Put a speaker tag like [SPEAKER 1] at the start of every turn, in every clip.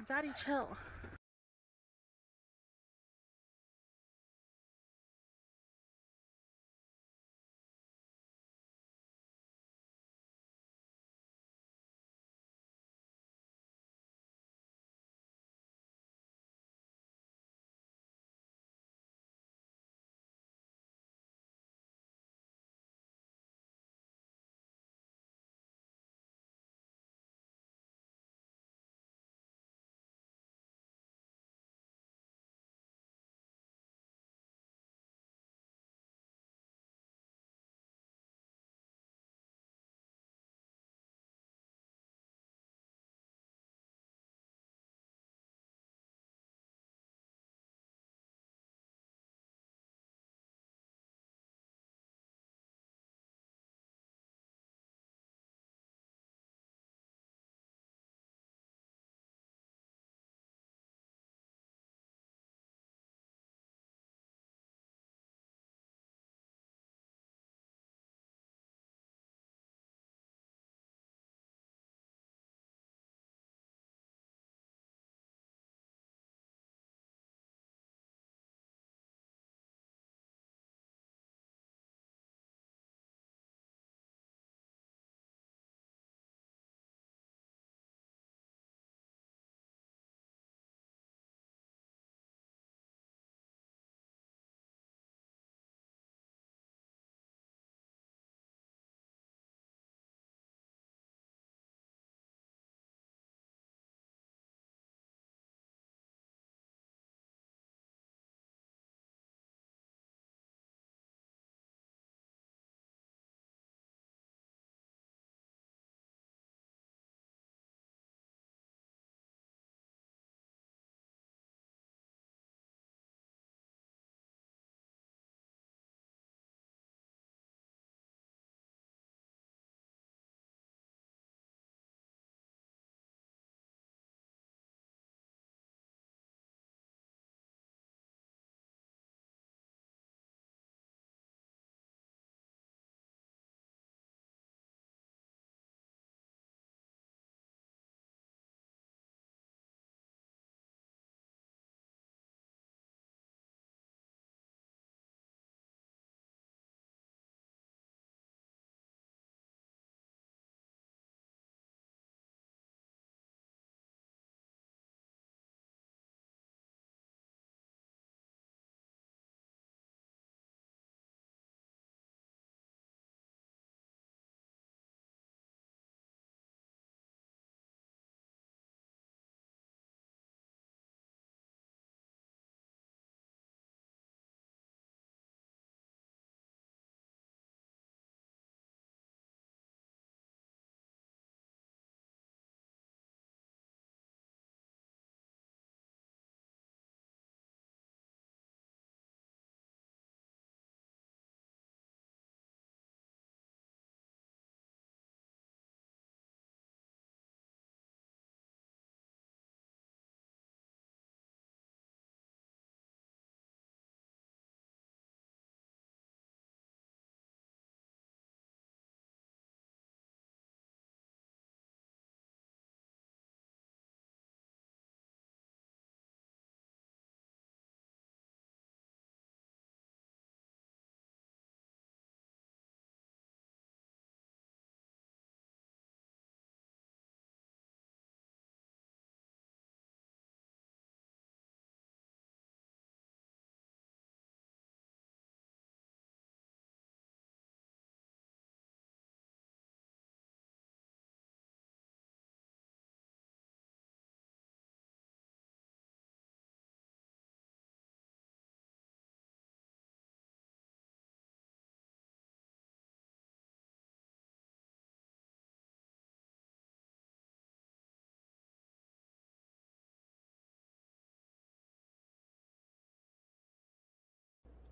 [SPEAKER 1] Daddy, chill.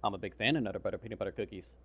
[SPEAKER 2] I'm a big fan of Nutter Butter Peanut Butter Cookies.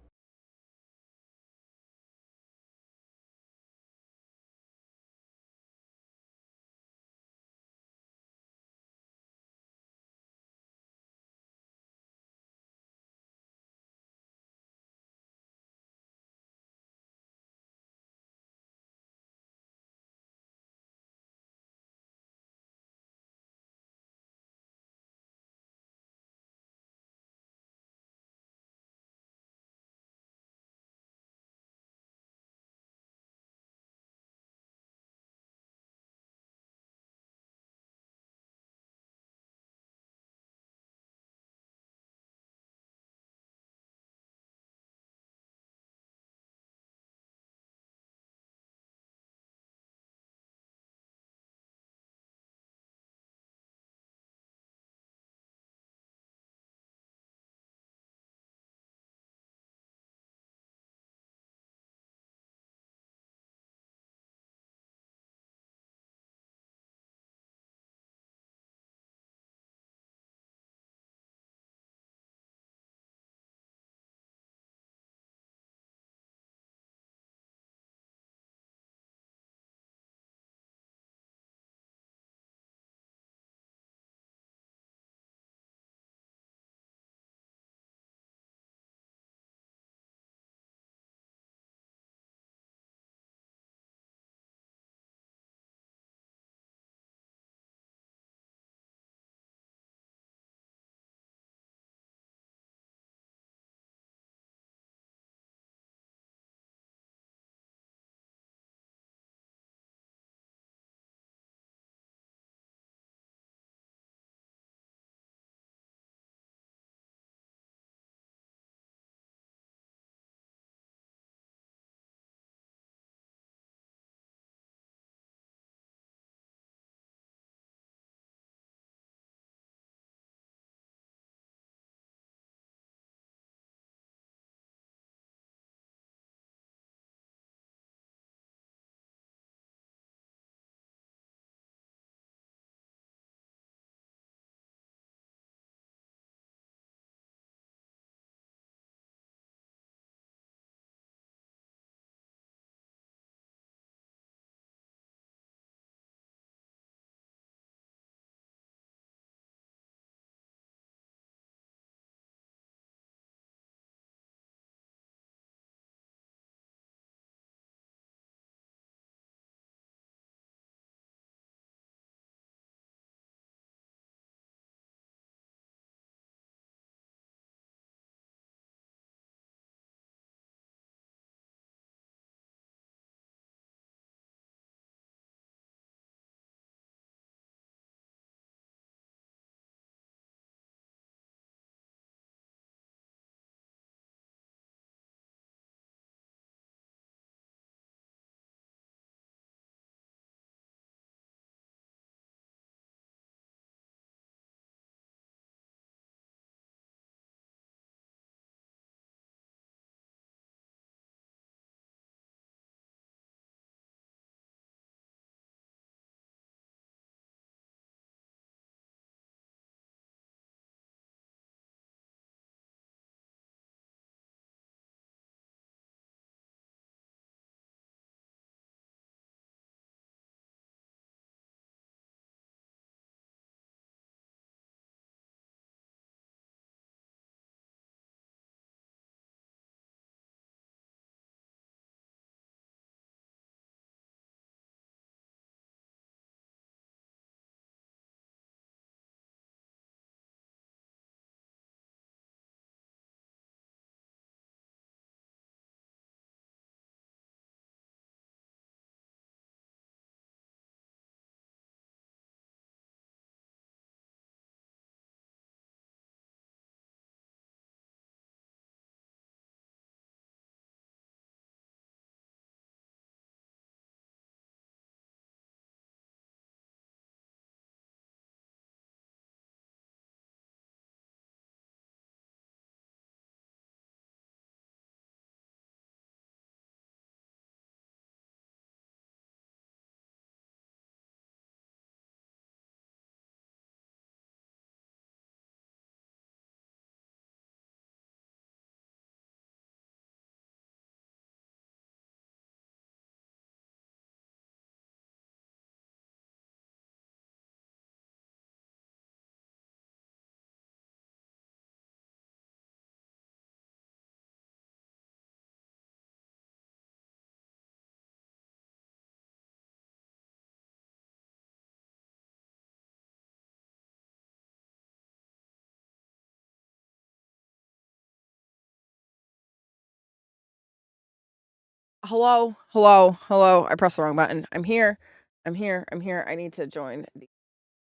[SPEAKER 1] Hello, hello, hello. I pressed the wrong button. I'm here. I'm here. I'm here. I need to join the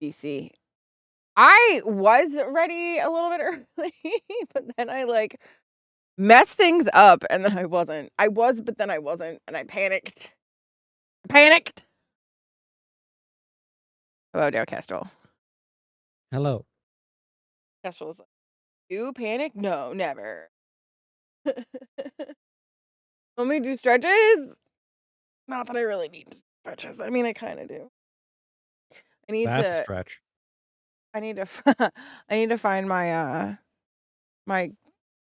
[SPEAKER 1] DC. I was ready a little bit early, but then I like messed things up and then I wasn't. I was, but then I wasn't, and I panicked. Panicked. Hello, Dale Castro.
[SPEAKER 2] Hello.
[SPEAKER 1] Castro's like, you panic? No, never. Want me to do stretches? Not that I really need stretches. I mean, I kind of do. I need
[SPEAKER 2] That's a
[SPEAKER 1] to.
[SPEAKER 2] stretch.
[SPEAKER 1] I need to. I need to find my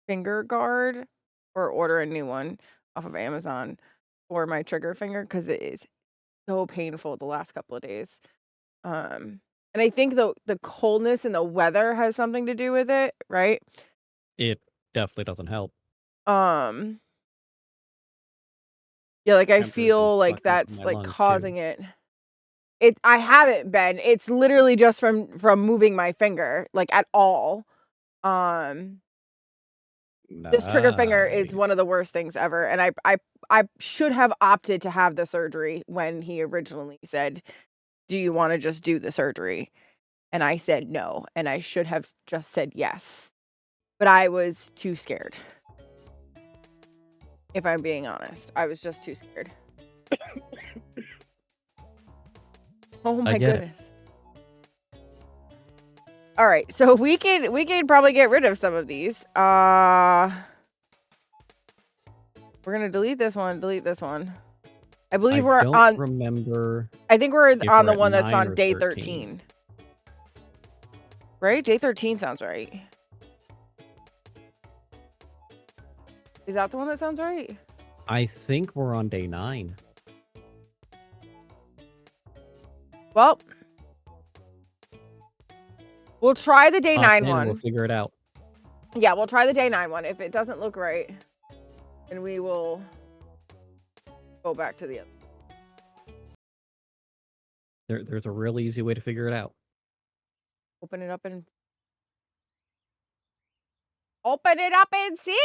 [SPEAKER 1] finger guard or order a new one off of Amazon for my trigger finger because it is so painful the last couple of days. And I think the coldness and the weather has something to do with it, right?
[SPEAKER 2] It definitely doesn't help.
[SPEAKER 1] Um, yeah, like I
[SPEAKER 2] Temperature's been
[SPEAKER 1] feel like
[SPEAKER 2] fucking up in
[SPEAKER 1] that's
[SPEAKER 2] my
[SPEAKER 1] like
[SPEAKER 2] lungs too.
[SPEAKER 1] causing it. I haven't been. It's literally just from moving my finger, like at all. Um, This trigger finger is
[SPEAKER 2] Nice.
[SPEAKER 1] one of the worst things ever, and I should have opted to have the surgery when he originally said, "Do you wanna just do the surgery?" And I said, "No," and I should have just said yes, but I was too scared. If I'm being honest, I was just too scared. Oh
[SPEAKER 2] I
[SPEAKER 1] my
[SPEAKER 2] get it.
[SPEAKER 1] goodness. Alright, so we could probably get rid of some of these. We're gonna delete this one, delete this one. I believe
[SPEAKER 2] I
[SPEAKER 1] we're
[SPEAKER 2] don't
[SPEAKER 1] on
[SPEAKER 2] remember
[SPEAKER 1] I think we're
[SPEAKER 2] if
[SPEAKER 1] on
[SPEAKER 2] we're
[SPEAKER 1] the
[SPEAKER 2] at
[SPEAKER 1] one that's
[SPEAKER 2] 9
[SPEAKER 1] on
[SPEAKER 2] or
[SPEAKER 1] day
[SPEAKER 2] 13.
[SPEAKER 1] 13. Right? Day 13 sounds right. Is that the one that sounds right?
[SPEAKER 2] I think we're on day 9.
[SPEAKER 1] Well, we'll try the day
[SPEAKER 2] Hop
[SPEAKER 1] 9
[SPEAKER 2] in and we'll
[SPEAKER 1] one.
[SPEAKER 2] figure it out.
[SPEAKER 1] Yeah, we'll try the day 9 one. If it doesn't look right, then we will go back to the other.
[SPEAKER 2] There's a real easy way to figure it out.
[SPEAKER 1] Open it up and open it up and see.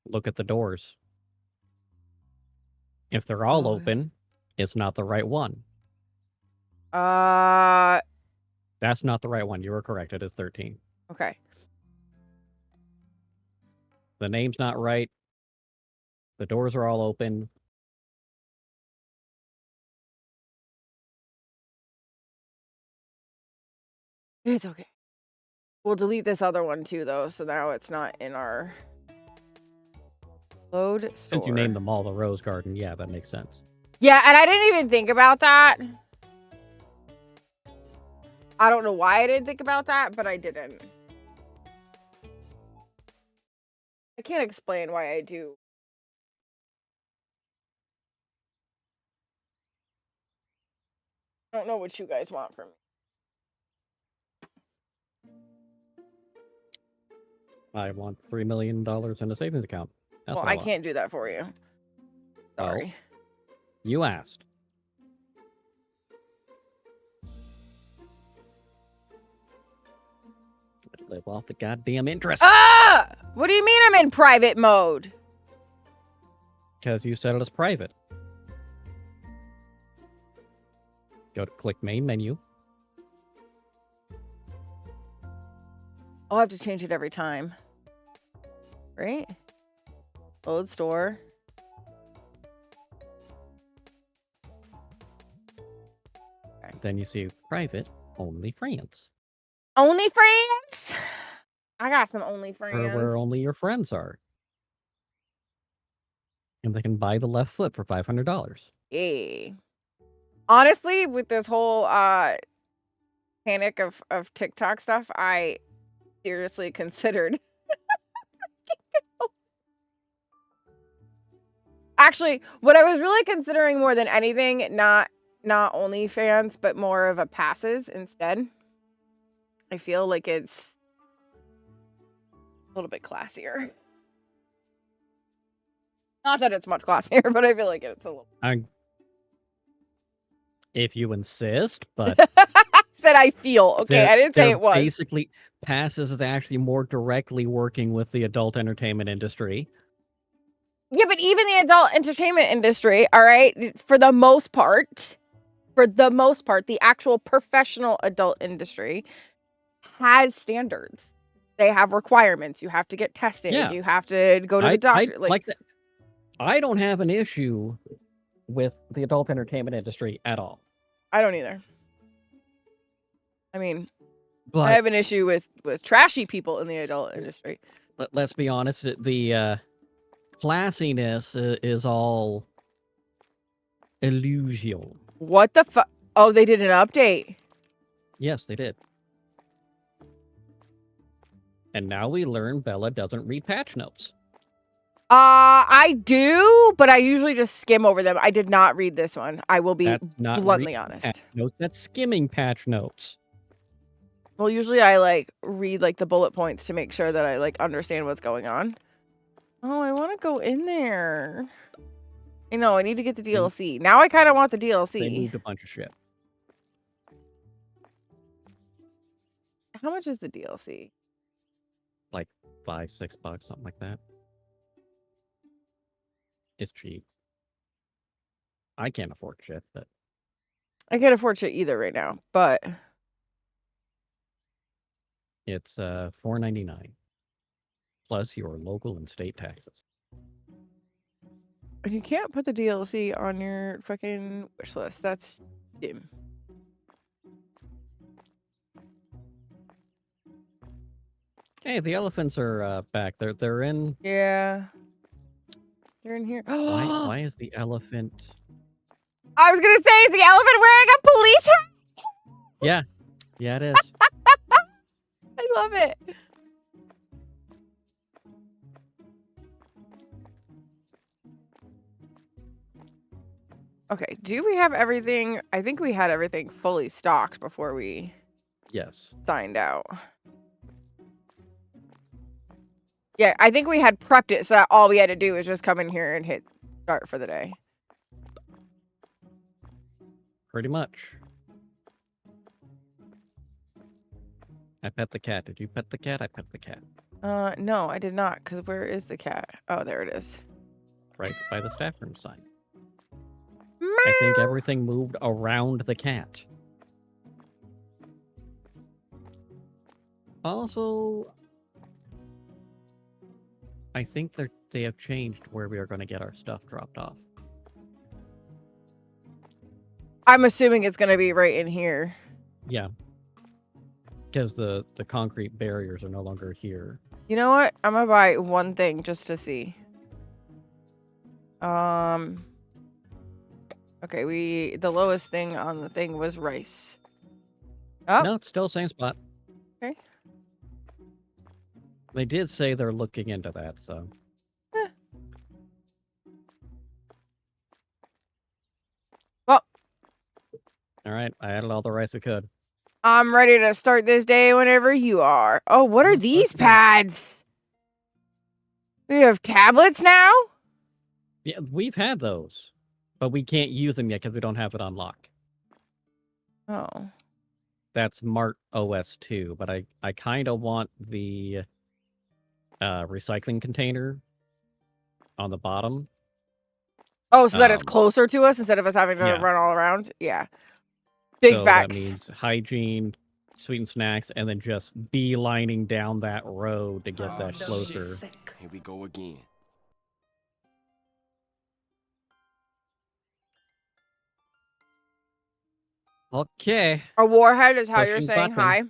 [SPEAKER 2] Look at the doors. If they're all open, it's not the right one.
[SPEAKER 1] That's
[SPEAKER 2] not the right one. You were correct. It is 13.
[SPEAKER 1] Okay.
[SPEAKER 2] The name's not right. The doors are all open.
[SPEAKER 1] It's okay. We'll delete this other one too, though, so now it's not in our load store.
[SPEAKER 2] Since you named them all the Rose Garden, yeah, that makes sense.
[SPEAKER 1] Yeah, and I didn't even think about that. I don't know why I didn't think about that, but I didn't. I can't explain why I do. I don't know what you guys want from me.
[SPEAKER 2] I want $3 million in a savings account. That's
[SPEAKER 1] Well,
[SPEAKER 2] what I
[SPEAKER 1] I
[SPEAKER 2] want.
[SPEAKER 1] can't do that for you. Sorry.
[SPEAKER 2] Well, you asked. Live off the goddamn interest.
[SPEAKER 1] Ah! What do you mean I'm in private mode?
[SPEAKER 2] Because you set it as private. Go to click main menu.
[SPEAKER 1] I'll have to change it every time. Right? Load store.
[SPEAKER 2] Okay. Then you see private only friends.
[SPEAKER 1] Only friends? I got some only friends.
[SPEAKER 2] Where only your friends are. And they can buy the left foot for $500.
[SPEAKER 1] Yeah. Honestly, with this whole panic of TikTok stuff, I seriously considered. Actually, what I was really considering more than anything, not OnlyFans, but more of a passes instead. I feel like it's a little bit classier. Not that it's much classier, but I feel like it's a little.
[SPEAKER 2] If you insist, but
[SPEAKER 1] said I feel. Okay, I didn't say it was.
[SPEAKER 2] Basically, passes is actually more directly working with the adult entertainment industry.
[SPEAKER 1] Yeah, but even the adult entertainment industry, all right, for the most part, the actual professional adult industry has standards. They have requirements. You have to get tested.
[SPEAKER 2] Yeah,
[SPEAKER 1] You have to go to the
[SPEAKER 2] I
[SPEAKER 1] doctor. Like,
[SPEAKER 2] like that. I don't have an issue with the adult entertainment industry at all.
[SPEAKER 1] I don't either. I mean, I
[SPEAKER 2] But
[SPEAKER 1] have an issue with trashy people in the adult industry.
[SPEAKER 2] let's be honest, the classiness is all illusion.
[SPEAKER 1] What the fuck? Oh, they did an update.
[SPEAKER 2] Yes, they did. And now we learn Bella doesn't read patch notes.
[SPEAKER 1] I do, but I usually just skim over them. I did not read this one. I will be
[SPEAKER 2] That's not
[SPEAKER 1] bluntly
[SPEAKER 2] reading patch
[SPEAKER 1] honest.
[SPEAKER 2] notes. That's skimming patch notes.
[SPEAKER 1] Well, usually I like read like the bullet points to make sure that I like understand what's going on. Oh, I want to go in there. I know, I need to get the DLC. Now I kind of want the
[SPEAKER 2] They
[SPEAKER 1] DLC.
[SPEAKER 2] moved a bunch of shit.
[SPEAKER 1] How much is the DLC?
[SPEAKER 2] Like $5, $6, something like that. It's cheap. I can't afford shit, but
[SPEAKER 1] I can't afford shit either right now, but
[SPEAKER 2] it's $4.99 plus your local and state taxes.
[SPEAKER 1] you can't put the DLC on your fucking wish list. That's dim.
[SPEAKER 2] Hey, the elephants are back. They're in.
[SPEAKER 1] Yeah. They're in here.
[SPEAKER 2] Why is the elephant?
[SPEAKER 1] I was gonna say, is the elephant wearing a police hat?
[SPEAKER 2] Yeah, it is.
[SPEAKER 1] I love it. Okay, do we have everything? I think we had everything fully stocked before we
[SPEAKER 2] Yes.
[SPEAKER 1] signed out. Yeah, I think we had prepped it so that all we had to do was just come in here and hit start for the day.
[SPEAKER 2] Pretty much. I pet the cat. Did you pet the cat? I pet the cat.
[SPEAKER 1] No, I did not, because where is the cat? Oh, there it is.
[SPEAKER 2] Right by the staff room sign. I think everything moved around the cat. Also, I think they have changed where we are going to get our stuff dropped off.
[SPEAKER 1] I'm assuming it's going to be right in here.
[SPEAKER 2] Yeah. Because the concrete barriers are no longer here.
[SPEAKER 1] You know what? I'm going to buy one thing just to see. Okay, the lowest thing on the thing was rice. Oh.
[SPEAKER 2] No, it's still same spot.
[SPEAKER 1] Okay.
[SPEAKER 2] They did say they're looking into that, so.
[SPEAKER 1] Well.
[SPEAKER 2] All right, I added all the rice we could.
[SPEAKER 1] I'm ready to start this day whenever you are. Oh, what are these pads? We have tablets now?
[SPEAKER 2] Yeah, we've had those, but we can't use them yet because we don't have it on lock.
[SPEAKER 1] Oh.
[SPEAKER 2] That's Mart OS 2, but I kind of want the recycling container on the bottom.
[SPEAKER 1] Oh, so that it's closer to us instead of us having to run all around? Yeah. Big facts.
[SPEAKER 2] That means hygiene, sweet and snacks, and then just beelining down that road to get that closer.
[SPEAKER 3] Here we go again.
[SPEAKER 2] Okay.
[SPEAKER 1] A warhead is how you're
[SPEAKER 2] Pushing
[SPEAKER 1] saying
[SPEAKER 2] button.
[SPEAKER 1] hi.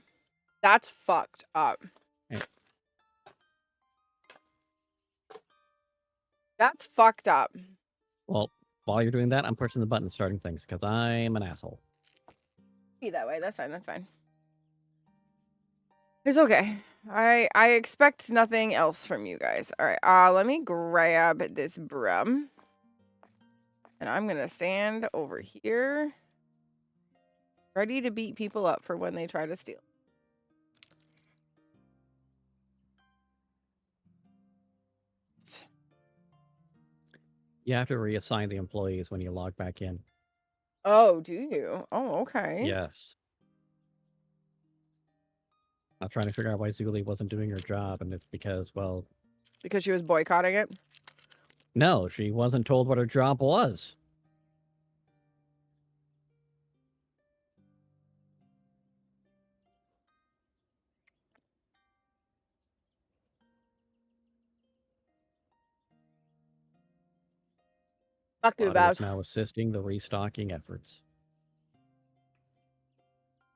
[SPEAKER 1] That's fucked up.
[SPEAKER 2] Hey.
[SPEAKER 1] That's fucked up.
[SPEAKER 2] Well, while you're doing that, I'm pushing the button starting things because I'm an asshole.
[SPEAKER 1] Be that way. That's fine. That's fine. It's okay. I expect nothing else from you guys. All right. Let me grab this broom. And I'm going to stand over here. Ready to beat people up for when they try to steal.
[SPEAKER 2] You have to reassign the employees when you log back in.
[SPEAKER 1] Oh, do you? Oh, okay.
[SPEAKER 2] Yes. I'm trying to figure out why Zuli wasn't doing her job, and it's because, well...
[SPEAKER 1] Because she was boycotting it?
[SPEAKER 2] No, she wasn't told what her job was.
[SPEAKER 1] Not too
[SPEAKER 2] Claudia
[SPEAKER 1] bad.
[SPEAKER 2] is now assisting the restocking efforts.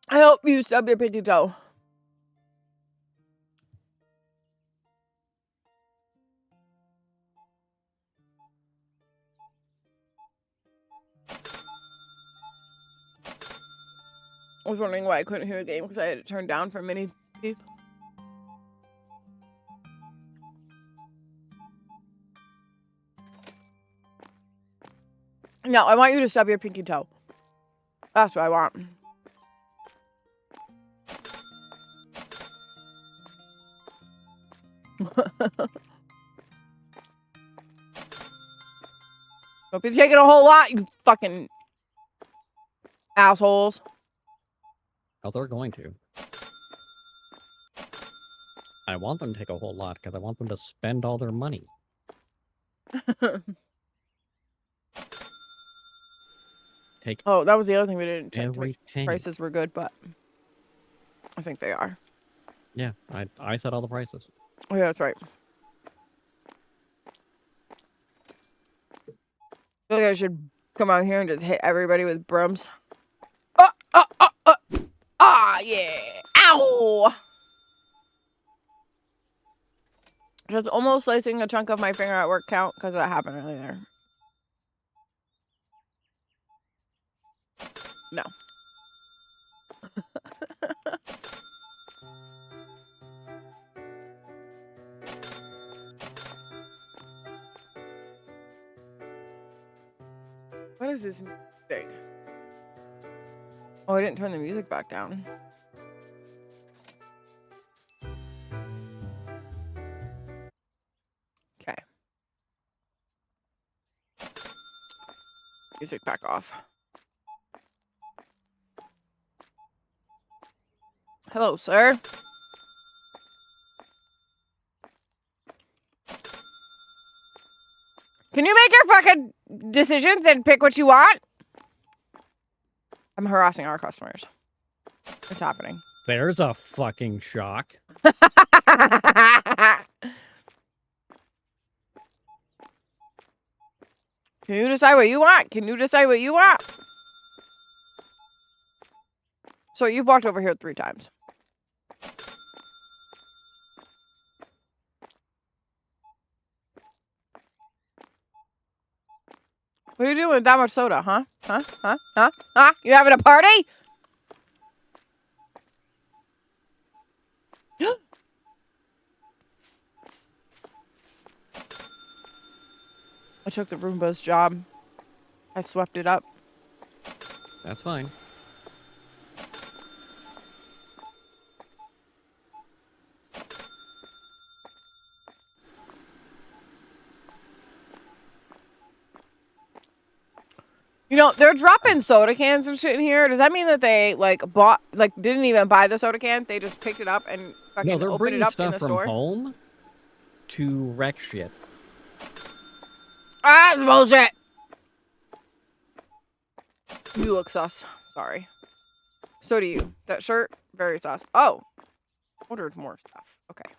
[SPEAKER 1] I hope you stub your pinky toe. I was wondering why I couldn't hear the game because I had it turned down for mini teeth. No, I want you to stub your pinky toe. That's what I want. Don't be taking a whole lot, you fucking assholes.
[SPEAKER 2] Oh, they're going to. I want them to take a whole lot because I want them to spend all their money. Take
[SPEAKER 1] Oh, that was the other thing we didn't check to
[SPEAKER 2] every
[SPEAKER 1] make sure
[SPEAKER 2] penny.
[SPEAKER 1] prices were good, but I think they are.
[SPEAKER 2] Yeah, I set all the prices.
[SPEAKER 1] Oh, yeah, that's right. I feel like I should come out here and just hit everybody with brooms. Ah, yeah. Ow! Does almost slicing a chunk of my finger at work count? Because that happened earlier. No. What is this thing? Oh, I didn't turn the music back down. Okay. Music back off. Hello, sir. Can you make your fucking decisions and pick what you want? I'm harassing our customers. It's happening.
[SPEAKER 2] There's a fucking shock.
[SPEAKER 1] Can you decide what you want? Can you decide what you want? So you've walked over here 3 times. What are you doing with that much soda, huh? Huh? You having a party? I took the Roomba's job. I swept it up.
[SPEAKER 2] That's fine.
[SPEAKER 1] You know, they're dropping soda cans and shit in here. Does that mean that they, didn't even buy the soda can? They just picked it up and fucking
[SPEAKER 2] No, they're
[SPEAKER 1] opened it
[SPEAKER 2] bringing
[SPEAKER 1] up in
[SPEAKER 2] stuff
[SPEAKER 1] the
[SPEAKER 2] from
[SPEAKER 1] store?
[SPEAKER 2] home to wreck shit.
[SPEAKER 1] Ah, that's bullshit! You look sus. Sorry. So do you. That shirt, very sus. Oh. Ordered more stuff. Okay.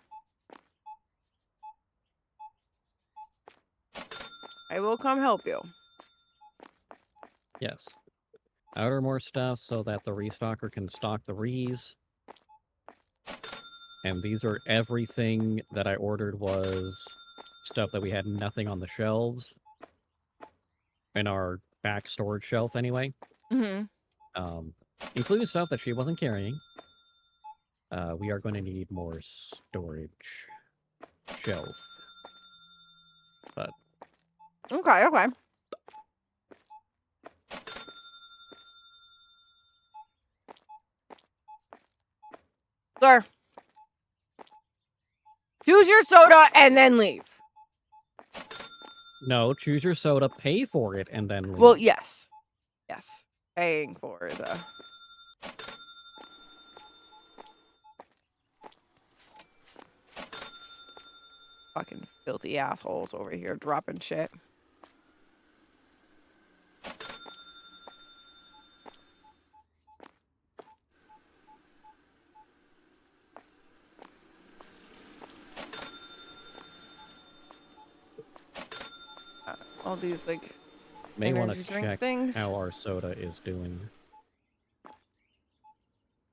[SPEAKER 1] I will come help you.
[SPEAKER 2] Yes. I order more stuff so that the restocker can stock the rees. And these are everything that I ordered was stuff that we had nothing on the shelves. In our back storage shelf anyway.
[SPEAKER 1] Mm-hmm.
[SPEAKER 2] Including stuff that she wasn't carrying. We are going to need more storage shelf. But
[SPEAKER 1] Okay. Sir. Choose your soda and then leave.
[SPEAKER 2] no, choose your soda, pay for it, and then leave.
[SPEAKER 1] Well, yes. Yes. Paying for the... Fucking Filthy assholes over here dropping shit. All these like
[SPEAKER 2] May want
[SPEAKER 1] energy
[SPEAKER 2] to
[SPEAKER 1] drink
[SPEAKER 2] check
[SPEAKER 1] things.
[SPEAKER 2] how our soda is doing.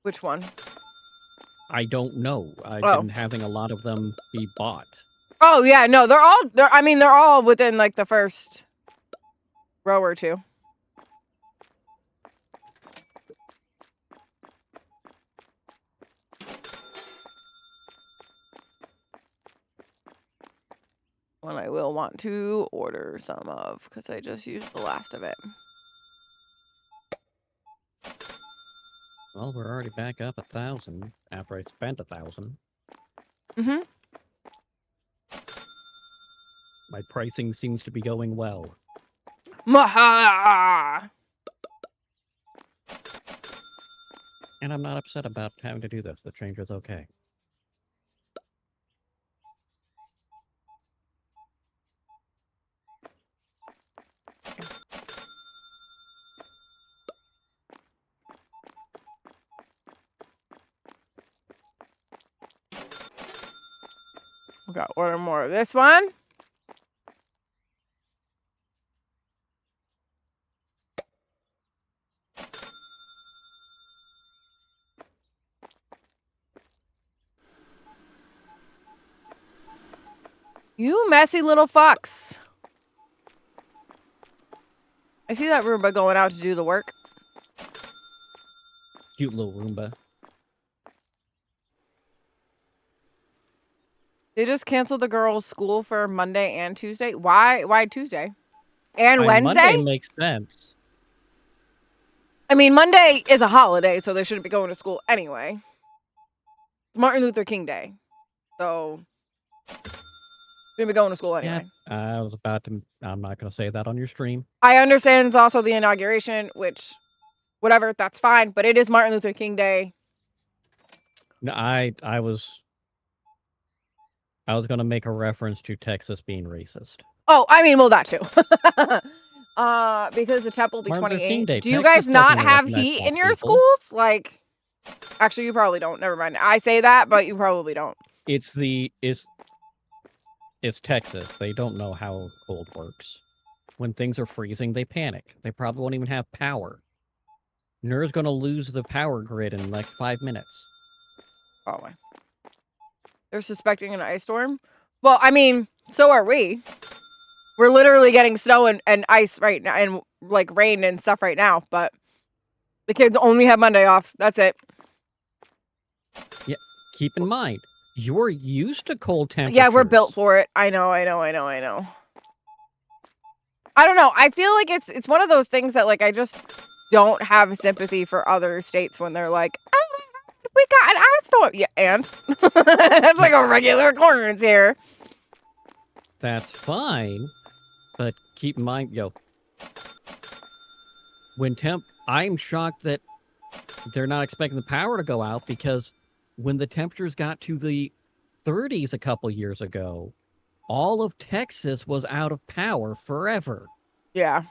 [SPEAKER 1] Which one?
[SPEAKER 2] I don't know. I've
[SPEAKER 1] Oh.
[SPEAKER 2] been having a lot of them be bought.
[SPEAKER 1] Oh yeah, no, they're all within like the first row or two. One I will want to order some of because I just used the last of it.
[SPEAKER 2] Well, we're already back up 1,000 after I spent 1,000.
[SPEAKER 1] Mm-hmm.
[SPEAKER 2] My pricing seems to be going well.
[SPEAKER 1] Maha!
[SPEAKER 2] And I'm not upset about having to do this. The change is okay.
[SPEAKER 1] We got order more of this one. You messy little fucks. I see that Roomba going out to do the work.
[SPEAKER 2] Cute little Roomba.
[SPEAKER 1] They just canceled the girls' school for Monday and Tuesday. Why? Why Tuesday? And Wednesday?
[SPEAKER 2] Monday makes sense.
[SPEAKER 1] I mean, Monday is a holiday, so they shouldn't be going to school anyway. It's Martin Luther King Day. So, shouldn't be going to school anyway.
[SPEAKER 2] Yeah, I was about to... I'm not going to say that on your stream.
[SPEAKER 1] I understand it's also the inauguration, which, whatever, that's fine. But it is Martin Luther King Day.
[SPEAKER 2] No, I was going to make a reference to Texas being racist.
[SPEAKER 1] Oh, I mean, well, that too. Because the temple will be
[SPEAKER 2] Martin Luther King
[SPEAKER 1] 28.
[SPEAKER 2] Day.
[SPEAKER 1] Do you
[SPEAKER 2] Texas
[SPEAKER 1] guys not
[SPEAKER 2] doesn't
[SPEAKER 1] have
[SPEAKER 2] recognize
[SPEAKER 1] heat
[SPEAKER 2] black
[SPEAKER 1] in your
[SPEAKER 2] people.
[SPEAKER 1] schools? Like, actually, you probably don't. Never mind. I say that, but you probably don't.
[SPEAKER 2] It's Texas. They don't know how cold works. When things are freezing, they panic. They probably won't even have power. NER's going to lose the power grid in the next 5 minutes.
[SPEAKER 1] Probably. They're suspecting an ice storm? Well, I mean, so are we. We're literally getting snow and ice right now, and like rain and stuff right now, but the kids only have Monday off. That's it.
[SPEAKER 2] Yeah, keep in mind, you're used to cold temperatures.
[SPEAKER 1] Yeah, we're built for it. I know. I don't know. I feel like it's one of those things that like I just don't have sympathy for other states when they're like, oh my God, we got an ice storm. Yeah, and it's like a regular occurrence here.
[SPEAKER 2] That's fine, but keep in mind, I'm shocked that they're not expecting the power to go out because when the temperatures got to the 30s a couple years ago, all of Texas was out of power forever.
[SPEAKER 1] Yeah.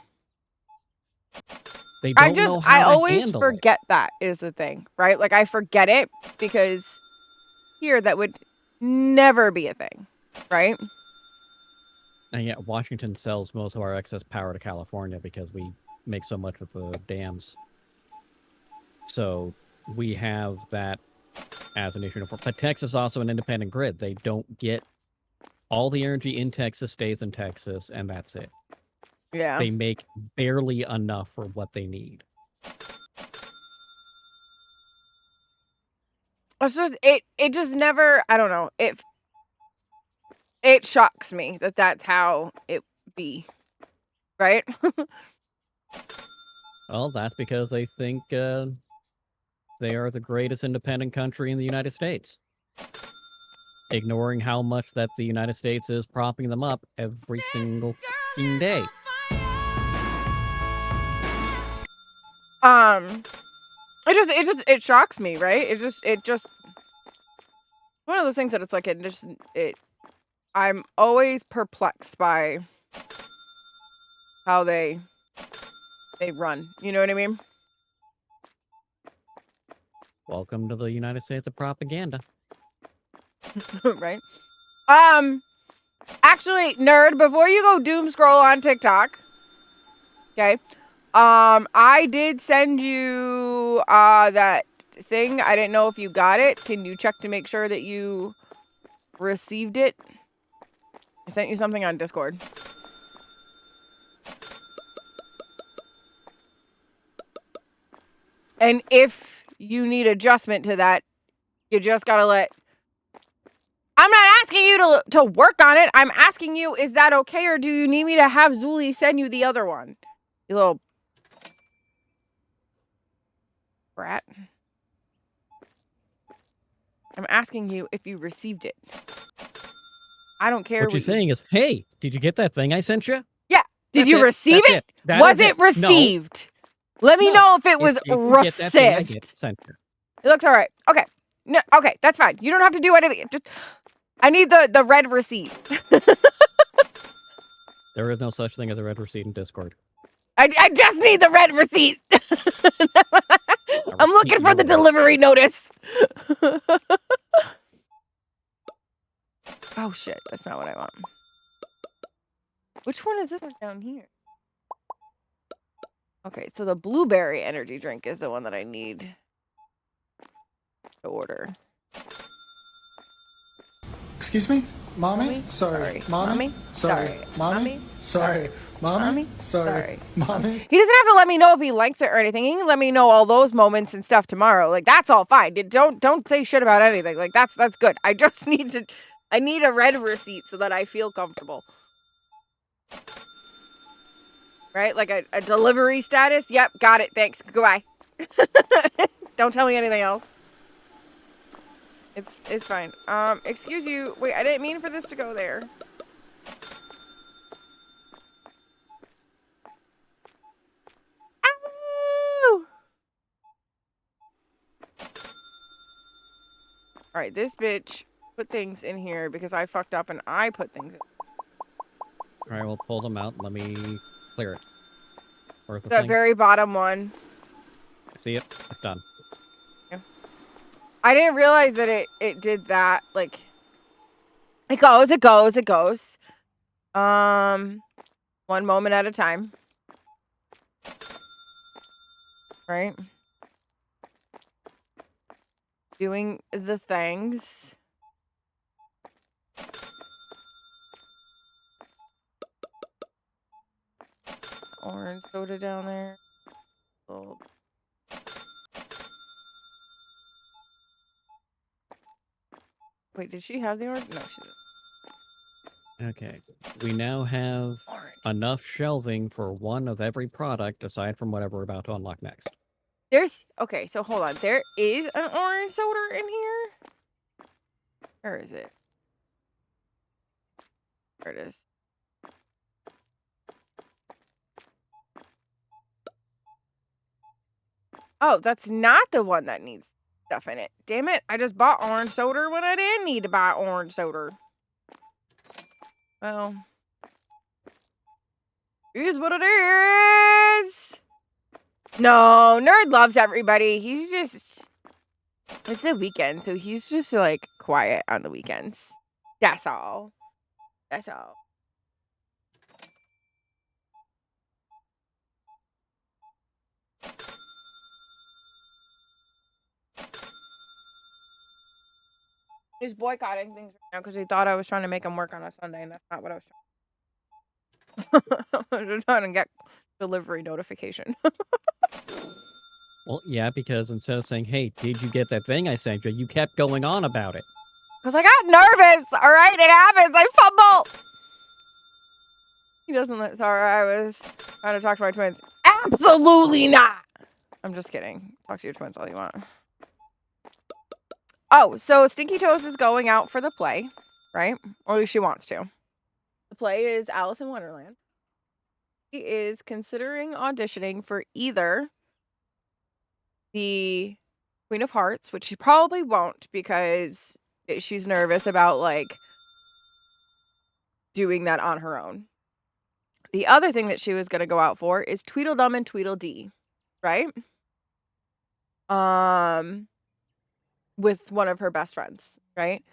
[SPEAKER 2] They don't know how
[SPEAKER 1] I
[SPEAKER 2] to
[SPEAKER 1] always
[SPEAKER 2] handle
[SPEAKER 1] forget that is the thing, right? Like I forget it because here that would never be a thing, right?
[SPEAKER 2] And yeah, Washington sells most of our excess power to California because we make so much with the dams. So we have that as an issue. But Texas is also an independent grid. They don't get all the energy in Texas stays in Texas, and that's it.
[SPEAKER 1] Yeah.
[SPEAKER 2] They make barely enough for what they need.
[SPEAKER 1] It's just it just never, I don't know. It shocks me that that's how it be. Right?
[SPEAKER 2] Well, that's because they think they are the greatest independent country in the United States. Ignoring how much that the United States is propping them up every single fucking day.
[SPEAKER 1] It shocks me, right? It just one of those things that it's like I I'm always perplexed by how they run. You know what I mean?
[SPEAKER 2] Welcome to the United States of propaganda.
[SPEAKER 1] Right? Actually, nerd, before you go doom scroll on TikTok, okay? I did send you that thing. I didn't know if you got it. Can you check to make sure that you received it? I sent you something on Discord. And if you need adjustment to that, you just gotta let... I'm not asking you to work on it. I'm asking you, is that okay, or do you need me to have Zuli send you the other one? You little brat. I'm asking you if you received it. I don't care
[SPEAKER 2] What you're saying is, hey, did you get that thing I sent you?
[SPEAKER 1] Yeah. Did
[SPEAKER 2] That's
[SPEAKER 1] you
[SPEAKER 2] it.
[SPEAKER 1] receive
[SPEAKER 2] That's
[SPEAKER 1] it?
[SPEAKER 2] That
[SPEAKER 1] Was
[SPEAKER 2] is
[SPEAKER 1] it received? Let me
[SPEAKER 2] No.
[SPEAKER 1] know if it was
[SPEAKER 2] Did you get that thing I
[SPEAKER 1] received.
[SPEAKER 2] sent you?
[SPEAKER 1] It looks all right. Okay. No, okay, that's fine. You don't have to do anything. Just, I need the red receipt.
[SPEAKER 2] There is no such thing as a red receipt in Discord.
[SPEAKER 1] I just need the red receipt. I'm looking for the delivery notice. Oh shit, that's not what I want. Which one is this one down here? Okay, so the blueberry energy drink is the one that I need to order.
[SPEAKER 3] Excuse me? Mommy? Sorry. Mommy? Sorry. Mommy? Sorry. Mommy? Sorry. Mommy?
[SPEAKER 1] He doesn't have to let me know if he likes it or anything. He can let me know all those moments and stuff tomorrow. Like, that's all fine. Don't say shit about anything. Like, that's good. I just need I need a red receipt so that I feel comfortable. Right? Like a delivery status. Yep, got it. Thanks. Goodbye. Don't tell me anything else. It's fine. Excuse you. Wait, I didn't mean for this to go there. Ow! Alright, this bitch put things in here because I fucked up and I put things in.
[SPEAKER 2] Alright, we'll pull them out. Let me clear it. Where's the
[SPEAKER 1] That
[SPEAKER 2] thing?
[SPEAKER 1] very bottom one.
[SPEAKER 2] See it? It's done.
[SPEAKER 1] Yeah. I didn't realize that it did that. Like, it goes. One moment at a time. Right? Doing the things. Orange soda down there. Little... Wait, did she have the orange? No, she didn't.
[SPEAKER 2] Okay. We now have enough shelving for one of every product aside from whatever we're about to unlock next.
[SPEAKER 1] Okay, so hold on. There is an orange soda in here? Where is it? There it is. Oh, that's not the one that needs stuff in it. Damn it. I just bought orange soda when I didn't need to buy orange soda. Well, here's what it is. No, Nerd loves everybody. He's just... It's the weekend, so he's just, like, quiet on the weekends. That's all. That's all. He's boycotting things right now because he thought I was trying to make him work on a Sunday, and that's not what I was trying. I was trying to get delivery notification.
[SPEAKER 2] Well, yeah, because instead of saying, hey, did you get that thing I sent you, you kept going on about it.
[SPEAKER 1] Because I got nervous, all right? It happens. I fumble. He doesn't let... Sorry, I was trying to talk to my twins. Absolutely not. I'm just kidding. Talk to your twins all you want. Oh, so Stinky Toes is going out for the play, right? Or at least she wants to. The play is Alice in Wonderland. She is considering auditioning for either the Queen of Hearts, which she probably won't because she's nervous about, like, doing that on her own. The other thing that she was going to go out for is Tweedledum and Tweedledee, right? With one of her best friends, right?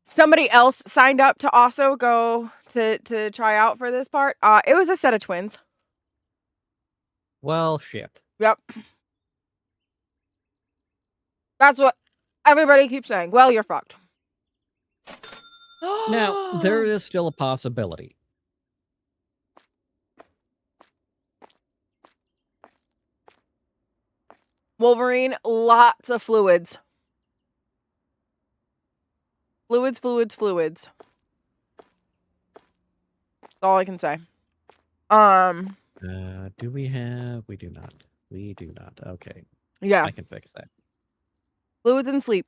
[SPEAKER 1] Somebody else signed up to also go to try out for this part. It was a set of twins.
[SPEAKER 2] Well, shit.
[SPEAKER 1] Yep. That's what everybody keeps saying. Well, you're fucked.
[SPEAKER 2] Now, there is still a possibility.
[SPEAKER 1] Wolverine, lots of fluids. Fluids. That's all I can say.
[SPEAKER 2] Do we have? We do not. We do not. Okay.
[SPEAKER 1] Yeah.
[SPEAKER 2] I can fix that.
[SPEAKER 1] Fluids and sleep.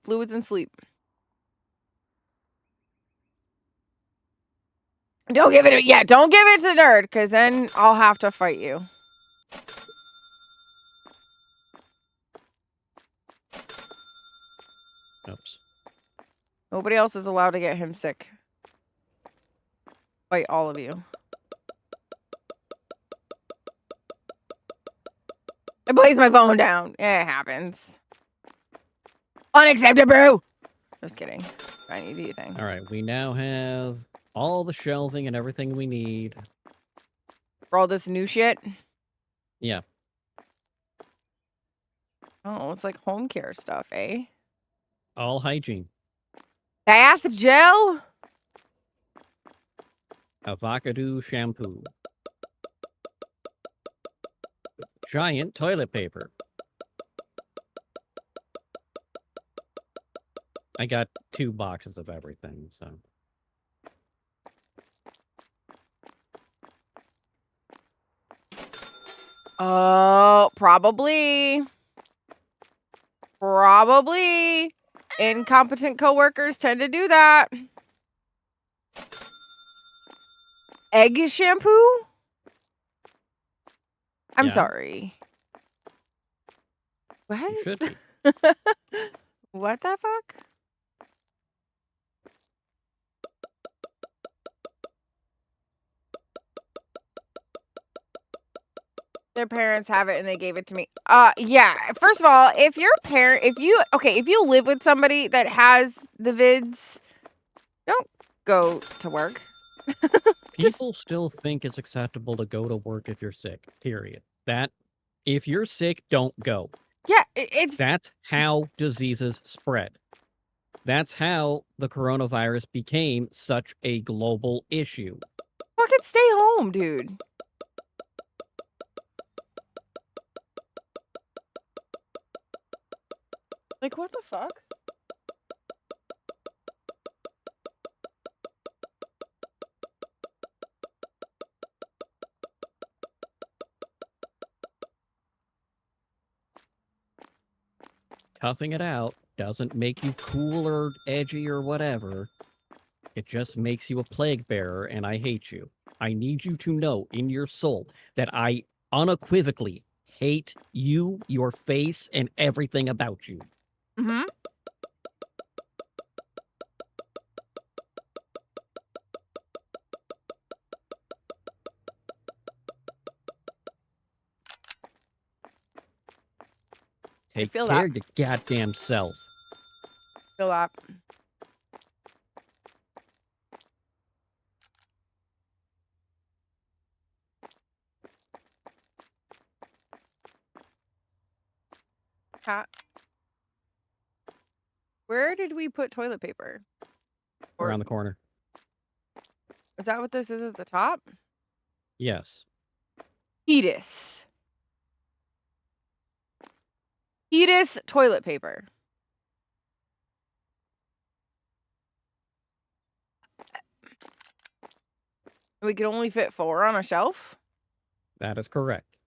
[SPEAKER 1] Don't give it to Nerd, because then I'll have to fight you.
[SPEAKER 2] Oops.
[SPEAKER 1] Nobody else is allowed to get him sick. Fight all of you. I placed my phone down. Yeah, it happens. Unacceptable! Just kidding. I need to do thing.
[SPEAKER 2] All right, we now have all the shelving and everything we need.
[SPEAKER 1] For all this new shit?
[SPEAKER 2] Yeah.
[SPEAKER 1] Oh, it's like home care stuff, eh?
[SPEAKER 2] All hygiene.
[SPEAKER 1] Bath gel?
[SPEAKER 2] Avocado shampoo. Giant toilet paper. I got 2 boxes of everything, so.
[SPEAKER 1] Oh, probably. Incompetent coworkers tend to do that. Egg shampoo? I'm sorry. What?
[SPEAKER 2] You should be.
[SPEAKER 1] What the fuck? Their parents have it and they gave it to me. Yeah. First of all, if you live with somebody that has the vids, don't go to work.
[SPEAKER 2] People still think it's acceptable to go to work if you're sick, period. If you're sick, don't go.
[SPEAKER 1] Yeah,
[SPEAKER 2] That's how diseases spread. That's how the coronavirus became such a global issue.
[SPEAKER 1] Fucking stay home, dude. Like, what the fuck?
[SPEAKER 2] Toughing it out doesn't make you cool or edgy or whatever. It just makes you a plague bearer, and I hate you. I need you to know in your soul that I unequivocally hate you, your face, and everything about you.
[SPEAKER 1] Mm-hmm.
[SPEAKER 2] Take care of your goddamn self.
[SPEAKER 1] Feel that. Cat. Where did we put toilet paper?
[SPEAKER 2] Around the corner.
[SPEAKER 1] Is that what this is at the top?
[SPEAKER 2] Yes.
[SPEAKER 1] Hedis toilet paper. We could only fit 4 on a shelf?
[SPEAKER 2] That is correct.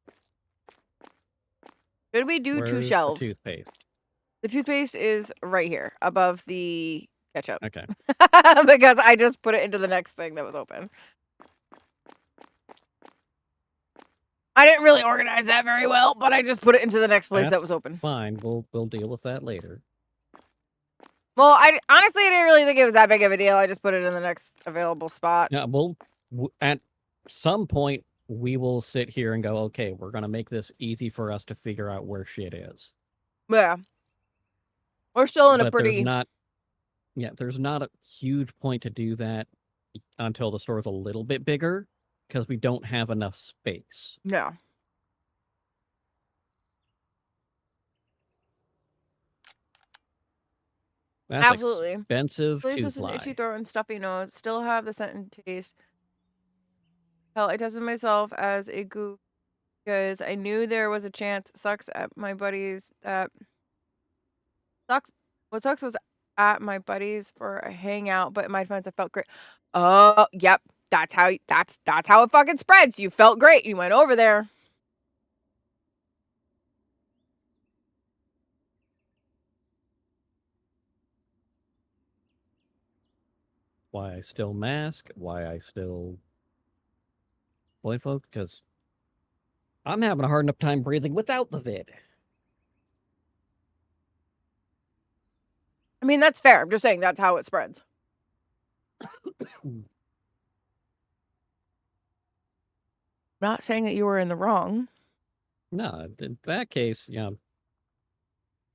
[SPEAKER 1] Should we do 2 shelves?
[SPEAKER 2] The toothpaste?
[SPEAKER 1] The toothpaste is right here, above the ketchup.
[SPEAKER 2] Okay.
[SPEAKER 1] Because I just put it into the next thing that was open. I didn't really organize that very well, but I just put it into the next place that was open.
[SPEAKER 2] Fine, we'll deal with that later.
[SPEAKER 1] Well, I honestly didn't really think it was that big of a deal. I just put it in the next available spot.
[SPEAKER 2] Yeah, at some point we will sit here and go, okay, we're gonna make this easy for us to figure out where shit is.
[SPEAKER 1] Yeah. We're still in a
[SPEAKER 2] But
[SPEAKER 1] pretty...
[SPEAKER 2] there's not a huge point to do that until the store's a little bit bigger, because we don't have enough space.
[SPEAKER 1] No.
[SPEAKER 2] That's
[SPEAKER 1] Absolutely.
[SPEAKER 2] expensive
[SPEAKER 1] At least
[SPEAKER 2] to
[SPEAKER 1] it's an itchy
[SPEAKER 2] fly.
[SPEAKER 1] throat and stuffy nose. Still have the scent and taste. Hell, I tested myself as a goof because I knew there was a chance. Sucks at my buddies that... Sucks. What sucks was at my buddies for a hangout, but my friends, I felt great. Oh, yep. That's how it fucking spreads. You felt great. You went over there.
[SPEAKER 2] Why I still mask, why I still boy folk, because I'm having a hard enough time breathing without the vid.
[SPEAKER 1] I mean, that's fair. I'm just saying that's how it spreads. Not saying that you were in the wrong.
[SPEAKER 2] No, in that case,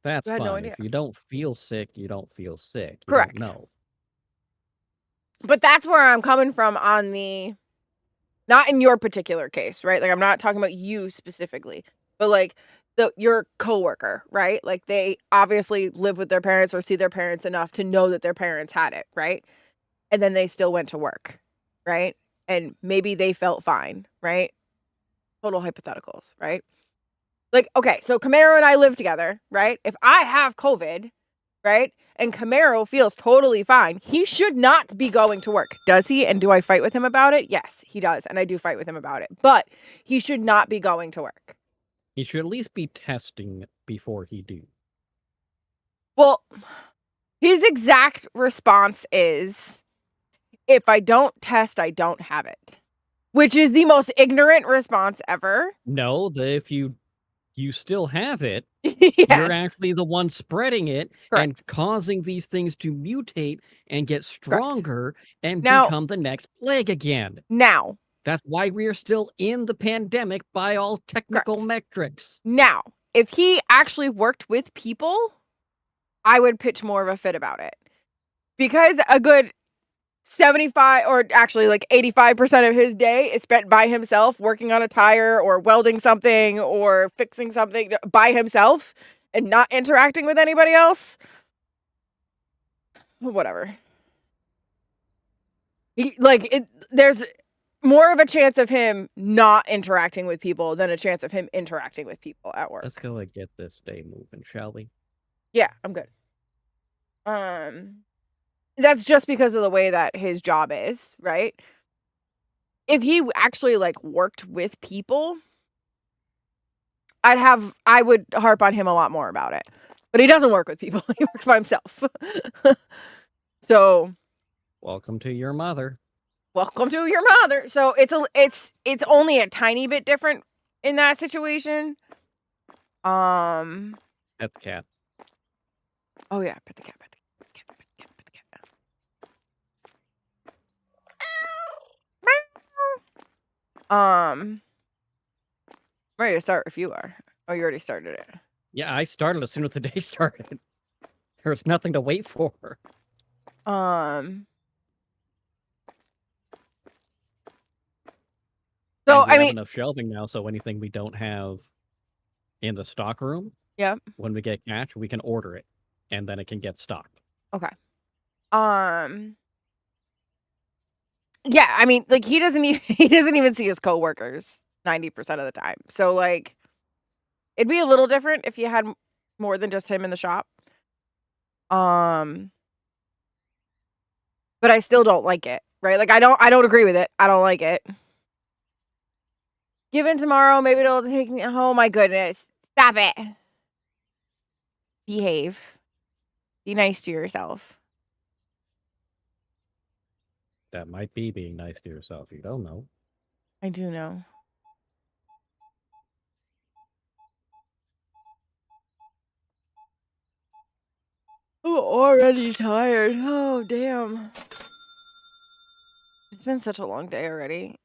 [SPEAKER 2] that's
[SPEAKER 1] You had no
[SPEAKER 2] fine.
[SPEAKER 1] idea.
[SPEAKER 2] If you don't feel sick, you don't feel sick. You
[SPEAKER 1] Correct.
[SPEAKER 2] don't know.
[SPEAKER 1] But that's where I'm coming from on the... Not in your particular case, right? Like, I'm not talking about you specifically, but like your coworker, right? Like, they obviously live with their parents or see their parents enough to know that their parents had it, right? And then they still went to work, right? And maybe they felt fine, right? Total hypotheticals, right? Like, okay, so Camaro and I live together, right? If I have COVID, right? And Camaro feels totally fine. He should not be going to work. Does he? And do I fight with him about it? Yes, he does. And I do fight with him about it. But he should not be going to work.
[SPEAKER 2] He should at least be testing before he do.
[SPEAKER 1] Well, his exact response is, if I don't test, I don't have it. Which is the most ignorant response ever.
[SPEAKER 2] No, if you still have it,
[SPEAKER 1] Yes.
[SPEAKER 2] you're actually the one spreading it.
[SPEAKER 1] Correct.
[SPEAKER 2] And causing these things to mutate and get stronger and
[SPEAKER 1] Now-
[SPEAKER 2] become the next plague again.
[SPEAKER 1] Now,
[SPEAKER 2] That's why we're still in the pandemic by all technical
[SPEAKER 1] Correct.
[SPEAKER 2] metrics.
[SPEAKER 1] now, if he actually worked with people, I would pitch more of a fit about it. Because a good 75 or actually like 85% of his day is spent by himself working on a tire or welding something or fixing something by himself and not interacting with anybody else. Whatever. There's more of a chance of him not interacting with people than a chance of him interacting with people at work.
[SPEAKER 2] Let's go and get this day moving, shall we?
[SPEAKER 1] Yeah, I'm good. That's just because of the way that his job is, right? If he actually like worked with people, I would harp on him a lot more about it. But he doesn't work with people. He works by himself. So,
[SPEAKER 2] welcome to your mother.
[SPEAKER 1] Welcome to your mother. So it's only a tiny bit different in that situation.
[SPEAKER 2] Pet the cat.
[SPEAKER 1] Oh yeah, pet the cat, pet the cat, pet the cat, pet the cat. Ready to start if you are. Oh, you already started it.
[SPEAKER 2] Yeah, I started as soon as the day started. There's nothing to wait for.
[SPEAKER 1] So
[SPEAKER 2] I mean, enough shelving now, so anything we don't have in the stock room,
[SPEAKER 1] yep.
[SPEAKER 2] When we get cash, we can order it, and then it can get stocked.
[SPEAKER 1] Okay. Yeah, I mean, like he doesn't even see his coworkers 90% of the time. So like, it'd be a little different if you had more than just him in the shop. But I still don't like it, right? Like I don't agree with it. I don't like it. Given tomorrow, maybe it'll take me. Oh my goodness. Stop it. Behave. Be nice to yourself.
[SPEAKER 2] That might be being nice to yourself. You don't know.
[SPEAKER 1] I do know. I'm already tired. Oh, damn. It's been such a long day already.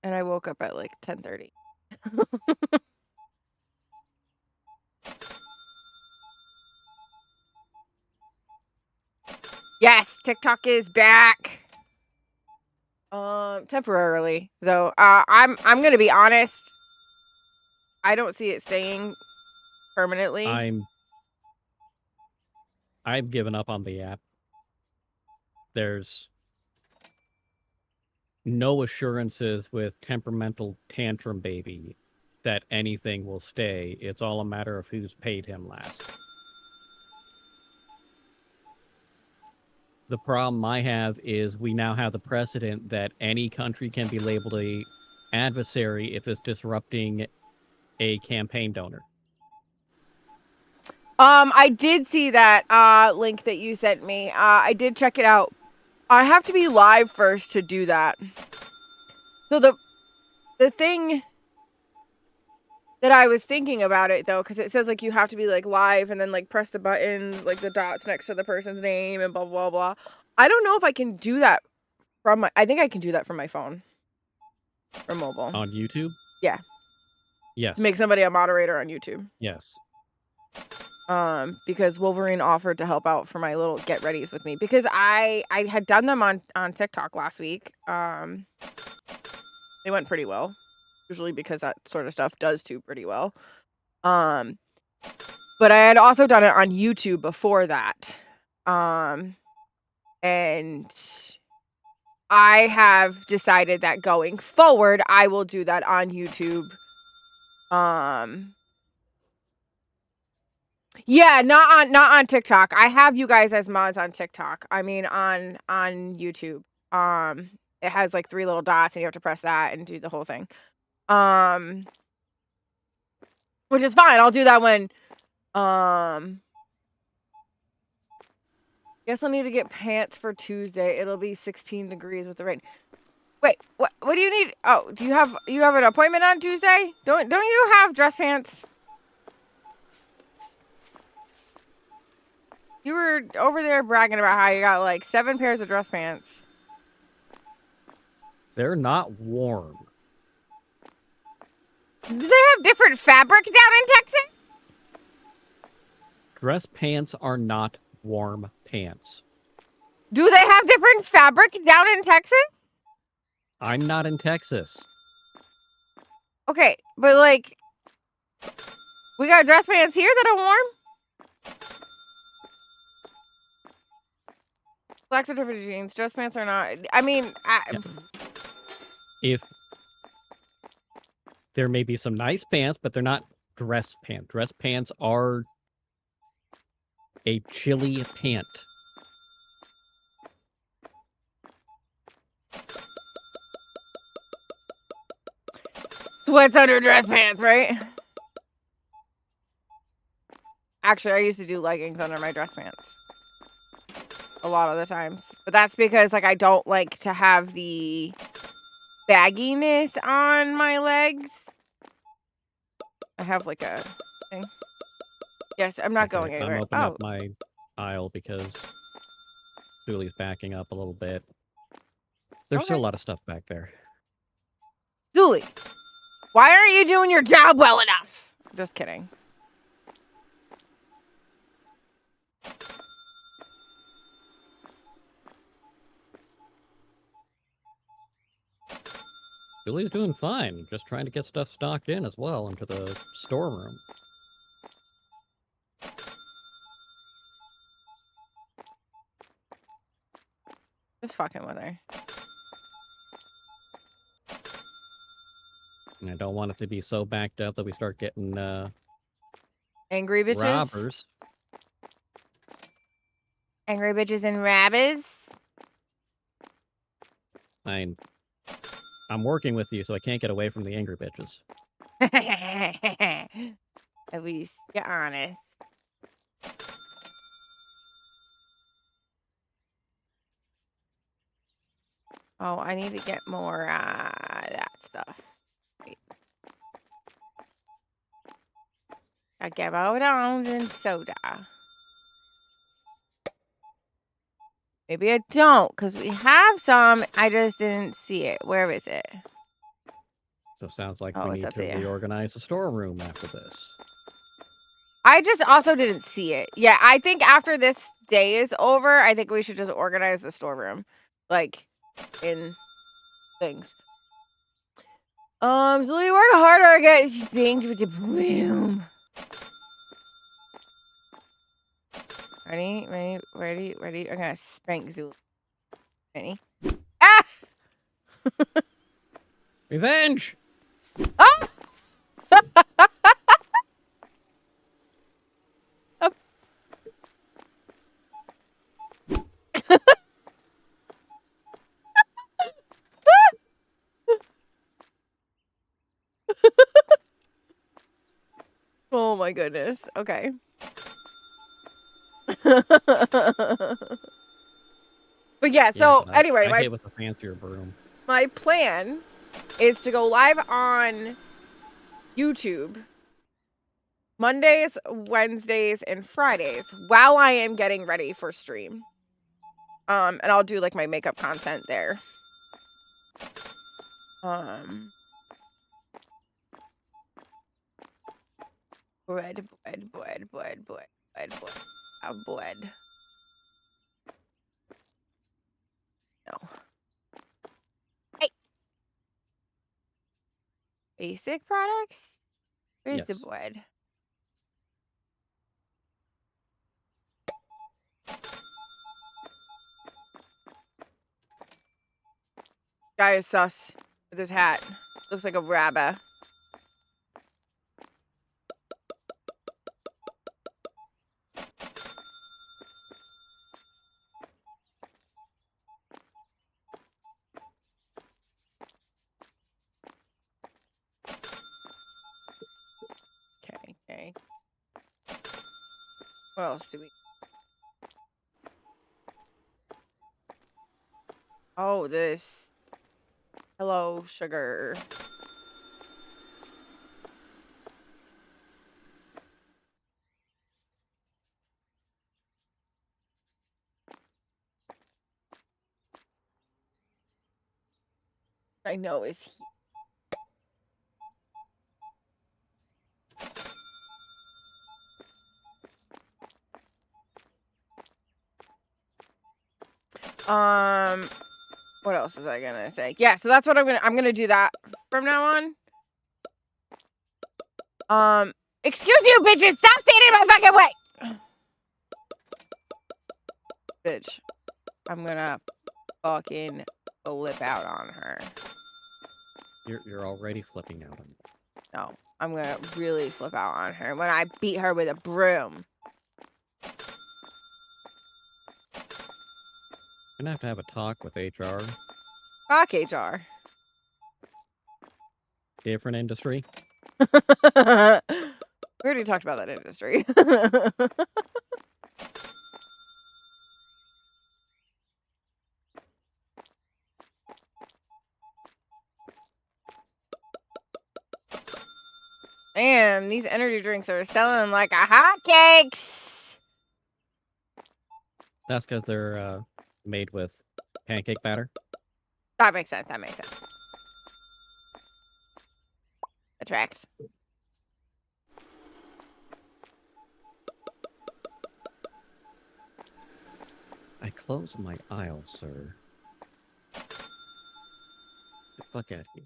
[SPEAKER 1] And I woke up at like 10:30. Yes, TikTok is back. Temporarily though. I'm gonna be honest. I don't see it staying permanently.
[SPEAKER 2] I've given up on the app. There's no assurances with temperamental tantrum baby that anything will stay. It's all a matter of who's paid him last. The problem I have is we now have the precedent that any country can be labeled a adversary if it's disrupting a campaign donor.
[SPEAKER 1] I did see that link that you sent me. I did check it out. I have to be live first to do that. So the thing that I was thinking about it though, because it says like you have to be like live and then like press the button, like the dots next to the person's name and blah blah blah. I don't know if I can do that from my. I think I can do that from my phone or mobile
[SPEAKER 2] on YouTube.
[SPEAKER 1] Yeah.
[SPEAKER 2] Yes.
[SPEAKER 1] To make somebody a moderator on YouTube.
[SPEAKER 2] Yes.
[SPEAKER 1] Because Wolverine offered to help out for my little get readies with me because I had done them on TikTok last week. They went pretty well. Usually because that sort of stuff does too pretty well. But I had also done it on YouTube before that. And I have decided that going forward, I will do that on YouTube. Yeah, not on TikTok. I have you guys as mods on TikTok. I mean on YouTube. It has like 3 little dots and you have to press that and do the whole thing. Which is fine. I'll do that when guess I'll need to get pants for Tuesday. It'll be 16 degrees with the rain. Wait, what do you need? Oh, do you have an appointment on Tuesday? Don't you have dress pants? You were over there bragging about how you got like 7 pairs of dress pants.
[SPEAKER 2] They're not warm.
[SPEAKER 1] Do they have different fabric down in Texas?
[SPEAKER 2] Dress pants are not warm pants.
[SPEAKER 1] Do they have different fabric down in Texas?
[SPEAKER 2] I'm not in Texas.
[SPEAKER 1] Okay, but like, we got dress pants here that are warm? Slacks are different jeans. Dress pants are not. I mean,
[SPEAKER 2] if there may be some nice pants, but they're not dress pants. Dress pants are a chilly pant.
[SPEAKER 1] Sweats under dress pants, right? Actually, I used to do leggings under my dress pants. A lot of the times. But that's because like I don't like to have the bagginess on my legs. I have like a thing. Yes, I'm not going anywhere.
[SPEAKER 2] I'm opening up my aisle because Sully's backing up a little bit. There's still a lot of stuff back there.
[SPEAKER 1] Sully, why aren't you doing your job well enough? Just kidding.
[SPEAKER 2] Sully's doing fine. Just trying to get stuff stocked in as well into the storeroom.
[SPEAKER 1] Just fucking with her.
[SPEAKER 2] And I don't want it to be so backed up that we start getting
[SPEAKER 1] angry bitches.
[SPEAKER 2] Robbers.
[SPEAKER 1] Angry bitches and rabbits.
[SPEAKER 2] I'm working with you, so I can't get away from the angry bitches.
[SPEAKER 1] At least you're honest. Oh, I need to get more that stuff. Wait. I get out and soda. Maybe I don't, because we have some. I just didn't see it. Where is it?
[SPEAKER 2] So sounds like
[SPEAKER 1] Oh,
[SPEAKER 2] we
[SPEAKER 1] it's
[SPEAKER 2] need
[SPEAKER 1] up
[SPEAKER 2] to
[SPEAKER 1] there.
[SPEAKER 2] reorganize the storeroom after this.
[SPEAKER 1] I just also didn't see it. Yeah, I think after this day is over, I think we should just organize the storeroom. Like, in things. So we work harder against things with the broom. Ready? I'm gonna spank Zulu. Ready? Ah!
[SPEAKER 2] Revenge!
[SPEAKER 1] Ah! Oh my goodness. Okay. But yeah, so
[SPEAKER 2] Yeah,
[SPEAKER 1] anyway,
[SPEAKER 2] I hate with a fancier broom.
[SPEAKER 1] my plan is to go live on YouTube Mondays, Wednesdays, and Fridays while I am getting ready for stream. And I'll do like my makeup content there. Bread. No. Hey. Basic products? Where's the
[SPEAKER 2] Yes.
[SPEAKER 1] bread? Guy is sus with his hat. Looks like a rabbit. Okay. What else do we? Oh, this. Hello, sugar. I know is he. What else was I gonna say? Yeah, so that's what I'm gonna do that from now on. Excuse you, bitches! Stop standing in my fucking way! Bitch. I'm gonna fucking flip out on her.
[SPEAKER 2] You're already flipping out on me.
[SPEAKER 1] No, I'm gonna really flip out on her when I beat her with a broom.
[SPEAKER 2] I'm gonna have a talk with HR.
[SPEAKER 1] Fuck HR.
[SPEAKER 2] Different industry.
[SPEAKER 1] We already talked about that industry. Damn, these energy drinks are selling like a hotcakes.
[SPEAKER 2] That's because they're made with pancake batter.
[SPEAKER 1] That makes sense. That tracks.
[SPEAKER 2] I close my aisle, sir. The fuck out of here.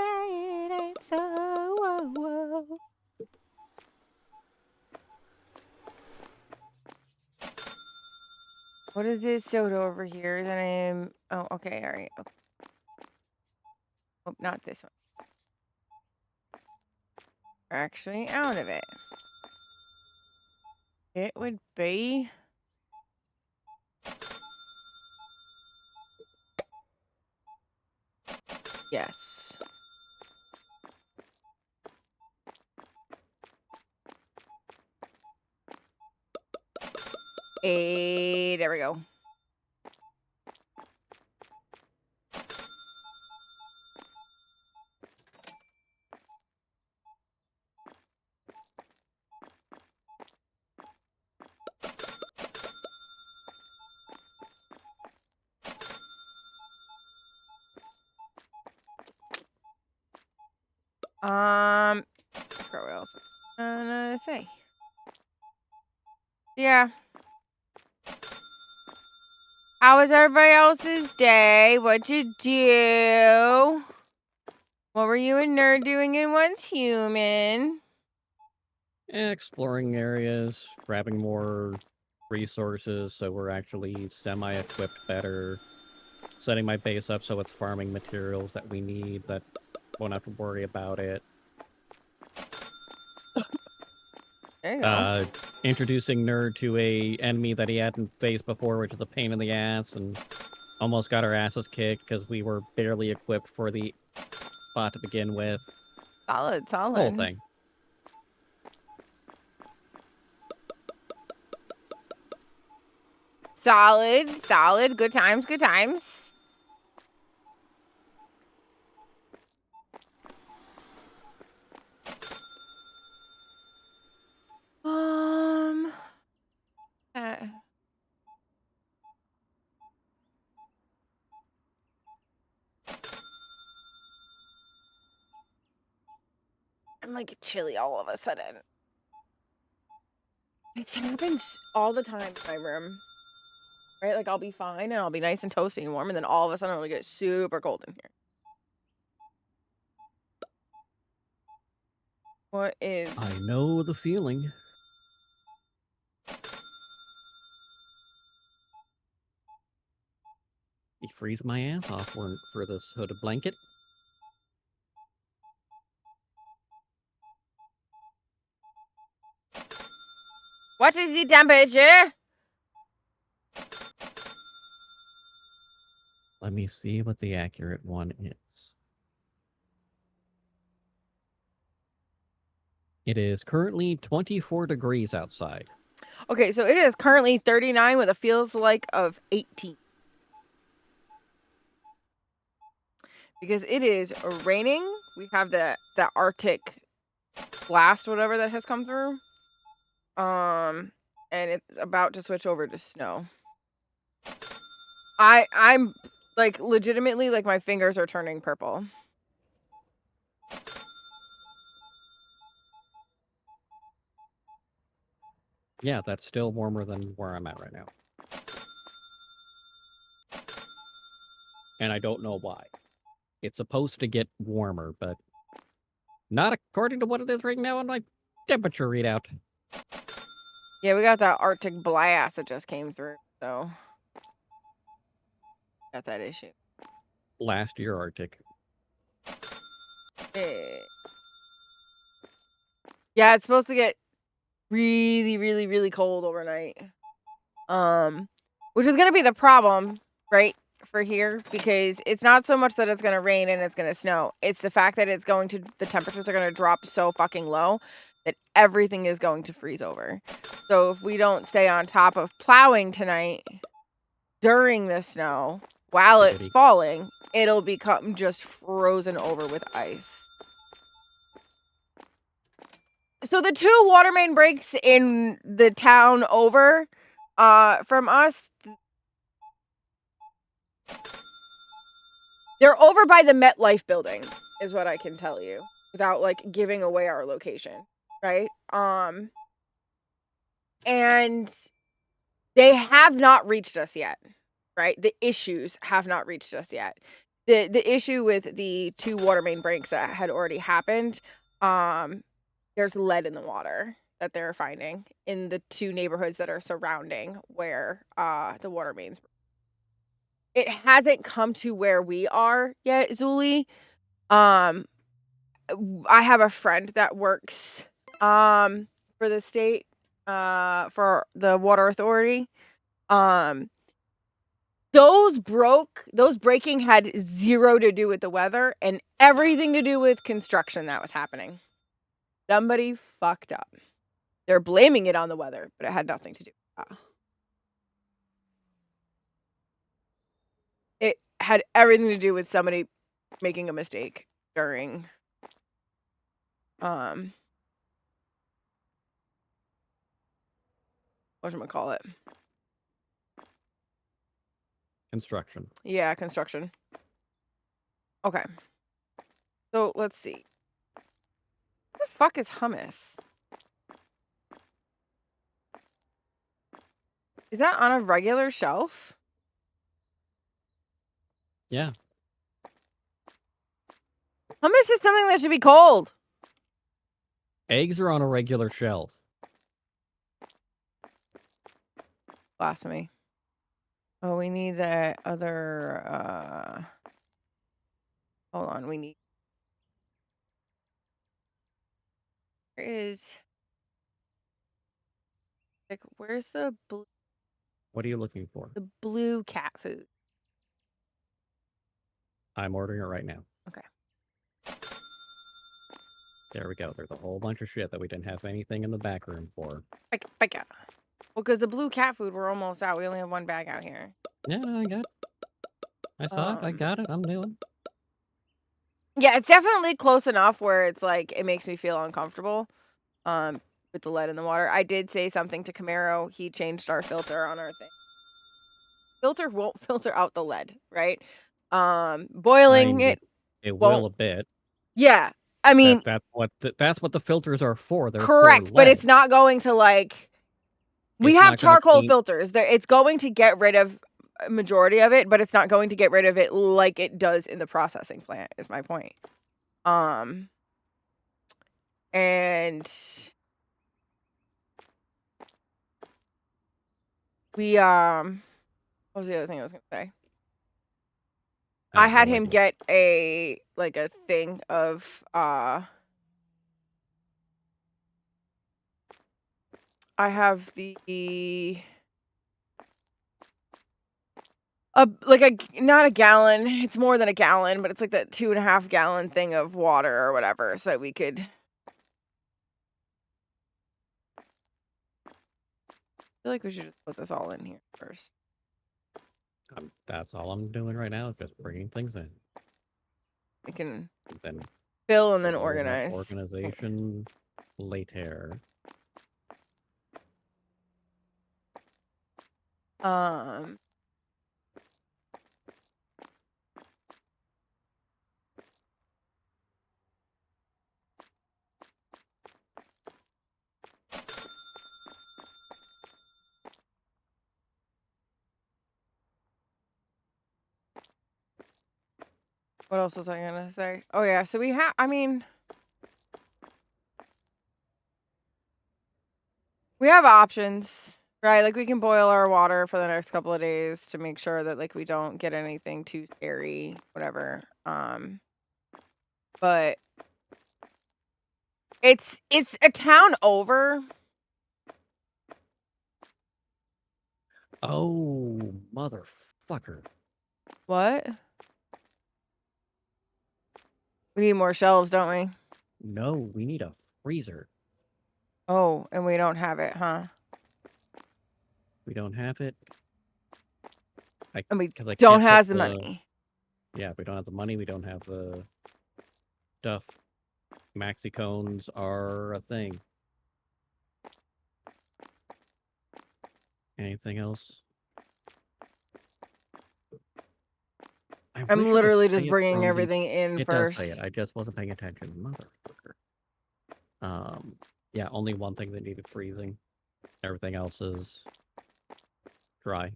[SPEAKER 1] It ain't so. Whoa, whoa. What is this soda over here that I am? Oh, okay, all right. Okay. Oh, not this one. We're actually out of it. It would be. Yes. There we go. I forgot what else I was gonna say. Yeah. How was everybody else's day? What'd you do? What were you and Nerd doing in Once Human?
[SPEAKER 2] Exploring areas, grabbing more resources so we're actually semi-equipped better, setting my base up so it's farming materials that we need that won't have to worry about it.
[SPEAKER 1] There you go.
[SPEAKER 2] Introducing Nerd to a enemy that he hadn't faced before, which is a pain in the ass, and almost got our asses kicked because we were barely equipped for the spot to begin with.
[SPEAKER 1] Solid.
[SPEAKER 2] The whole thing.
[SPEAKER 1] Solid. Good times. I'm like chilly all of a sudden. It happens all the time in my room. Right? Like I'll be fine and I'll be nice and toasty and warm, and then all of a sudden it'll get super cold in here. What is...
[SPEAKER 2] I know the feeling. You freeze my ass off for this hooded blanket.
[SPEAKER 1] What is the temperature?
[SPEAKER 2] Let me see what the accurate one is. It is currently 24 degrees outside.
[SPEAKER 1] Okay, so it is currently 39 with a feels like of 18. Because it is raining. We have the Arctic blast, whatever that has come through. And it's about to switch over to snow. I'm like legitimately like my fingers are turning purple.
[SPEAKER 2] Yeah, that's still warmer than where I'm at right now. And I don't know why. It's supposed to get warmer, but not according to what it is right now on my temperature readout.
[SPEAKER 1] Yeah, we got that Arctic blast that just came through, so got that issue.
[SPEAKER 2] Last year Arctic.
[SPEAKER 1] Yeah, it's supposed to get really cold overnight. Which is gonna be the problem, right, for here, because it's not so much that it's gonna rain and it's gonna snow. It's the fact that the temperatures are gonna drop so fucking low that everything is going to freeze over. So if we don't stay on top of plowing tonight during the snow while it's falling, it'll become just frozen over with ice. So the 2 water main breaks in the town over from us, they're over by the MetLife building, is what I can tell you, without like giving away our location, right? And they have not reached us yet, right? The issues have not reached us yet. The issue with the 2 water main breaks that had already happened, there's lead in the water that they're finding in the 2 neighborhoods that are surrounding where the water mains. It hasn't come to where we are yet, Zuli. I have a friend that works for the state for the water authority. Those breaking had 0 to do with the weather and everything to do with construction that was happening. Somebody fucked up. They're blaming it on the weather, but it had nothing to do with that. It had everything to do with somebody making a mistake during whatchamacallit?
[SPEAKER 2] Construction.
[SPEAKER 1] Yeah, construction. Okay. So let's see. fuck is hummus? Is that on a regular shelf?
[SPEAKER 2] Yeah.
[SPEAKER 1] Hummus is something that should be cold.
[SPEAKER 2] Eggs are on a regular shelf.
[SPEAKER 1] Blasphemy. Oh, we need that other, hold on, we need... Where is... Like, where's the
[SPEAKER 2] What are you looking for?
[SPEAKER 1] blue cat food?
[SPEAKER 2] I'm ordering it right now.
[SPEAKER 1] Okay.
[SPEAKER 2] There we go. There's a whole bunch of shit that we didn't have anything in the back room for.
[SPEAKER 1] Back out. Well, because the blue cat food, we're almost out. We only have one bag out here.
[SPEAKER 2] Yeah, I got it. I saw it. I got it. I'm doing.
[SPEAKER 1] Yeah, it's definitely close enough where it's like, it makes me feel uncomfortable. With the lead in the water. I did say something to Camaro. He changed our filter on our thing. Filter won't filter out the lead, right? Boiling it
[SPEAKER 2] will a bit.
[SPEAKER 1] Yeah. I mean,
[SPEAKER 2] that's what the filters are for. They're
[SPEAKER 1] correct,
[SPEAKER 2] for
[SPEAKER 1] but
[SPEAKER 2] lead.
[SPEAKER 1] it's not going to like... We have charcoal filters. It's going to get rid of a majority of it, but it's not going to get rid of it like it does in the processing plant, is my point. And we what was the other thing I was gonna say? I had him get a thing of I have not a gallon, it's more than a gallon, but it's like that 2.5 gallon thing of water or whatever, so that we could... I feel like we should just put this all in here first.
[SPEAKER 2] That's all I'm doing right now, is just bringing things in.
[SPEAKER 1] We can
[SPEAKER 2] then
[SPEAKER 1] fill and then organize.
[SPEAKER 2] Organization later.
[SPEAKER 1] What else was I gonna say? Oh yeah, so we have... I mean... We have options, right? Like, we can boil our water for the next couple of days to make sure that, like, we don't get anything too scary, whatever. But... It's a town over.
[SPEAKER 2] Oh, motherfucker.
[SPEAKER 1] What? We need more shelves, don't we?
[SPEAKER 2] No, we need a freezer.
[SPEAKER 1] Oh, and we don't have it, huh?
[SPEAKER 2] We don't have it.
[SPEAKER 1] And we don't have the money.
[SPEAKER 2] Yeah, we don't have the money. We don't have the stuff. Maxi cones are a thing. Anything else?
[SPEAKER 1] I'm literally just bringing everything in first.
[SPEAKER 2] It does say it. I just wasn't paying attention. Motherfucker. Yeah, only one thing that needed freezing. Everything else is dry.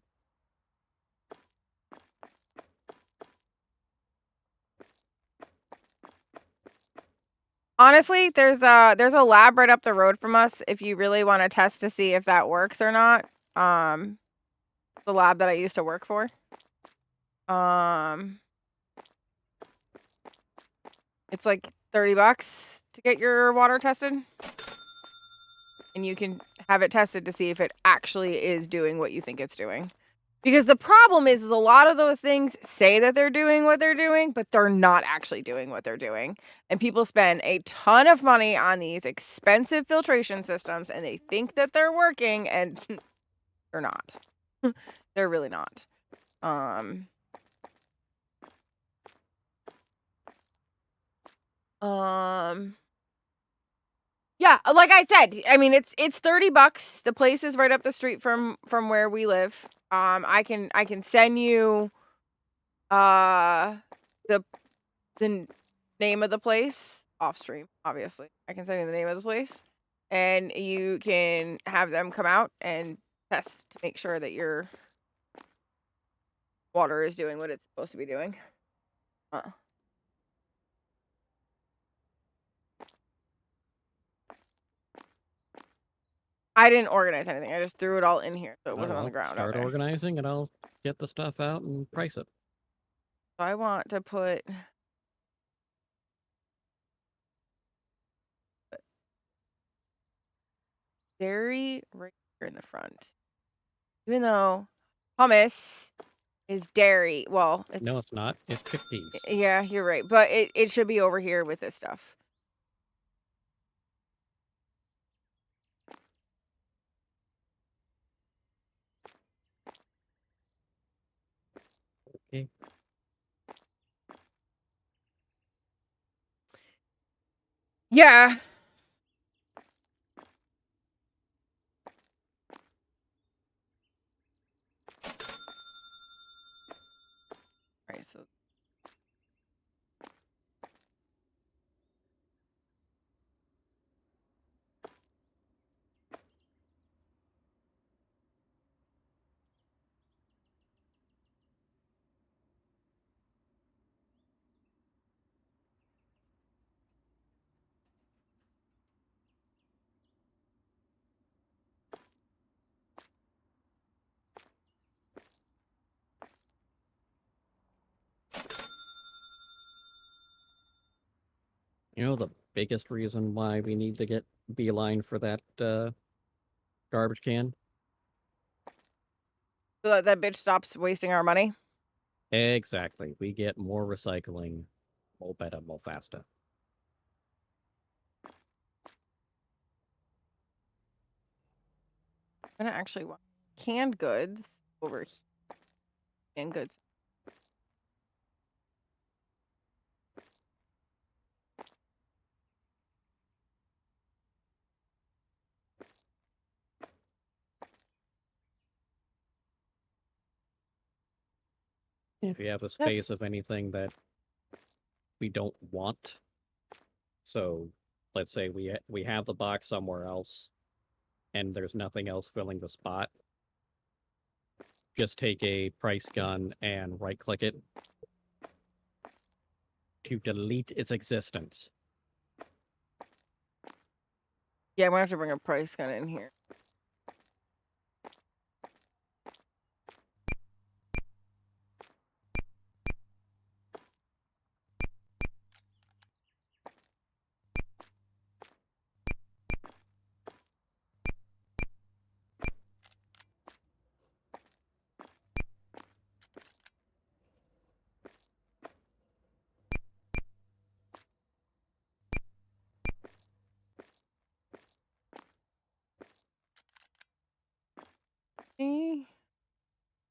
[SPEAKER 1] Honestly, there's a lab right up the road from us if you really want to test to see if that works or not. The lab that I used to work for. It's like $30 to get your water tested. And you can have it tested to see if it actually is doing what you think it's doing. Because the problem is a lot of those things say that they're doing what they're doing, but they're not actually doing what they're doing. And people spend a ton of money on these expensive filtration systems, and they think that they're working, and they're not. They're really not. Yeah, like I said, I mean it's $30. The place is right up the street from where we live. I can send you the name of the place off stream, obviously. I can send you the name of the place, and you can have them come out and test to make sure that your water is doing what it's supposed to be doing. I didn't organize anything. I just threw it all in here, so it wasn't on the ground.
[SPEAKER 2] Start organizing, and I'll get the stuff out and price it.
[SPEAKER 1] So I want to put dairy right here in the front, even though hummus is dairy. Well,
[SPEAKER 2] No, it's not. It's chickpeas.
[SPEAKER 1] Yeah, you're right, but it should be over here with this stuff.
[SPEAKER 2] Okay.
[SPEAKER 1] Yeah. Alright, so
[SPEAKER 2] You know the biggest reason why we need to get Beeline for that garbage can?
[SPEAKER 1] so that bitch stops wasting our money.
[SPEAKER 2] Exactly. We get more recycling, more better, more faster.
[SPEAKER 1] I'm gonna actually want canned goods over here. Canned goods.
[SPEAKER 2] If you have a space of anything that we don't want, so let's say we have the box somewhere else, and there's nothing else filling the spot, just take a price gun and right-click it to delete its existence.
[SPEAKER 1] Yeah, I'm gonna have to bring a price gun in here.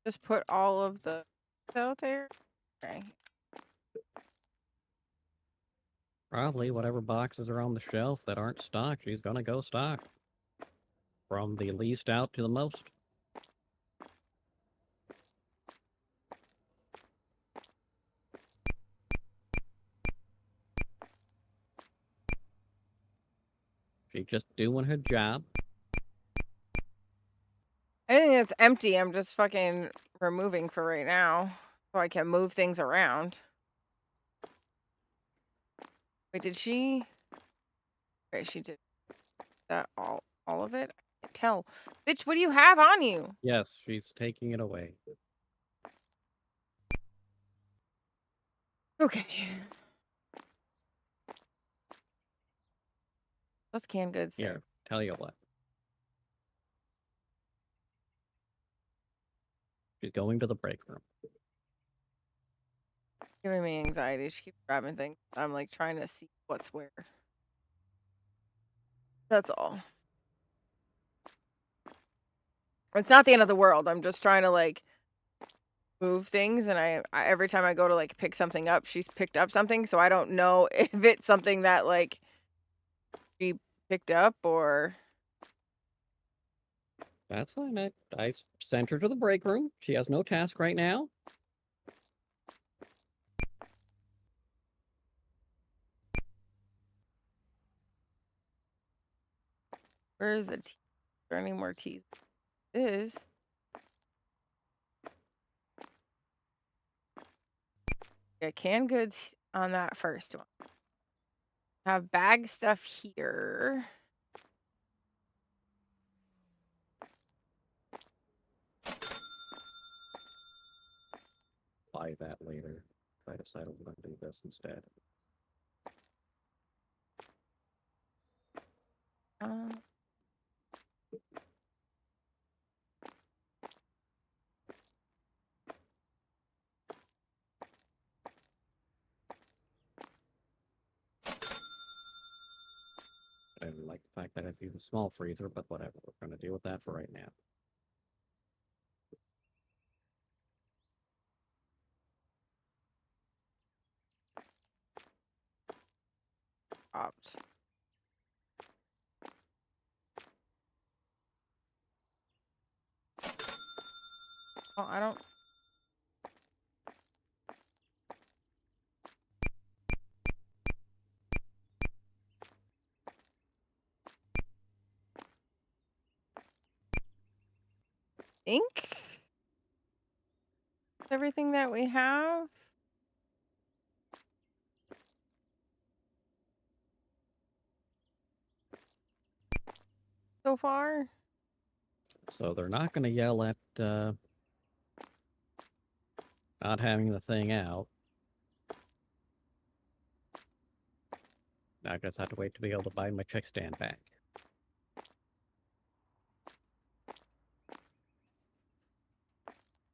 [SPEAKER 1] Just put all of the out there. Okay.
[SPEAKER 2] Probably whatever boxes are on the shelf that aren't stocked, she's gonna go stock. From the least out to the most. She's just doing her job.
[SPEAKER 1] Anything that's empty, I'm just fucking removing for right now, so I can move things around. Wait, did she? Okay, she did that all of it. I can't tell. Bitch, what do you have on you?
[SPEAKER 2] Yes, she's taking it away.
[SPEAKER 1] Okay. Let's canned goods there.
[SPEAKER 2] Here, tell you what. She's going to the break room.
[SPEAKER 1] Giving me anxiety. She keeps grabbing things. I'm like trying to see what's where. That's all. It's not the end of the world. I'm just trying to like move things, and I every time I go to like pick something up, she's picked up something, so I don't know if it's something that like she picked up or.
[SPEAKER 2] That's fine. I sent her to the break room. She has no task right now.
[SPEAKER 1] Where is it? Is there any more teas? Is yeah, canned goods on that first one. Have bag stuff here.
[SPEAKER 2] Buy that later. If I decide I'm going to do this instead. I don't like the fact that I do the small freezer, but whatever. We're going to deal with that for right now.
[SPEAKER 1] Opt. Oh, I don't. Think everything that we have. So far.
[SPEAKER 2] So they're not going to yell at not having the thing out. I guess I have to wait to be able to buy my check stand back.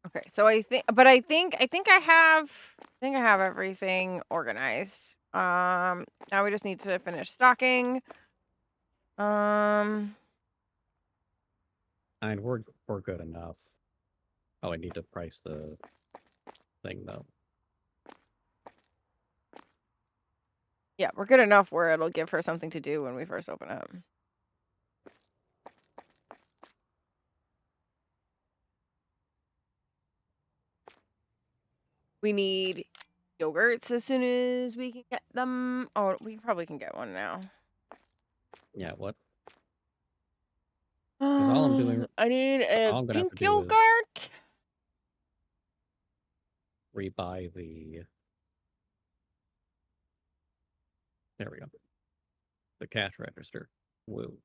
[SPEAKER 1] Okay, so I think I have everything organized. Now we just need to finish stocking.
[SPEAKER 2] And we're good enough. Oh, I need to price the thing though.
[SPEAKER 1] Yeah, we're good enough where it'll give her something to do when we first open up. We need yogurts as soon as we can get them. Oh, we probably can get one now.
[SPEAKER 2] Yeah, what? All I'm doing,
[SPEAKER 1] I need a pink yogurt.
[SPEAKER 2] Rebuy the. There we go. The cash register. Woo.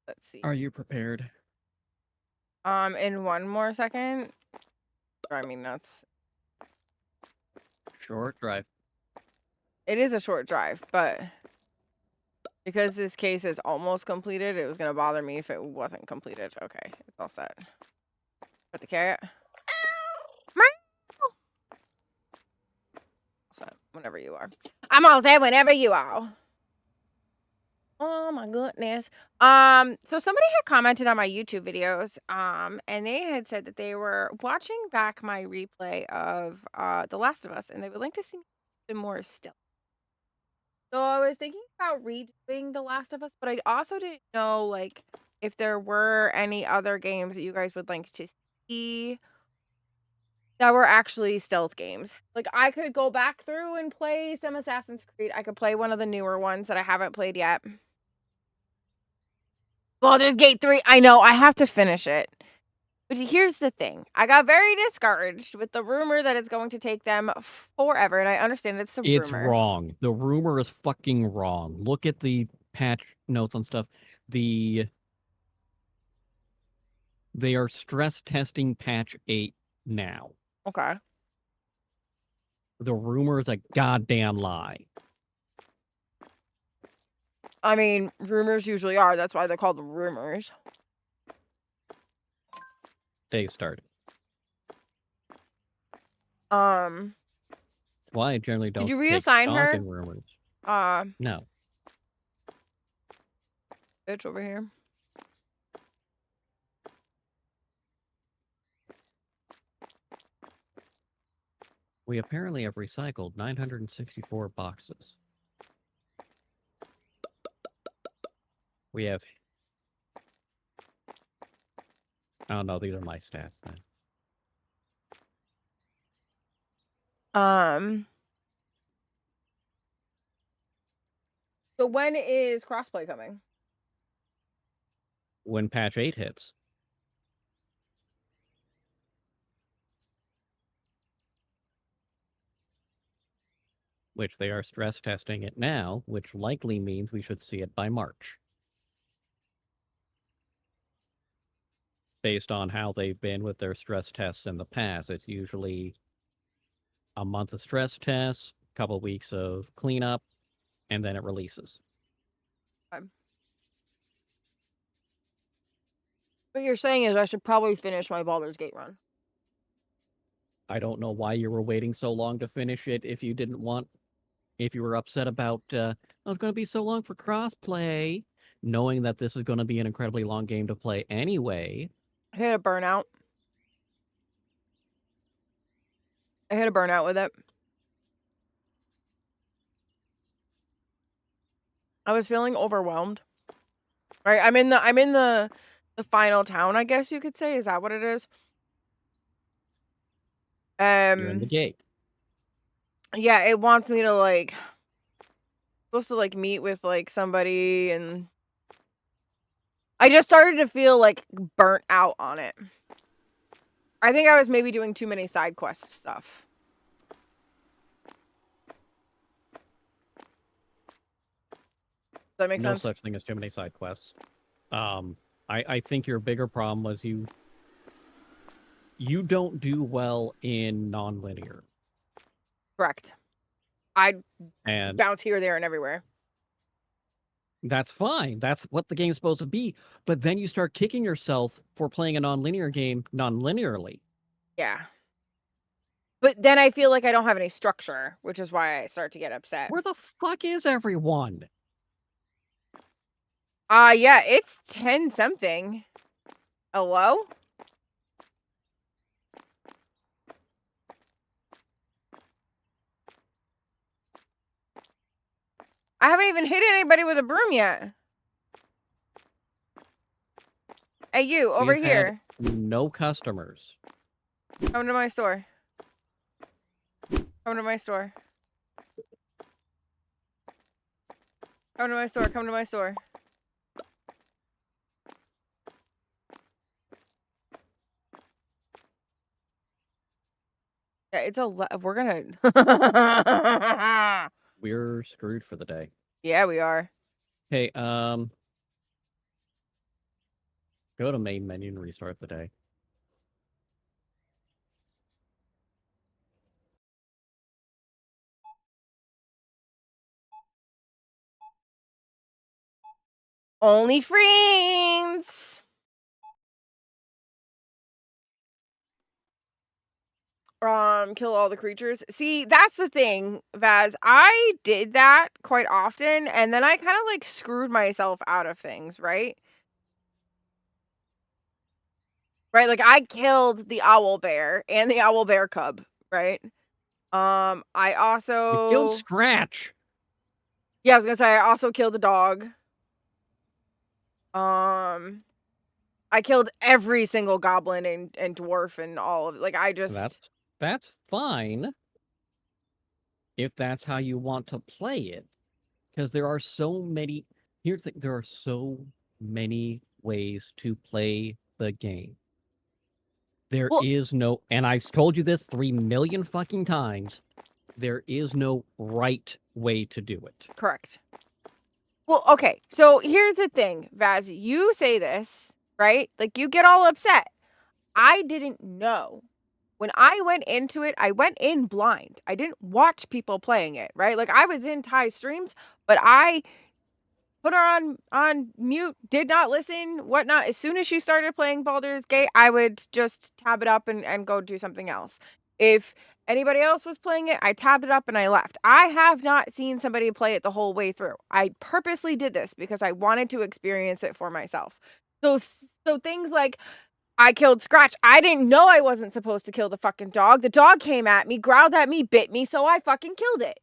[SPEAKER 1] Let's see.
[SPEAKER 2] Are you prepared?
[SPEAKER 1] In one more second. I mean, that's
[SPEAKER 2] Short drive.
[SPEAKER 1] it is a short drive, but because this case is almost completed, it was gonna bother me if it wasn't completed. Okay, it's all set. Put the carrot. Set whenever you are. I'm all set whenever you are. Oh my goodness. So somebody had commented on my YouTube videos, and they had said that they were watching back my replay of The Last of Us, and they would like to see more still. So I was thinking about redoing The Last of Us, but I also didn't know like if there were any other games that you guys would like to see that were actually stealth games. Like I could go back through and play some Assassin's Creed. I could play one of the newer ones that I haven't played yet. Baldur's Gate 3. I know, I have to finish it. But here's the thing. I got very discouraged with the rumor that it's going to take them forever, and I understand it's a rumor.
[SPEAKER 2] It's wrong. The rumor is fucking wrong. Look at the patch notes on stuff. The They are stress testing patch 8 now.
[SPEAKER 1] Okay.
[SPEAKER 2] The rumor is a goddamn lie.
[SPEAKER 1] I mean, rumors usually are. That's why they call them rumors.
[SPEAKER 2] Day started.
[SPEAKER 1] Um.
[SPEAKER 2] Why I generally don't
[SPEAKER 1] Did you
[SPEAKER 2] take
[SPEAKER 1] reassign
[SPEAKER 2] stock
[SPEAKER 1] her?
[SPEAKER 2] in rumors. No.
[SPEAKER 1] Bitch over here.
[SPEAKER 2] We apparently have recycled 964 boxes. We have... Oh, no, these are my stats then.
[SPEAKER 1] So when is crossplay coming?
[SPEAKER 2] When patch 8 hits. Which they are stress testing it now, which likely means we should see it by March. Based on how they've been with their stress tests in the past, it's usually a month of stress tests, a couple of weeks of cleanup, and then it releases.
[SPEAKER 1] What you're saying is I should probably finish my Baldur's Gate run.
[SPEAKER 2] I don't know why you were waiting so long to finish it if you didn't want... If you were upset about, oh, it's going to be so long for crossplay, knowing that this is going to be an incredibly long game to play anyway.
[SPEAKER 1] I hit a burnout. With it. I was feeling overwhelmed. Right, I'm in the final town, I guess you could say. Is that what it is?
[SPEAKER 2] You're in the gate.
[SPEAKER 1] Yeah, it wants me to like supposed to like meet with like somebody, and I just started to feel like burnt out on it. I think I was maybe doing too many side quest stuff. Does that make sense?
[SPEAKER 2] No such thing as too many side quests. I think your bigger problem was you don't do well in non-linear.
[SPEAKER 1] Correct. I
[SPEAKER 2] And
[SPEAKER 1] bounce here, there, and everywhere.
[SPEAKER 2] that's fine. That's what the game's supposed to be. But then you start kicking yourself for playing a non-linear game non-linearly.
[SPEAKER 1] Yeah. But then I feel like I don't have any structure, which is why I start to get upset.
[SPEAKER 2] Where the fuck is everyone?
[SPEAKER 1] Yeah, it's 10 something. Hello? I haven't even hit anybody with a broom yet. Hey, you, over
[SPEAKER 2] We've
[SPEAKER 1] here.
[SPEAKER 2] Had no customers.
[SPEAKER 1] Come to my store. Come to my store. Come to my store. Come to my store. Yeah, it's we're gonna...
[SPEAKER 2] We're screwed for the day.
[SPEAKER 1] Yeah, we are.
[SPEAKER 2] Hey, go to main menu and restart the day.
[SPEAKER 1] Only friends. Kill all the creatures. See, that's the thing, Vaz. I did that quite often, and then I kind of like screwed myself out of things, right? Right, like I killed the owl bear and the owl bear cub, right? I also...
[SPEAKER 2] You killed Scratch!
[SPEAKER 1] Yeah, I was gonna say, I also killed the dog. I killed every single goblin and dwarf and all of it. Like, I just...
[SPEAKER 2] That's fine. If that's how you want to play it. Because there are so many... Here's the thing. There are so many ways to play the game. There is no... And I've told you this 3 million fucking times. There is no right way to do it.
[SPEAKER 1] Correct. Well, okay. So here's the thing, Vaz. You say this, right? Like, you get all upset. I didn't know. When I went into it, I went in blind. I didn't watch people playing it, right? Like, I was in Ty's streams, but I put her on mute, did not listen, whatnot. As soon as she started playing Baldur's Gate, I would just tab it up and go do something else. If anybody else was playing it, I tabbed it up and I left. I have not seen somebody play it the whole way through. I purposely did this because I wanted to experience it for myself. So things like I killed Scratch. I didn't know I wasn't supposed to kill the fucking dog. The dog came at me, growled at me, bit me, so I fucking killed it.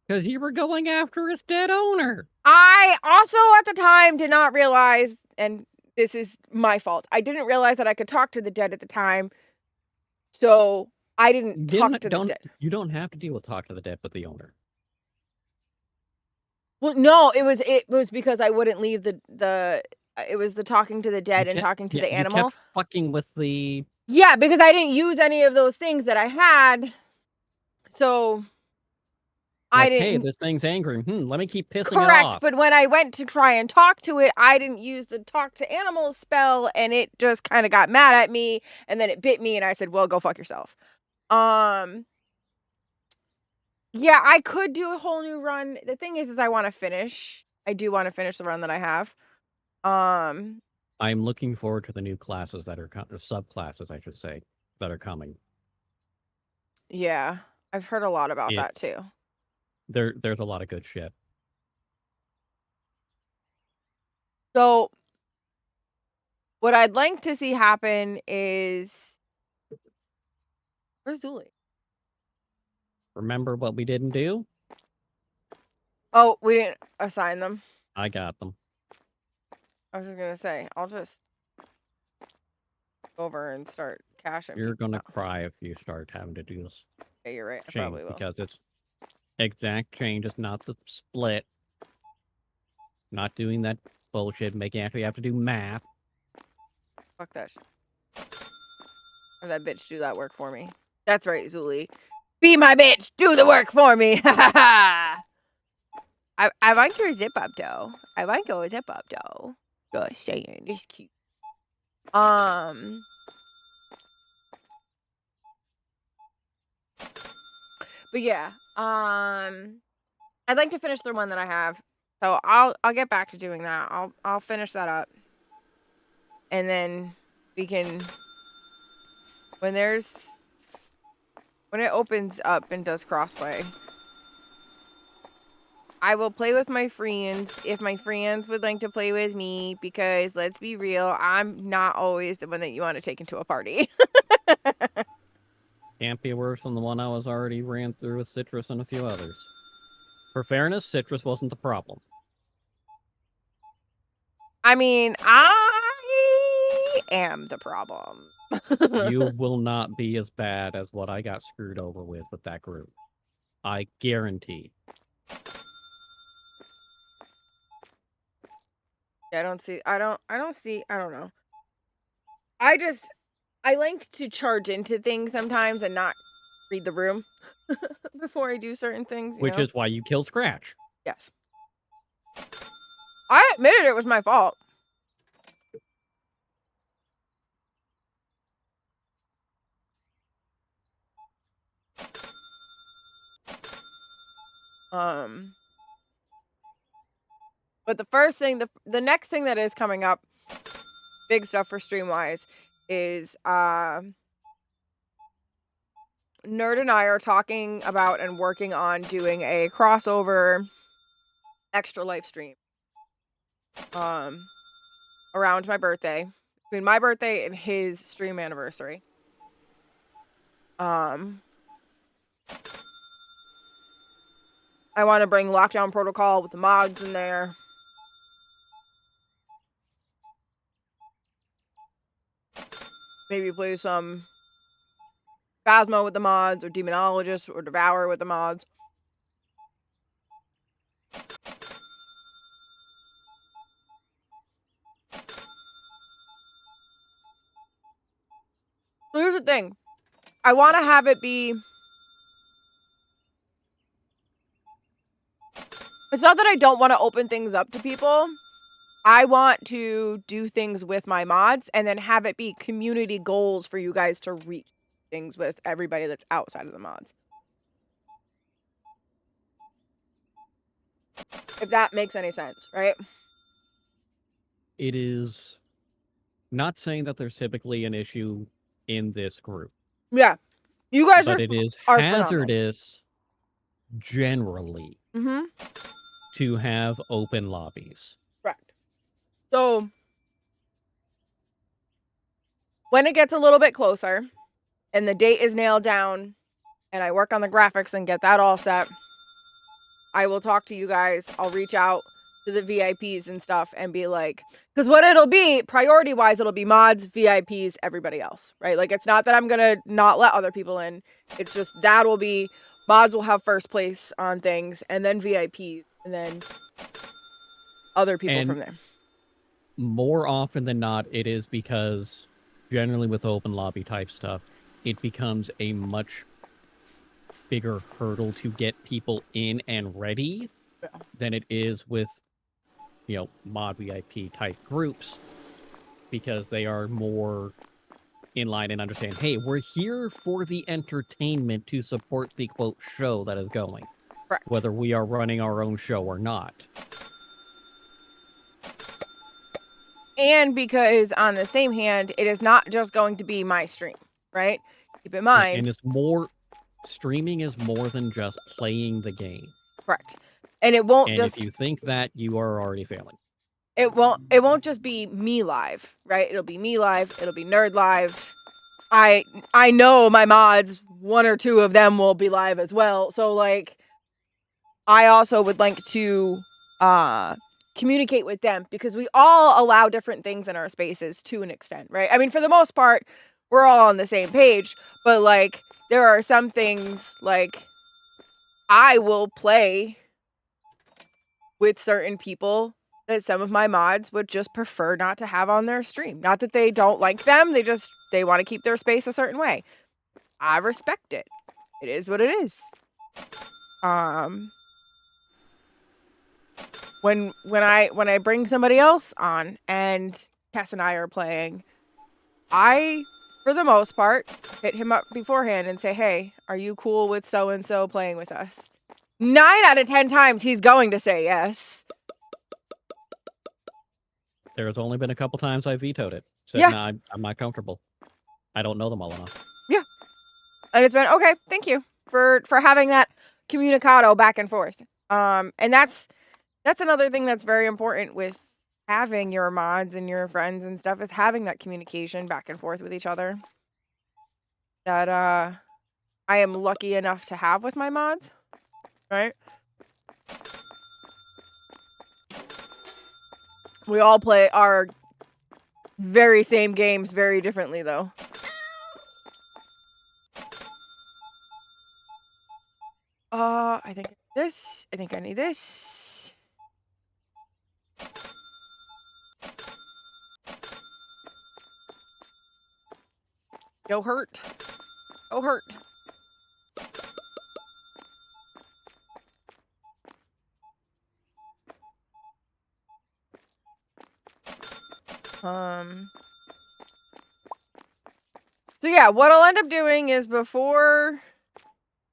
[SPEAKER 2] Because you were going after its dead owner.
[SPEAKER 1] I also at the time did not realize, and this is my fault, I didn't realize that I could talk to the dead at the time. So I didn't talk to the dead.
[SPEAKER 2] You don't have to deal with talk to the dead with the owner.
[SPEAKER 1] Well, no, it was because I wouldn't leave the it was the talking to the dead and talking to the animal.
[SPEAKER 2] You kept fucking with the...
[SPEAKER 1] Yeah, because I didn't use any of those things that I had. So I didn't.
[SPEAKER 2] Hey, this thing's angry. Let me keep pissing
[SPEAKER 1] it off.
[SPEAKER 2] Correct,
[SPEAKER 1] but when I went to try and talk to it, I didn't use the talk to animals spell, and it just kind of got mad at me, and then it bit me, and I said, well, go fuck yourself. Yeah, I could do a whole new run. The thing is I want to finish. I do want to finish the run that I have.
[SPEAKER 2] I'm looking forward to the new classes that are subclasses, I should say, that are coming.
[SPEAKER 1] Yeah, I've heard a lot about that too.
[SPEAKER 2] There's a lot of good shit.
[SPEAKER 1] So what I'd like to see happen is, where's Zuli?
[SPEAKER 2] Remember what we didn't do?
[SPEAKER 1] Oh, we didn't assign them.
[SPEAKER 2] I got them.
[SPEAKER 1] I was just gonna say, I'll just go over and start cashing.
[SPEAKER 2] You're gonna cry if you start having to do this.
[SPEAKER 1] Yeah, you're right. I probably will.
[SPEAKER 2] Because it's exact change. It's not the split. Not doing that bullshit, making actually have to do math.
[SPEAKER 1] Fuck that shit. Or that bitch do that work for me. That's right, Zuli. Be my bitch. Do the work for me. Ha ha ha. I like your zip up though. I like your zip up though. Just saying, it's cute. But yeah, I'd like to finish the one that I have, so I'll get back to doing that. I'll finish that up, and then we can, when it opens up and does crossplay, I will play with my friends if my friends would like to play with me, because let's be real, I'm not always the one that you want to take into a party.
[SPEAKER 2] Can't be worse than the one I was already ran through with Citrus and a few others. For fairness, Citrus wasn't the problem.
[SPEAKER 1] I mean, I am the problem.
[SPEAKER 2] You will not be as bad as what I got screwed over with that group. I guarantee.
[SPEAKER 1] Yeah, I don't know. I like to charge into things sometimes and not read the room before I do certain things.
[SPEAKER 2] Which is why you killed Scratch.
[SPEAKER 1] Yes. I admitted it was my fault. But the next thing that is coming up, big stuff for Streamwise, is Nerd and I are talking about and working on doing a crossover extra live stream around my birthday, between my birthday and his stream anniversary. I want to bring Lockdown Protocol with the mods in there. Maybe play some Phasma with the mods, or Demonologist, or Devour with the mods. So here's the thing. I want to have it be... It's not that I don't want to open things up to people. I want to do things with my mods and then have it be community goals for you guys to reach things with everybody that's outside of the mods. If that makes any sense, right?
[SPEAKER 2] It is not saying that there's typically an issue in this group,
[SPEAKER 1] Yeah. You guys
[SPEAKER 2] but it is
[SPEAKER 1] are phenomenal.
[SPEAKER 2] hazardous generally
[SPEAKER 1] Mm-hmm.
[SPEAKER 2] to have open lobbies.
[SPEAKER 1] Correct. So when it gets a little bit closer and the date is nailed down and I work on the graphics and get that all set, I will talk to you guys. I'll reach out to the VIPs and stuff and be like, because what it'll be, priority wise, it'll be mods, VIPs, everybody else, right? Like, it's not that I'm going to not let other people in. It's just that will be, mods will have first place on things and then VIPs and then other people from there.
[SPEAKER 2] More often than not, it is because generally with open lobby type stuff, it becomes a much bigger hurdle to get people in and ready than it is with, mod VIP type groups, because they are more in line and understand, hey, we're here for the entertainment to support the quote show that is going,
[SPEAKER 1] Correct.
[SPEAKER 2] whether we are running our own show or not.
[SPEAKER 1] And because on the same hand, it is not just going to be my stream, right? Keep in mind.
[SPEAKER 2] And streaming is more than just playing the game.
[SPEAKER 1] Correct. And it won't
[SPEAKER 2] if you think that, you are already failing.
[SPEAKER 1] It won't just be me live, right? It'll be me live, it'll be Nerd live. I know my mods, one or two of them will be live as well. So like I also would like to communicate with them because we all allow different things in our spaces to an extent, right? I mean, for the most part, we're all on the same page, but like there are some things like I will play with certain people that some of my mods would just prefer not to have on their stream. Not that they don't like them, they want to keep their space a certain way. I respect it. It is what it is. When I bring somebody else on and Cass and I are playing, I, for the most part, hit him up beforehand and say, hey, are you cool with so-and-so playing with us? 9 out of 10 times he's going to say yes.
[SPEAKER 2] There's only been a couple times I vetoed it. Said,
[SPEAKER 1] yeah.
[SPEAKER 2] Nah, I'm not comfortable. I don't know them all enough.
[SPEAKER 1] Yeah. And it's been, okay, thank you for having that communicado back and forth. And that's another thing that's very important with having your mods and your friends and stuff, is having that communication back and forth with each other. That I am lucky enough to have with my mods, right? We all play our very same games very differently, though. I think this. I think I need this. Go hurt. Go hurt. So yeah, what I'll end up doing is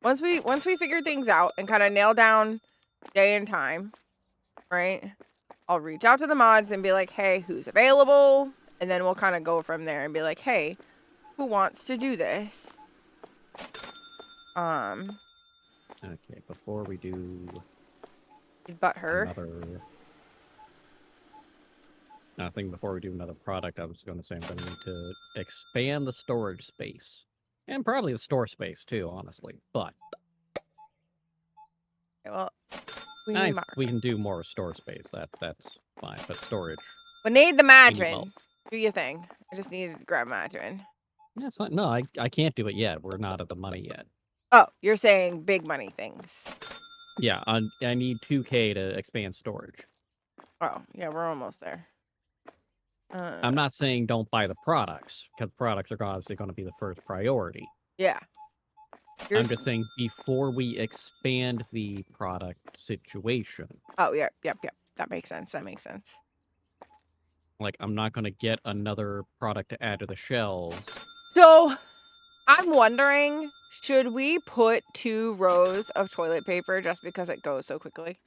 [SPEAKER 1] once we figure things out and kind of nail down day and time, right? I'll reach out to the mods and be like, hey, who's available? And then we'll kind of go from there and be like, hey, who wants to do this?
[SPEAKER 2] Okay, before we do before we do another product, I was going to say I'm going to need to expand the storage space. And probably the store space too, honestly. But
[SPEAKER 1] well,
[SPEAKER 2] we can do more store space. That's fine. But storage.
[SPEAKER 1] We need the margarine. Do your thing. I just needed to grab margarine.
[SPEAKER 2] That's fine. No, I can't do it yet. We're not at the money yet.
[SPEAKER 1] Oh, you're saying big money things.
[SPEAKER 2] Yeah, I need 2K to expand storage.
[SPEAKER 1] Oh, yeah, we're almost there.
[SPEAKER 2] I'm not saying don't buy the products, because products are obviously going to be the first priority.
[SPEAKER 1] Yeah.
[SPEAKER 2] I'm just saying before we expand the product situation.
[SPEAKER 1] Oh, yeah, yep. That makes sense.
[SPEAKER 2] Like, I'm not going to get another product to add to the shelves.
[SPEAKER 1] So, I'm wondering, should we put 2 rows of toilet paper just because it goes so quickly?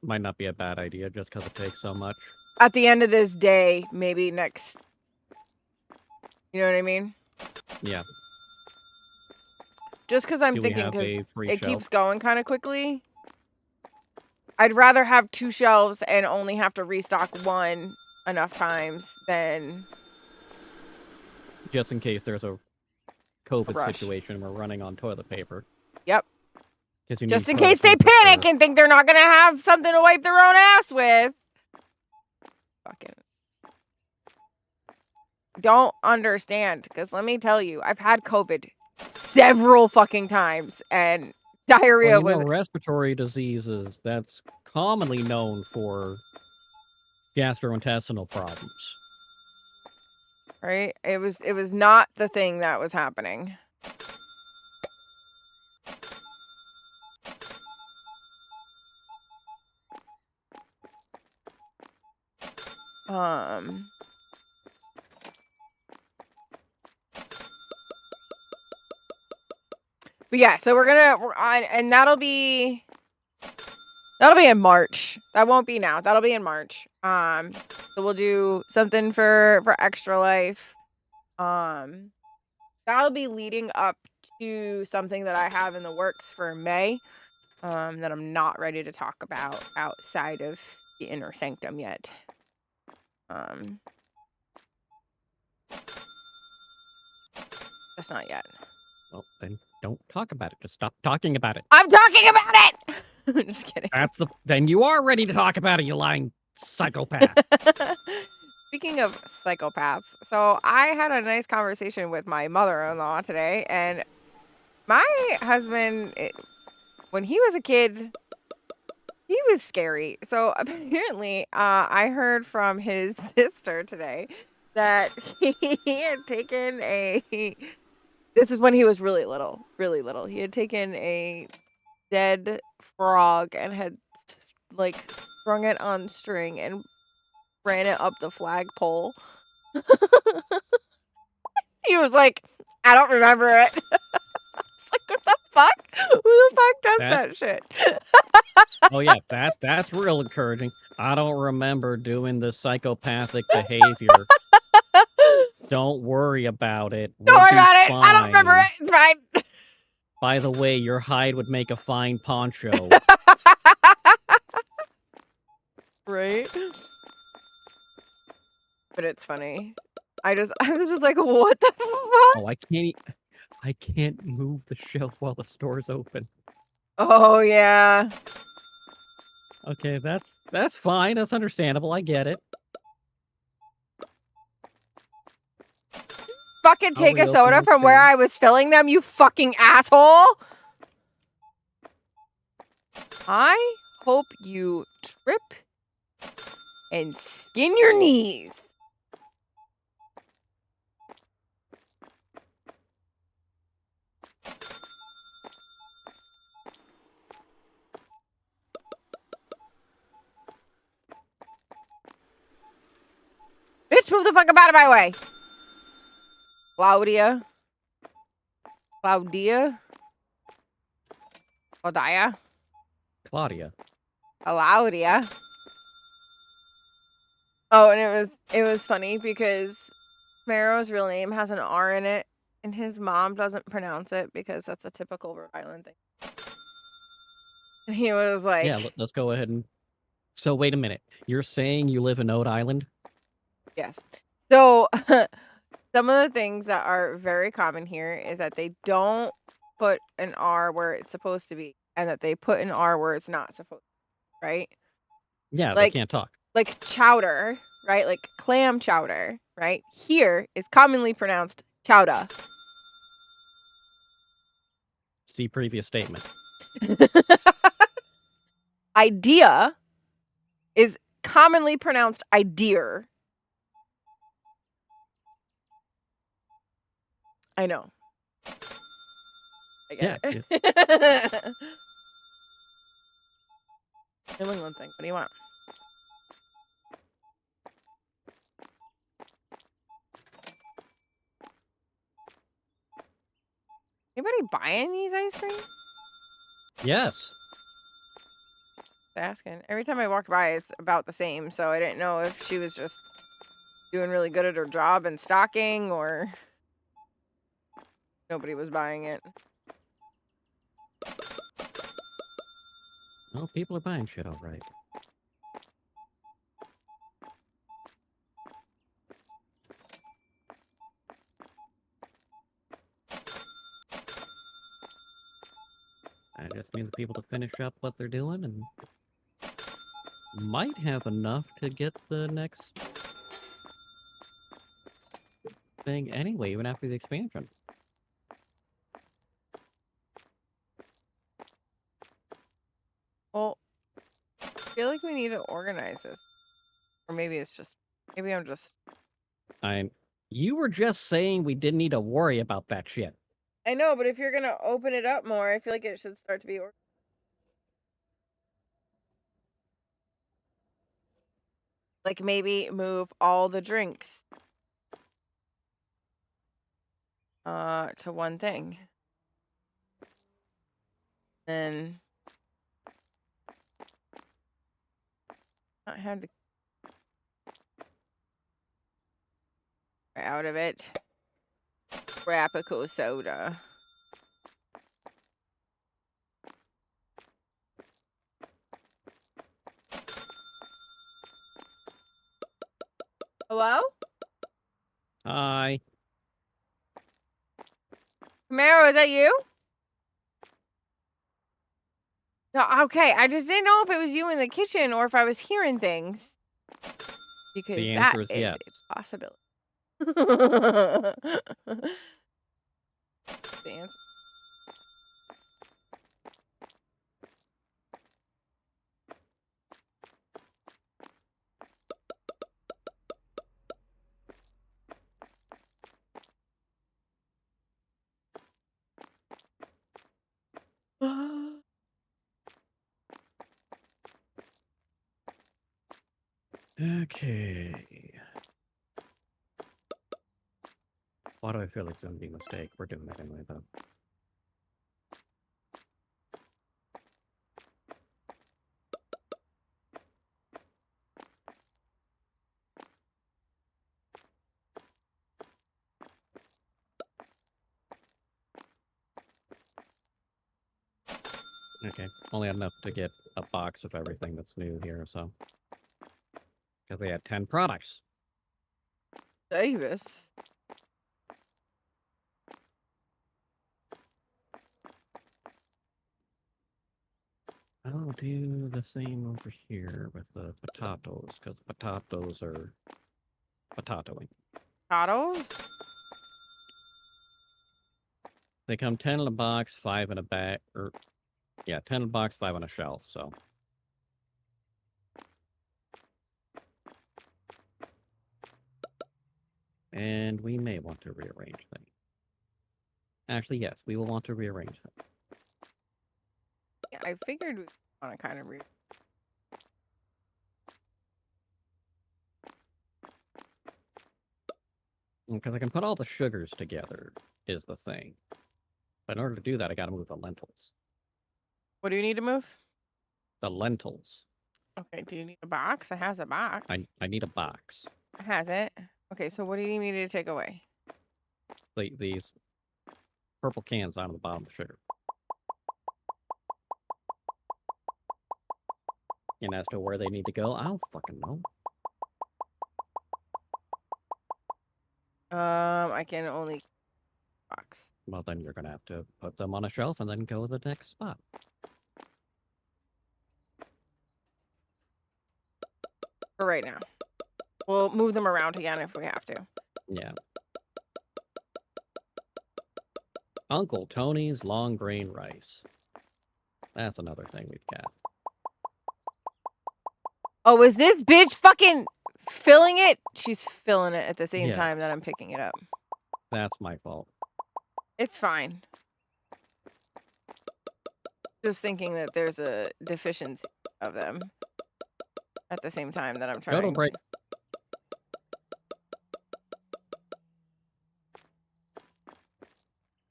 [SPEAKER 2] Might not be a bad idea just because it takes so much.
[SPEAKER 1] At the end of this day, maybe next. You know what I mean?
[SPEAKER 2] Yeah.
[SPEAKER 1] Just because I'm
[SPEAKER 2] Do we
[SPEAKER 1] thinking,
[SPEAKER 2] have
[SPEAKER 1] because
[SPEAKER 2] a free
[SPEAKER 1] it
[SPEAKER 2] shelf?
[SPEAKER 1] keeps going kind of quickly. I'd rather have 2 shelves and only have to restock one enough times than
[SPEAKER 2] Just in case there's a COVID
[SPEAKER 1] rush.
[SPEAKER 2] situation, we're running on toilet paper.
[SPEAKER 1] Yep.
[SPEAKER 2] You
[SPEAKER 1] Just
[SPEAKER 2] need
[SPEAKER 1] in
[SPEAKER 2] toilet
[SPEAKER 1] case they
[SPEAKER 2] paper
[SPEAKER 1] panic
[SPEAKER 2] for...
[SPEAKER 1] and think they're not going to have something to wipe their own ass with. Fucking. Don't understand, because let me tell you, I've had COVID several fucking times, and diarrhea
[SPEAKER 2] Well,
[SPEAKER 1] was...
[SPEAKER 2] respiratory diseases, that's commonly known for gastrointestinal problems.
[SPEAKER 1] Right? It was not the thing that was happening. But yeah, so we're on, and that'll be in March. That won't be now. That'll be in March. So we'll do something for Extra Life. That'll be leading up to something that I have in the works for May. That I'm not ready to talk about outside of the inner sanctum yet. Just not yet.
[SPEAKER 2] Well, then don't talk about it. Just stop talking about it.
[SPEAKER 1] I'm talking about it! I'm just kidding.
[SPEAKER 2] Then you are ready to talk about it, you lying psychopath.
[SPEAKER 1] Speaking of psychopaths, so I had a nice conversation with my mother-in-law today, and my husband, when he was a kid, he was scary. So apparently, I heard from his sister today that he had taken this is when he was really little, really little. He had taken a dead frog and had like strung it on string and ran it up the flagpole. He was like, I don't remember it. I was like, what the fuck? Who the fuck does that shit?
[SPEAKER 2] Oh yeah, that's real encouraging. I don't remember doing the psychopathic behavior. Don't worry about it.
[SPEAKER 1] Don't worry about it. I don't remember it. It's fine.
[SPEAKER 2] By the way, your hide would make a fine poncho.
[SPEAKER 1] Right? But it's funny. I was just like, what the fuck?
[SPEAKER 2] Oh, I can't move the shelf while the store's open.
[SPEAKER 1] Oh yeah.
[SPEAKER 2] Okay, that's fine. That's understandable. I get it.
[SPEAKER 1] Fucking take a soda from where I was filling them, you fucking asshole. I hope you trip and skin your knees. Bitch, move the fuck up out of my way. Claudia. Claudia. Oh, and it was funny because Marrow's real name has an R in it, and his mom doesn't pronounce it because that's a typical Rhode Island thing. And he was like,
[SPEAKER 2] yeah, let's go ahead and... So wait a minute. You're saying you live in Rhode Island?
[SPEAKER 1] Yes. So some of the things that are very common here is that they don't put an R where it's supposed to be, and that they put an R where it's not supposed to be, right?
[SPEAKER 2] Yeah, they can't talk.
[SPEAKER 1] Like chowder, right? Like clam chowder, right? Here is commonly pronounced chowder.
[SPEAKER 2] See previous statement.
[SPEAKER 1] Idea is commonly pronounced idea. I know. I get it. New England thing. What do you want? Anybody buying these ice cream?
[SPEAKER 2] Yes.
[SPEAKER 1] Asking. Every time I walked by, it's about the same. So I didn't know if she was just doing really good at her job and stocking, or nobody was buying it.
[SPEAKER 2] Well, people are buying shit all right. I just need the people to finish up what they're doing and might have enough to get the next thing anyway, even after the expansion.
[SPEAKER 1] Well, I feel like we need to organize this. Or maybe it's just, maybe I'm just.
[SPEAKER 2] You were just saying we didn't need to worry about that shit.
[SPEAKER 1] I know, but if you're going to open it up more, I feel like it should start to be organized. Like maybe move all the drinks to one thing. Then not have to out of it. Rapico soda. Hello?
[SPEAKER 2] Hi.
[SPEAKER 1] Camaro, is that you? No, okay. I just didn't know if it was you in the kitchen or if I was hearing things. Because
[SPEAKER 2] The
[SPEAKER 1] that
[SPEAKER 2] answer is
[SPEAKER 1] is
[SPEAKER 2] yes.
[SPEAKER 1] a possibility. The answer.
[SPEAKER 2] Okay. Why do I feel like it's going to be a mistake? We're doing it anyway, though. Okay, only enough to get a box of everything that's new here, so. Because they had 10 products.
[SPEAKER 1] Davis.
[SPEAKER 2] I'll do the same over here with the potatoes, because potatoes are potatoing.
[SPEAKER 1] Potatoes?
[SPEAKER 2] They come 10 in a box, 5 in a bag, or, yeah, 10 in a box, 5 on a shelf, so. And we may want to rearrange things. Actually, yes, we will want to rearrange them.
[SPEAKER 1] Yeah, I figured we want to kind of
[SPEAKER 2] Because I can put all the sugars together, is the thing. But in order to do that, I gotta move the lentils.
[SPEAKER 1] What do you need to move?
[SPEAKER 2] The lentils.
[SPEAKER 1] Okay, do you need a box? It has a box.
[SPEAKER 2] I need a box.
[SPEAKER 1] It has it. Okay, so what do you need me to take away?
[SPEAKER 2] These purple cans on the bottom of the sugar. And as to where they need to go, I don't fucking know.
[SPEAKER 1] I can only box.
[SPEAKER 2] Well, then you're gonna have to put them on a shelf and then go to the next spot.
[SPEAKER 1] For right now. We'll move them around again if we have to.
[SPEAKER 2] Yeah. Uncle Tony's long grain rice. That's another thing we've got.
[SPEAKER 1] Oh, is this bitch fucking filling it? She's filling it at the same
[SPEAKER 2] Yes.
[SPEAKER 1] time that I'm picking it up.
[SPEAKER 2] That's my fault.
[SPEAKER 1] It's fine. Just thinking that there's a deficiency of them at the same time that I'm trying
[SPEAKER 2] Total break.
[SPEAKER 1] to.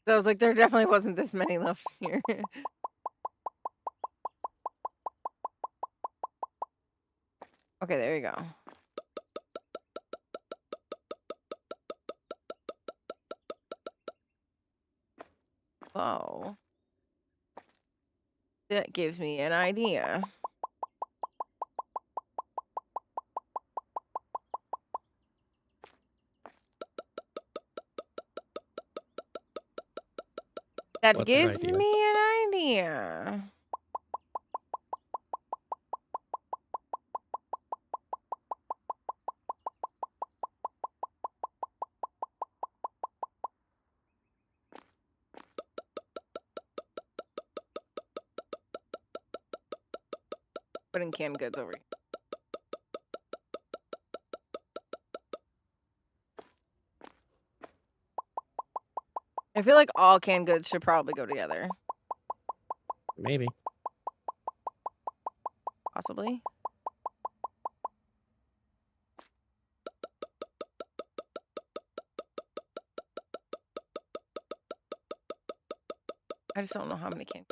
[SPEAKER 1] So I was like, there definitely wasn't this many left here. Okay, there you go. Oh. That gives me an idea. That
[SPEAKER 2] What's your
[SPEAKER 1] gives
[SPEAKER 2] idea?
[SPEAKER 1] me an idea. Putting canned goods over here. I feel like all canned goods should probably go together.
[SPEAKER 2] Maybe.
[SPEAKER 1] Possibly. I just don't know how many canned.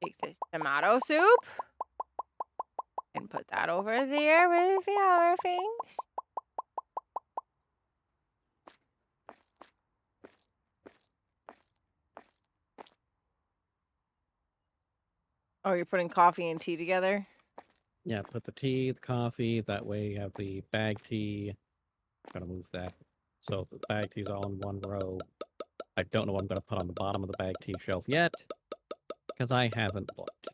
[SPEAKER 1] Take this tomato soup and put that over there with the other things. Oh, you're putting coffee and tea together?
[SPEAKER 2] Yeah, put the tea, the coffee, that way you have the bag tea. Gotta move that. So the bag tea's all in one row. I don't know what I'm gonna put on the bottom of the bag tea shelf yet, because I haven't looked.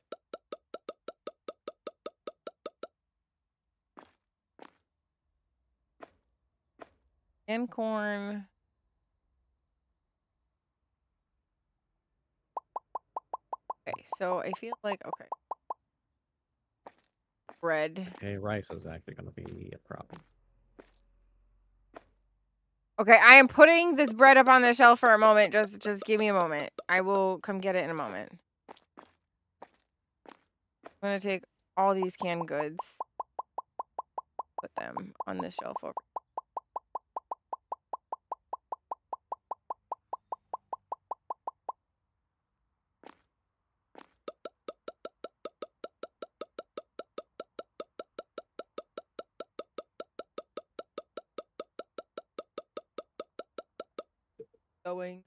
[SPEAKER 1] And corn. Okay, so I feel like, okay. Bread.
[SPEAKER 2] Okay, rice is actually gonna be a problem.
[SPEAKER 1] Okay, I am putting this bread up on the shelf for a moment. Just give me a moment. I will come get it in a moment. I'm gonna take all these canned goods, put them on the shelf over. Going.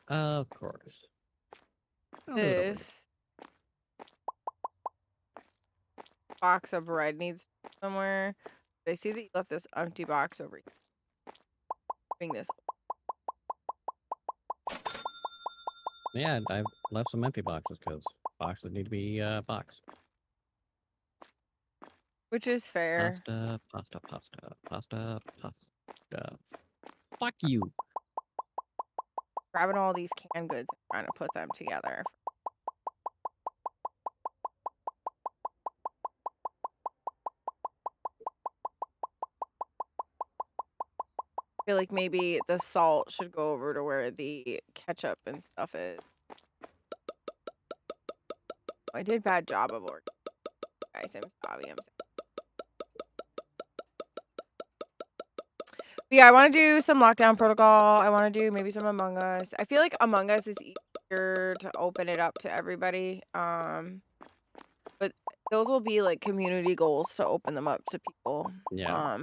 [SPEAKER 2] Of course. I'll do it over again.
[SPEAKER 1] This box of bread needs somewhere. I see that you left this empty box over here. Bring this.
[SPEAKER 2] Yeah, I've left some empty boxes because boxes need to be boxed.
[SPEAKER 1] Which is fair.
[SPEAKER 2] Pasta, pasta, pasta, pasta, pasta. Fuck you.
[SPEAKER 1] Grabbing all these canned goods and trying to put them together. I feel like maybe the salt should go over to where the ketchup and stuff is. I did a bad job of organizing. Guys, I'm sorry. But yeah, I want to do some lockdown protocol. I want to do maybe some Among Us. I feel like Among Us is easier to open it up to everybody. But those will be like community goals to open them up to people.
[SPEAKER 2] Yeah.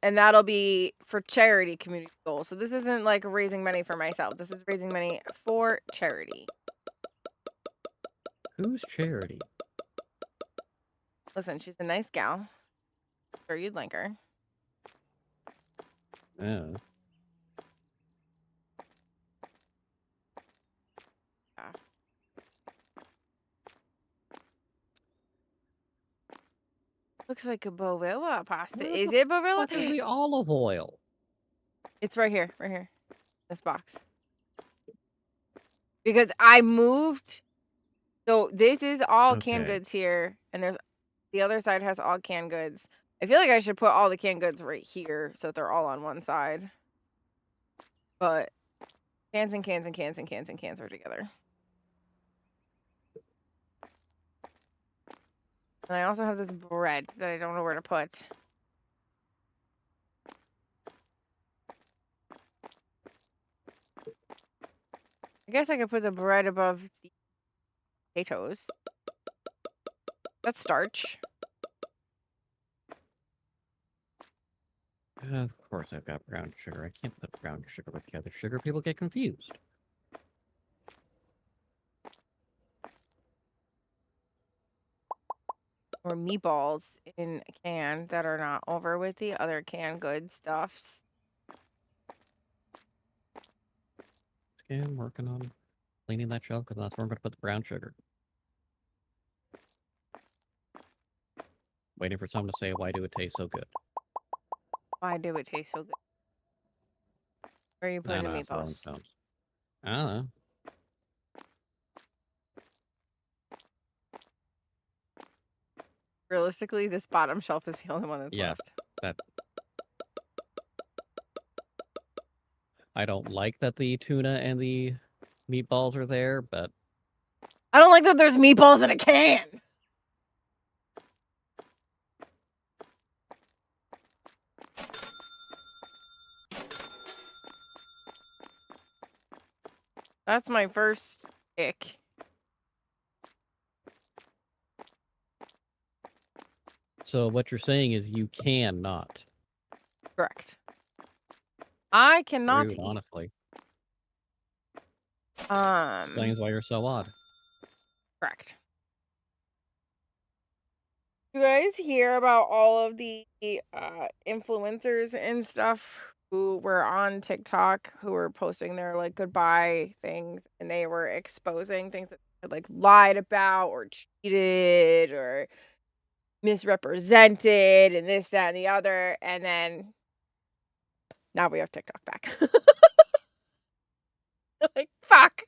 [SPEAKER 1] and that'll be for charity community goals. So this isn't like raising money for myself. This is raising money for charity.
[SPEAKER 2] Who's Charity?
[SPEAKER 1] Listen, she's a nice gal. Sure, you'd like her.
[SPEAKER 2] Oh.
[SPEAKER 1] Yeah. Looks like a Bovilla pasta.
[SPEAKER 2] Where
[SPEAKER 1] Is
[SPEAKER 2] the
[SPEAKER 1] it Bovilla?
[SPEAKER 2] fuck is the olive oil?
[SPEAKER 1] It's right here. Right here. This box. Because I moved. So this is all canned
[SPEAKER 2] Okay.
[SPEAKER 1] goods here. And there's the other side has all canned goods. I feel like I should put all the canned goods right here so that they're all on one side. But cans and cans and cans and cans and cans are together. And I also have this bread that I don't know where to put. I guess I could put the bread above the potatoes. That's starch.
[SPEAKER 2] Of course I've got brown sugar. I can't put brown sugar with the other sugar. People get confused.
[SPEAKER 1] Or meatballs in a can that are not over with the other canned good stuffs.
[SPEAKER 2] Okay, I'm working on cleaning that shelf because that's where I'm going to put the brown sugar. Waiting for someone to say, why do it taste so good?
[SPEAKER 1] Why do it taste so good? Where are you putting the
[SPEAKER 2] It's the Rolling
[SPEAKER 1] meatballs?
[SPEAKER 2] Stones. I don't know.
[SPEAKER 1] Realistically, this bottom shelf is the only one that's left.
[SPEAKER 2] That. I don't like that the tuna and the meatballs are there, but
[SPEAKER 1] I don't like that there's meatballs in a can. That's my first ick.
[SPEAKER 2] So what you're saying is you cannot.
[SPEAKER 1] Correct. I cannot
[SPEAKER 2] Rude,
[SPEAKER 1] eat.
[SPEAKER 2] honestly. Explains why you're so odd.
[SPEAKER 1] Correct. You guys hear about all of the influencers and stuff who were on TikTok who were posting their like goodbye things, and they were exposing things that they had like lied about or cheated or misrepresented and this, that, and the other, and then now we have TikTok back. Like, fuck.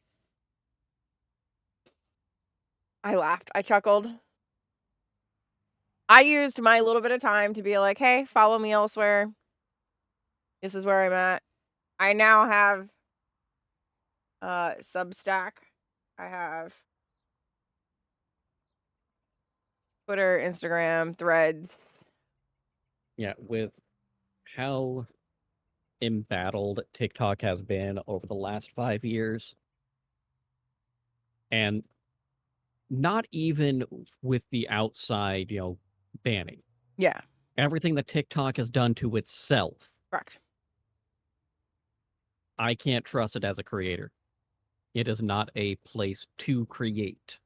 [SPEAKER 1] I laughed. I chuckled. I used my little bit of time to be like, hey, follow me elsewhere. This is where I'm at. I now have Substack. I have Twitter, Instagram, Threads.
[SPEAKER 2] Yeah, with how embattled TikTok has been over the last 5 years, and not even with the outside, banning.
[SPEAKER 1] Yeah.
[SPEAKER 2] Everything that TikTok has done to itself.
[SPEAKER 1] Correct.
[SPEAKER 2] I can't trust it as a creator. It is not a place to create.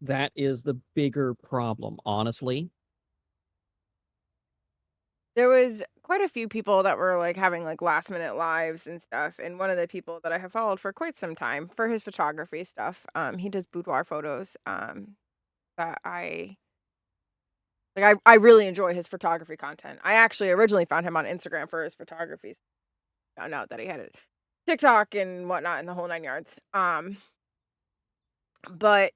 [SPEAKER 2] That is the bigger problem, honestly.
[SPEAKER 1] There was quite a few people that were like having like last minute lives and stuff. And one of the people that I have followed for quite some time for his photography stuff, he does boudoir photos. That I really enjoy his photography content. I actually originally found him on Instagram for his photography. Found out that he had a TikTok and whatnot in the whole 9 yards. But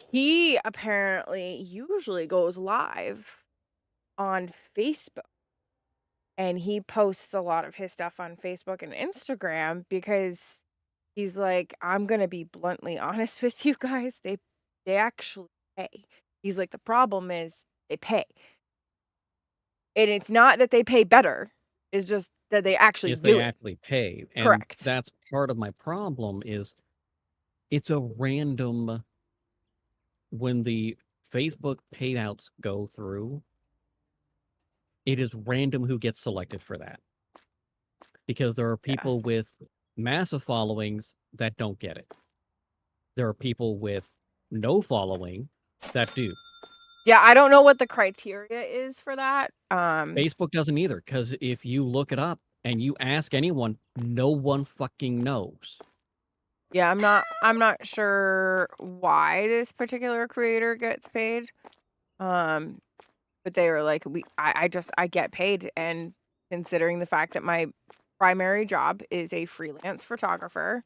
[SPEAKER 1] he apparently usually goes live on Facebook. And he posts a lot of his stuff on Facebook and Instagram because he's like, I'm gonna be bluntly honest with you guys. They actually pay. He's like, the problem is they pay. And it's not that they pay better. It's just that they actually
[SPEAKER 2] Yes,
[SPEAKER 1] do
[SPEAKER 2] they
[SPEAKER 1] it.
[SPEAKER 2] actually pay. And
[SPEAKER 1] Correct.
[SPEAKER 2] that's part of my problem is it's a random when the Facebook payouts go through, it is random who gets selected for that. Because there are people with massive followings that don't get it. There are people with no following that do.
[SPEAKER 1] Yeah, I don't know what the criteria is for that.
[SPEAKER 2] Facebook doesn't either, because if you look it up and you ask anyone, no one fucking knows.
[SPEAKER 1] Yeah, I'm not sure why this particular creator gets paid. But they were like, I get paid, and considering the fact that my primary job is a freelance photographer,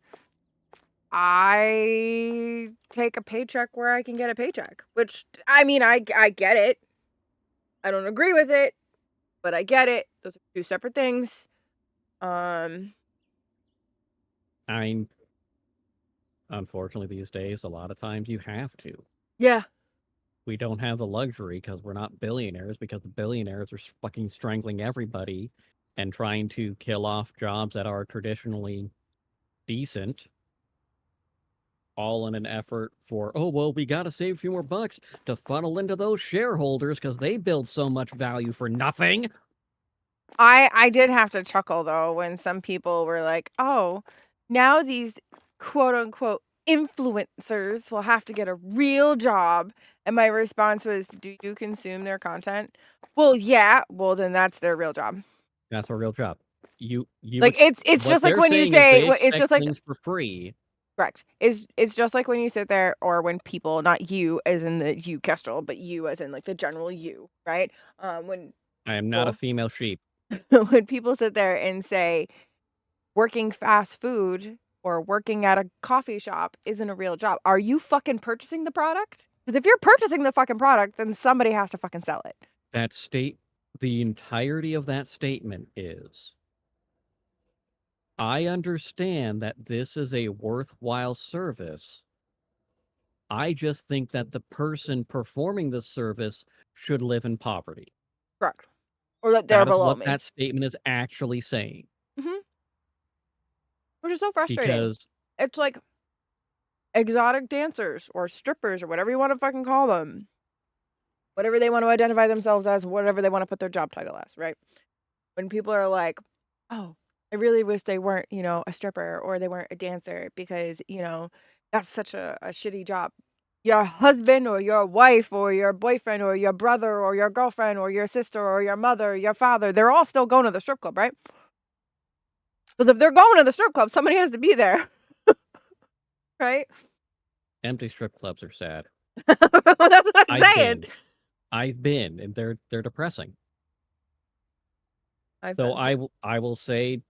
[SPEAKER 1] I take a paycheck where I can get a paycheck, which I mean, I get it. I don't agree with it, but I get it. Those are two separate things.
[SPEAKER 2] I mean, unfortunately, these days, a lot of times you have to.
[SPEAKER 1] Yeah.
[SPEAKER 2] We don't have the luxury because we're not billionaires, because the billionaires are fucking strangling everybody and trying to kill off jobs that are traditionally decent, all in an effort for, oh, well, we got to save a few more bucks to funnel into those shareholders because they build so much value for nothing.
[SPEAKER 1] I did have to chuckle though when some people were like, "Oh, now these quote unquote influencers will have to get a real job." And my response was, "Do you consume their content?" Well, yeah. Well, then that's their real job.
[SPEAKER 2] That's our real job.
[SPEAKER 1] Like it's
[SPEAKER 2] What
[SPEAKER 1] just like
[SPEAKER 2] they're
[SPEAKER 1] when you
[SPEAKER 2] saying is
[SPEAKER 1] say
[SPEAKER 2] they
[SPEAKER 1] it's
[SPEAKER 2] expect
[SPEAKER 1] just like
[SPEAKER 2] things for free.
[SPEAKER 1] correct. It's just like when you sit there or when people, not you as in the you Kestrel, but you as in like the general you, right? When
[SPEAKER 2] I am not a
[SPEAKER 1] people
[SPEAKER 2] female sheep.
[SPEAKER 1] when people sit there and say working fast food or working at a coffee shop isn't a real job. Are you fucking purchasing the product? Because if you're purchasing the fucking product, then somebody has to fucking sell it.
[SPEAKER 2] The entirety of that statement is, I understand that this is a worthwhile service. I just think that the person performing the service should live in poverty.
[SPEAKER 1] Correct. Or that they're
[SPEAKER 2] That is
[SPEAKER 1] below
[SPEAKER 2] what
[SPEAKER 1] me.
[SPEAKER 2] that statement is actually saying.
[SPEAKER 1] Mhm. Which is so frustrating.
[SPEAKER 2] Because
[SPEAKER 1] It's like exotic dancers or strippers or whatever you want to fucking call them. Whatever they want to identify themselves as, whatever they want to put their job title as, right? When people are like, "Oh, I really wish they weren't, a stripper or they weren't a dancer because, that's such a shitty job." Your husband or your wife or your boyfriend or your brother or your girlfriend or your sister or your mother or your father, they're all still going to the strip club, right? Because if they're going to the strip club, somebody has to be there, right?
[SPEAKER 2] empty strip clubs are sad.
[SPEAKER 1] That's what I'm
[SPEAKER 2] I've
[SPEAKER 1] saying.
[SPEAKER 2] been. I've been, and they're depressing.
[SPEAKER 1] I've
[SPEAKER 2] So
[SPEAKER 1] been too.
[SPEAKER 2] I will say,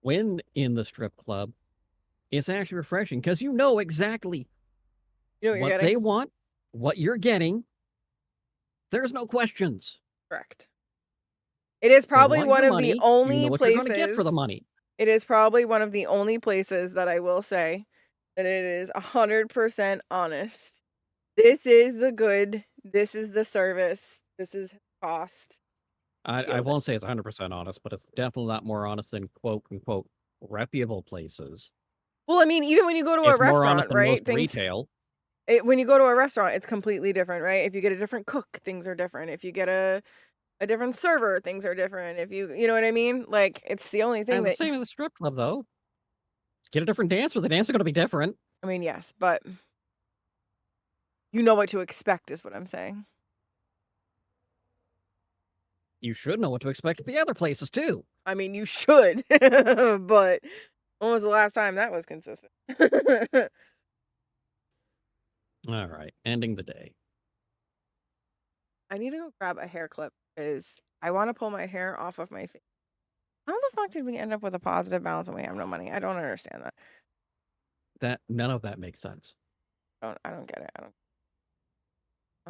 [SPEAKER 2] when in the strip club, it's actually refreshing because you know exactly
[SPEAKER 1] You know what you're
[SPEAKER 2] what they
[SPEAKER 1] getting?
[SPEAKER 2] want, what you're getting. There's no questions.
[SPEAKER 1] Correct. It is
[SPEAKER 2] They
[SPEAKER 1] probably
[SPEAKER 2] want
[SPEAKER 1] one
[SPEAKER 2] your
[SPEAKER 1] of the
[SPEAKER 2] money. You know
[SPEAKER 1] only
[SPEAKER 2] what you're going to get for the
[SPEAKER 1] places
[SPEAKER 2] money.
[SPEAKER 1] It is probably one of the only places that I will say that it is 100% honest. This is the good, this is the service, this is cost.
[SPEAKER 2] I
[SPEAKER 1] Deal with it.
[SPEAKER 2] won't say it's 100% honest, but it's definitely not more honest than quote unquote reputable places.
[SPEAKER 1] Well, I mean, even when you go to a
[SPEAKER 2] It's more honest
[SPEAKER 1] restaurant,
[SPEAKER 2] than most
[SPEAKER 1] right?
[SPEAKER 2] retail.
[SPEAKER 1] When you go to a restaurant, it's completely different, right? If you get a different cook, things are different. If you get a different server, things are different. If you know what I mean? Like, it's the only thing
[SPEAKER 2] And the
[SPEAKER 1] that,
[SPEAKER 2] same in the strip club, though. Get a different dancer. The dance is going to be different.
[SPEAKER 1] I mean, yes, but you know what to expect is what I'm saying.
[SPEAKER 2] You should know what to expect at the other places, too.
[SPEAKER 1] I mean, you should, but when was the last time that was consistent?
[SPEAKER 2] All right. Ending the day.
[SPEAKER 1] I need to go grab a hair clip because I want to pull my hair off of my face. How the fuck did we end up with a positive balance and we have no money? I don't understand that.
[SPEAKER 2] None of that makes sense.
[SPEAKER 1] I don't get it. I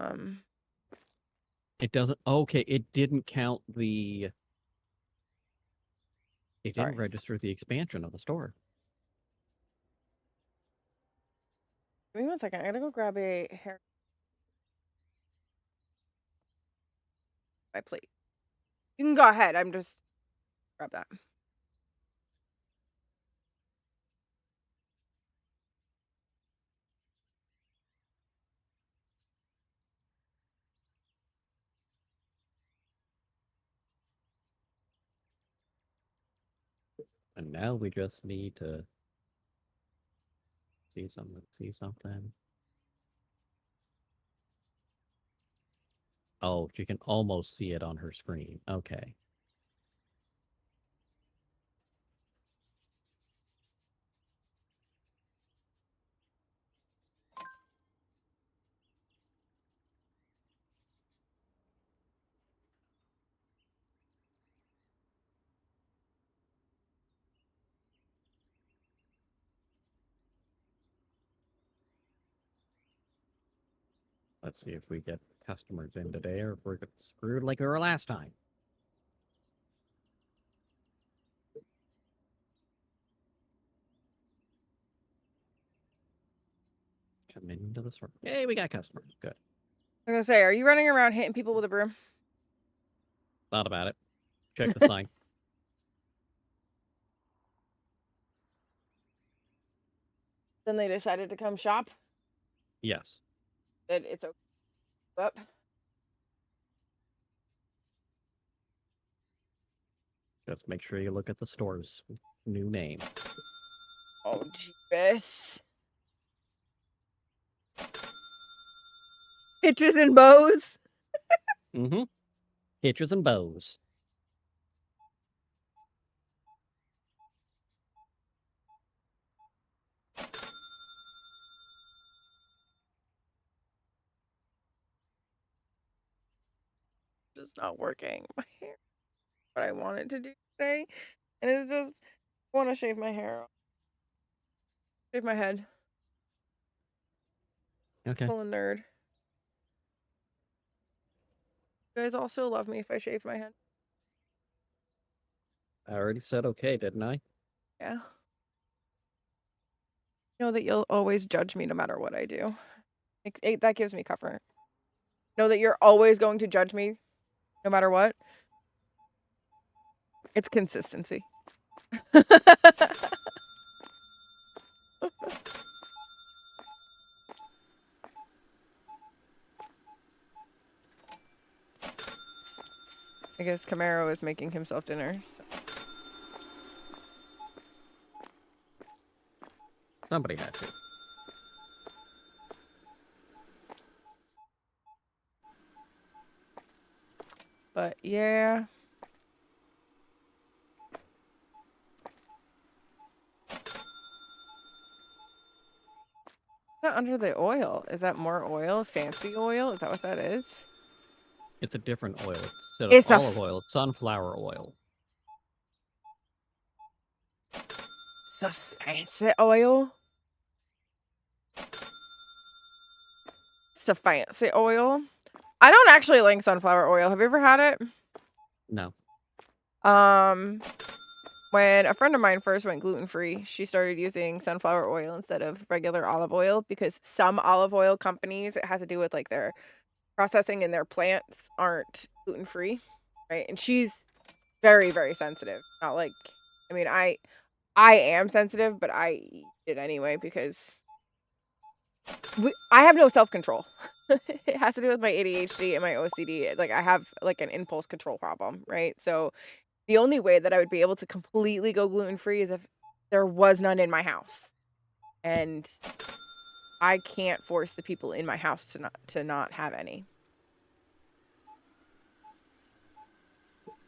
[SPEAKER 1] don't.
[SPEAKER 2] It doesn't. Okay, it didn't count the. It didn't
[SPEAKER 1] Sorry.
[SPEAKER 2] register the expansion of the store.
[SPEAKER 1] Give me 1 second. I gotta go grab a hair. My plate. You can go ahead. I'm just grab that.
[SPEAKER 2] And now we just need to see something. Oh, you can almost see it on her screen. Okay. Let's see if we get customers in today or if we're screwed like we were last time. Come into the store. Hey, we got customers. Good.
[SPEAKER 1] I'm gonna say, are you running around hitting people with a broom?
[SPEAKER 2] Thought about it. Check the sign.
[SPEAKER 1] Then they decided to come shop.
[SPEAKER 2] Yes.
[SPEAKER 1] It's okay. Up.
[SPEAKER 2] Just make sure you look at the store's new name.
[SPEAKER 1] Oh, jeebus. Hitches and bows.
[SPEAKER 2] Mm-hmm. Hitches and bows.
[SPEAKER 1] Just not working. My hair. What I wanted to do today. And it's just, I want to shave my hair off. Shave my head.
[SPEAKER 2] Okay.
[SPEAKER 1] Full of nerd. You guys also love me if I shave my head?
[SPEAKER 2] I already said okay, didn't I?
[SPEAKER 1] Yeah. Know that you'll always judge me no matter what I do. That gives me comfort. Know that you're always going to judge me no matter what. It's consistency. I guess Camaro is making himself dinner. So.
[SPEAKER 2] Somebody had to.
[SPEAKER 1] But yeah. What's that under the oil? Is that more oil? Fancy oil? Is that what that is?
[SPEAKER 2] It's a different oil. It's olive oil. It's sunflower oil.
[SPEAKER 1] It's a fancy oil. It's a fancy oil. I don't actually like sunflower oil. Have you ever had it?
[SPEAKER 2] No.
[SPEAKER 1] When a friend of mine first went gluten-free, she started using sunflower oil instead of regular olive oil because some olive oil companies, it has to do with like their processing and their plants aren't gluten-free, right? And she's very, very sensitive. Not like, I mean, I am sensitive, but I eat it anyway because I have no self-control. It has to do with my ADHD and my OCD. Like I have like an impulse control problem, right? So the only way that I would be able to completely go gluten-free is if there was none in my house. And I can't force the people in my house to not have any.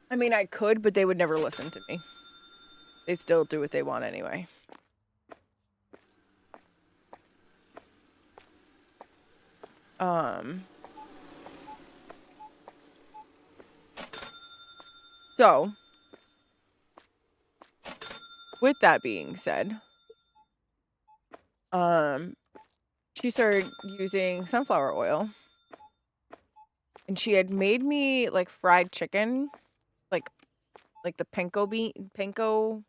[SPEAKER 1] I mean, I could, but they would never listen to me. They still do what they want anyway. So, with that being said, she started using sunflower oil. And she had made me like fried chicken, like the panko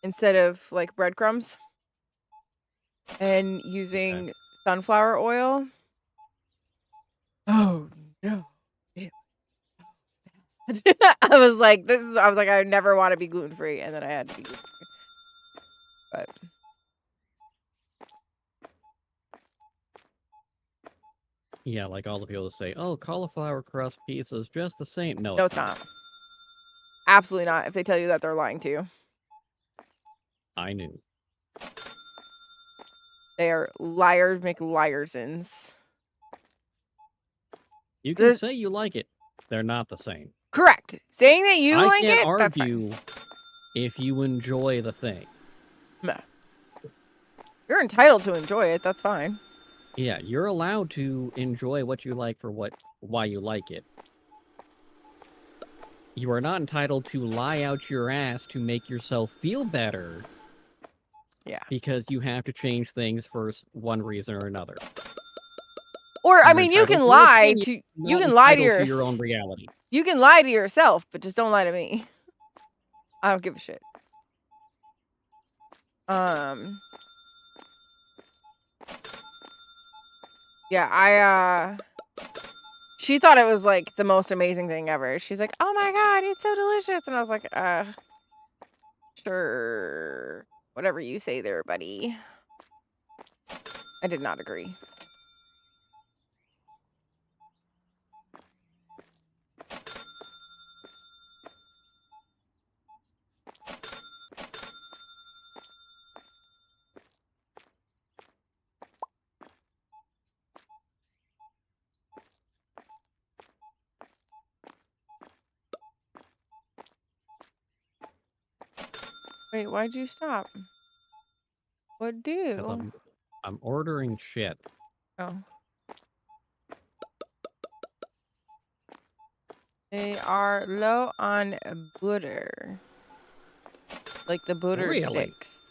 [SPEAKER 1] instead of like breadcrumbs and using sunflower oil. Oh no. I was like, I never want to be gluten-free, and then I had to be gluten-free. But
[SPEAKER 2] yeah, like all the people that say, "Oh, cauliflower crust pizza is just the same." No,
[SPEAKER 1] no,
[SPEAKER 2] it's
[SPEAKER 1] it's not. Absolutely not. If they tell you that, they're lying to you.
[SPEAKER 2] I knew.
[SPEAKER 1] They are liars make liarsons.
[SPEAKER 2] You can say you like it. They're not the same.
[SPEAKER 1] Correct. Saying that you like
[SPEAKER 2] can't
[SPEAKER 1] it, that's
[SPEAKER 2] argue
[SPEAKER 1] fine.
[SPEAKER 2] if you enjoy the thing.
[SPEAKER 1] No. You're entitled to enjoy it. That's fine.
[SPEAKER 2] Yeah, you're allowed to enjoy what you like for why you like it. You are not entitled to lie out your ass to make yourself feel better.
[SPEAKER 1] Yeah.
[SPEAKER 2] Because you have to change things for one reason or another.
[SPEAKER 1] Or
[SPEAKER 2] You're
[SPEAKER 1] I mean, you can lie to
[SPEAKER 2] your own reality.
[SPEAKER 1] You can lie to yourself, but just don't lie to me. I don't give a shit. Yeah, she thought it was like the most amazing thing ever. She's like, "Oh my god, it's so delicious." And I was like, sure. Whatever you say there, buddy. I did not agree. Wait, why'd you stop? What do?
[SPEAKER 2] I'm ordering shit.
[SPEAKER 1] Oh. They are low on butter. Like the butter sticks.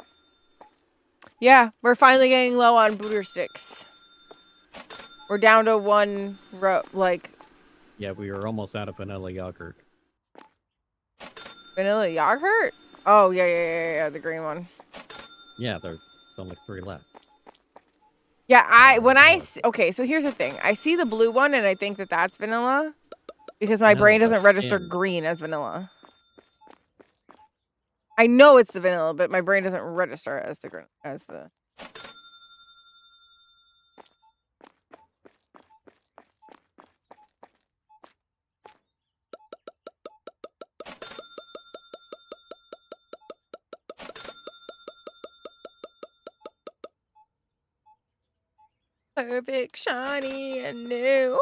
[SPEAKER 1] Yeah, we're finally getting low on butter sticks. We're down to one like...
[SPEAKER 2] Yeah, we were almost out of vanilla yogurt.
[SPEAKER 1] Vanilla yogurt? Oh, yeah, the green one.
[SPEAKER 2] Yeah, there's only 3 left.
[SPEAKER 1] Yeah, okay, so here's the thing. I see the blue one and I think that that's vanilla because my brain doesn't register green as vanilla. I know it's the vanilla, but my brain doesn't register as the green as the... Perfect, shiny, and new.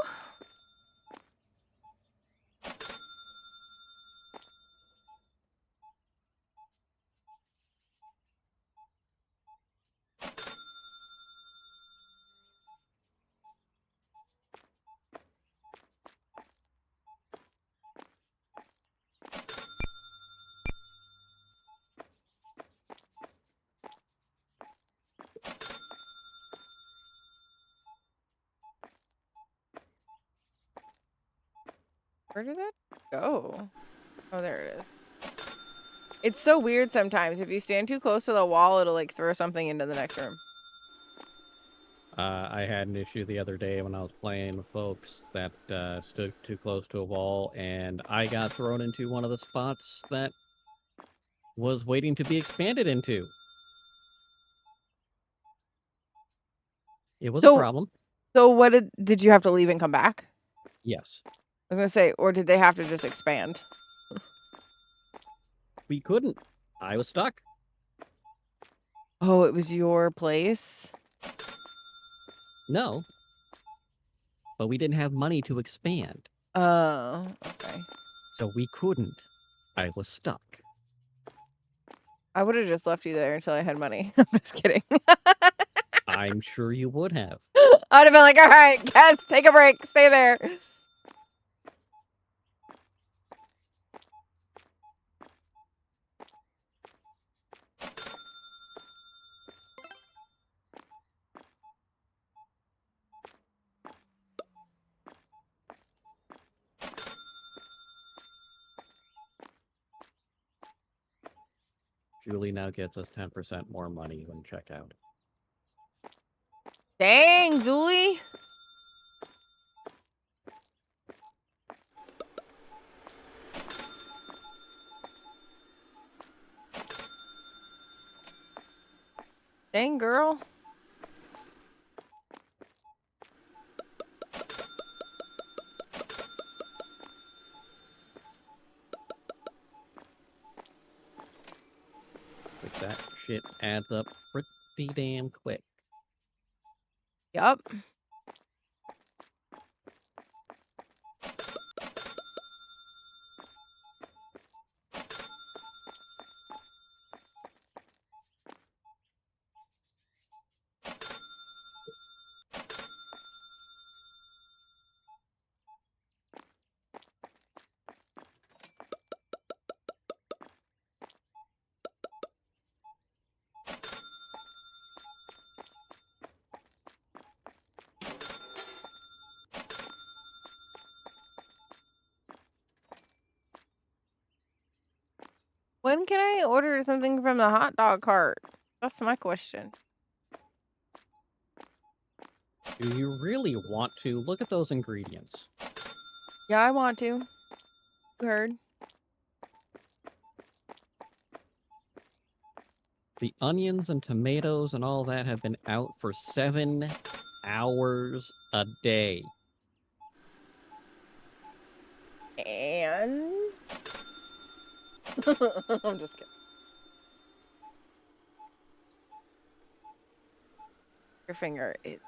[SPEAKER 1] Where did that go? Oh, there it is. It's so weird sometimes. If you stand too close to the wall, it'll like throw something into the next room.
[SPEAKER 2] I had an issue the other day when I was playing with folks that stood too close to a wall, and I got thrown into one of the spots that was waiting to be expanded into. It was a problem.
[SPEAKER 1] So what did you have to leave and come back?
[SPEAKER 2] Yes.
[SPEAKER 1] I was gonna say, or did they have to just expand?
[SPEAKER 2] We couldn't. I was stuck.
[SPEAKER 1] Oh, it was your place?
[SPEAKER 2] No. But we didn't have money to expand.
[SPEAKER 1] Oh, okay.
[SPEAKER 2] So we couldn't. I was stuck.
[SPEAKER 1] I would have just left you there until I had money. I'm just kidding.
[SPEAKER 2] I'm sure you would have.
[SPEAKER 1] I would have been like, all right, guys, take a break. Stay there.
[SPEAKER 2] Julie now gets us 10% more money when checkout.
[SPEAKER 1] Dang, Julie. Dang, girl.
[SPEAKER 2] Like that shit adds up pretty damn quick.
[SPEAKER 1] Yup. When can I order something from the hot dog cart? That's my question.
[SPEAKER 2] Do you really want to? Look at those ingredients.
[SPEAKER 1] Yeah, I want to. You heard.
[SPEAKER 2] The onions and tomatoes and all that have been out for 7 hours a day.
[SPEAKER 1] And I'm just kidding. Your finger is,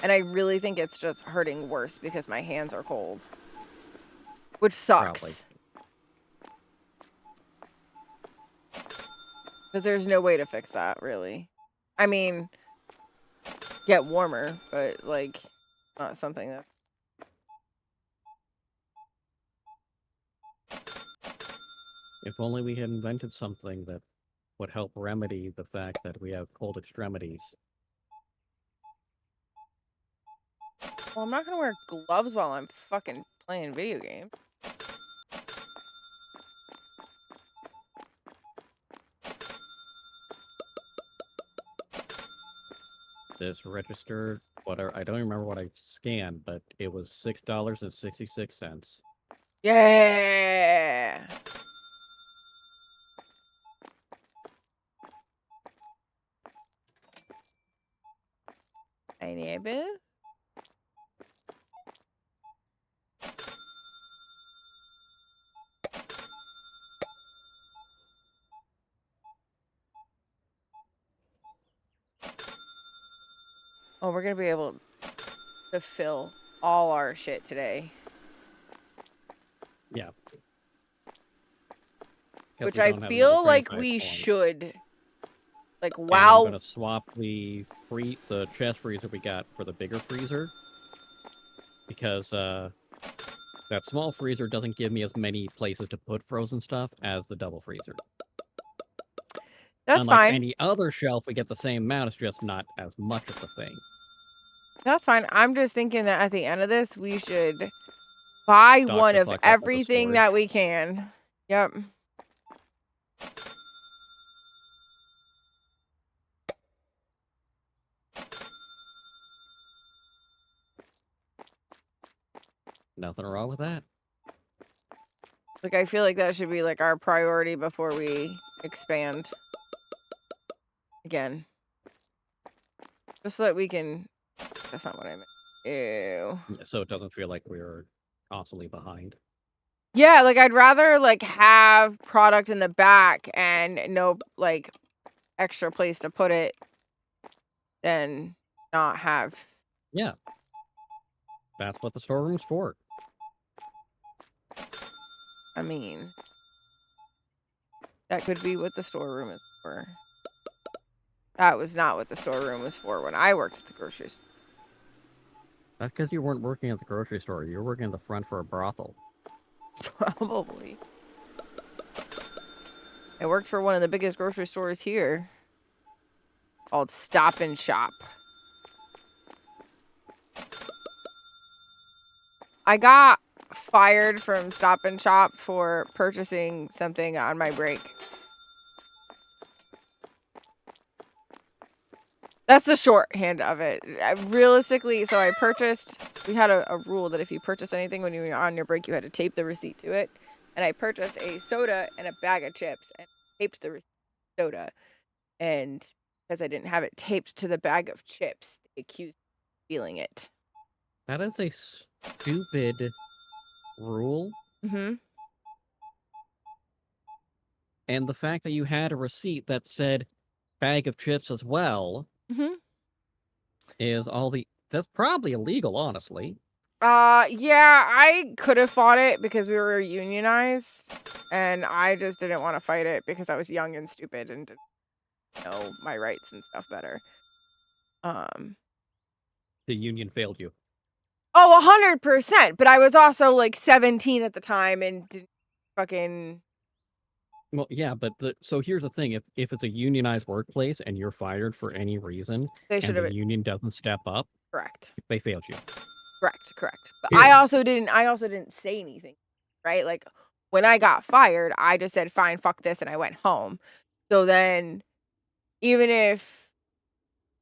[SPEAKER 1] and I really think it's just hurting worse because my hands are cold, which sucks.
[SPEAKER 2] Probably.
[SPEAKER 1] Because there's no way to fix that, really. I mean, get warmer, but like, not something that.
[SPEAKER 2] If only we had invented something that would help remedy the fact that we have cold extremities.
[SPEAKER 1] Well, I'm not gonna wear gloves while I'm fucking playing video games.
[SPEAKER 2] This registered whatever, I don't remember what I scanned, but it was $6.66.
[SPEAKER 1] Yeah. Hey, neighbor. Oh, we're gonna be able to fill all our shit today.
[SPEAKER 2] Yeah.
[SPEAKER 1] Which I feel like we should. Like, wow.
[SPEAKER 2] And I'm gonna swap the chest freezer we got for the bigger freezer. Because that small freezer doesn't give me as many places to put frozen stuff as the double freezer.
[SPEAKER 1] That's
[SPEAKER 2] Unlike
[SPEAKER 1] fine.
[SPEAKER 2] any other shelf, we get the same amount, it's just not as much of the thing.
[SPEAKER 1] That's fine. I'm just thinking that at the end of this, we should buy one of everything that we can. Yep.
[SPEAKER 2] Nothing wrong with that.
[SPEAKER 1] Like, I feel like that should be, like, our priority before we expand. Again. Just so that we can... That's not what I meant. Ew.
[SPEAKER 2] Yeah, so it doesn't feel like we're constantly behind.
[SPEAKER 1] Yeah, like, I'd rather, like, have product in the back and no, like, extra place to put it than not have.
[SPEAKER 2] Yeah. That's what the storeroom's for.
[SPEAKER 1] I mean, that could be what the storeroom is for. That was not what the storeroom was for when I worked at the grocery store.
[SPEAKER 2] That's because you weren't working at the grocery store. You were working at the front for a brothel.
[SPEAKER 1] Probably. I worked for one of the biggest grocery stores here. Called Stop and Shop. I got fired from Stop and Shop for purchasing something on my break. That's the shorthand of it. Realistically, so I purchased... We had a rule that if you purchase anything when you were on your break, you had to tape the receipt to it. And I purchased a soda and a bag of chips and taped the soda. And because I didn't have it taped to the bag of chips, they accused me of stealing it.
[SPEAKER 2] That is a stupid rule.
[SPEAKER 1] Mm-hmm.
[SPEAKER 2] And the fact that you had a receipt that said bag of chips as well
[SPEAKER 1] Mhm.
[SPEAKER 2] is that's probably illegal, honestly.
[SPEAKER 1] Yeah, I could have fought it because we were unionized, and I just didn't want to fight it because I was young and stupid and didn't know my rights and stuff better.
[SPEAKER 2] The union failed you.
[SPEAKER 1] Oh, 100%, but I was also, like, 17 at the time and didn't fucking
[SPEAKER 2] Well, yeah, but so here's the thing: if it's a unionized workplace and you're fired for any reason,
[SPEAKER 1] they
[SPEAKER 2] and
[SPEAKER 1] should
[SPEAKER 2] the
[SPEAKER 1] have
[SPEAKER 2] union doesn't step up,
[SPEAKER 1] correct.
[SPEAKER 2] they failed you.
[SPEAKER 1] Correct. But I
[SPEAKER 2] Period.
[SPEAKER 1] also didn't say anything, right? Like, when I got fired, I just said, "Fine, fuck this," and I went home. So then, even if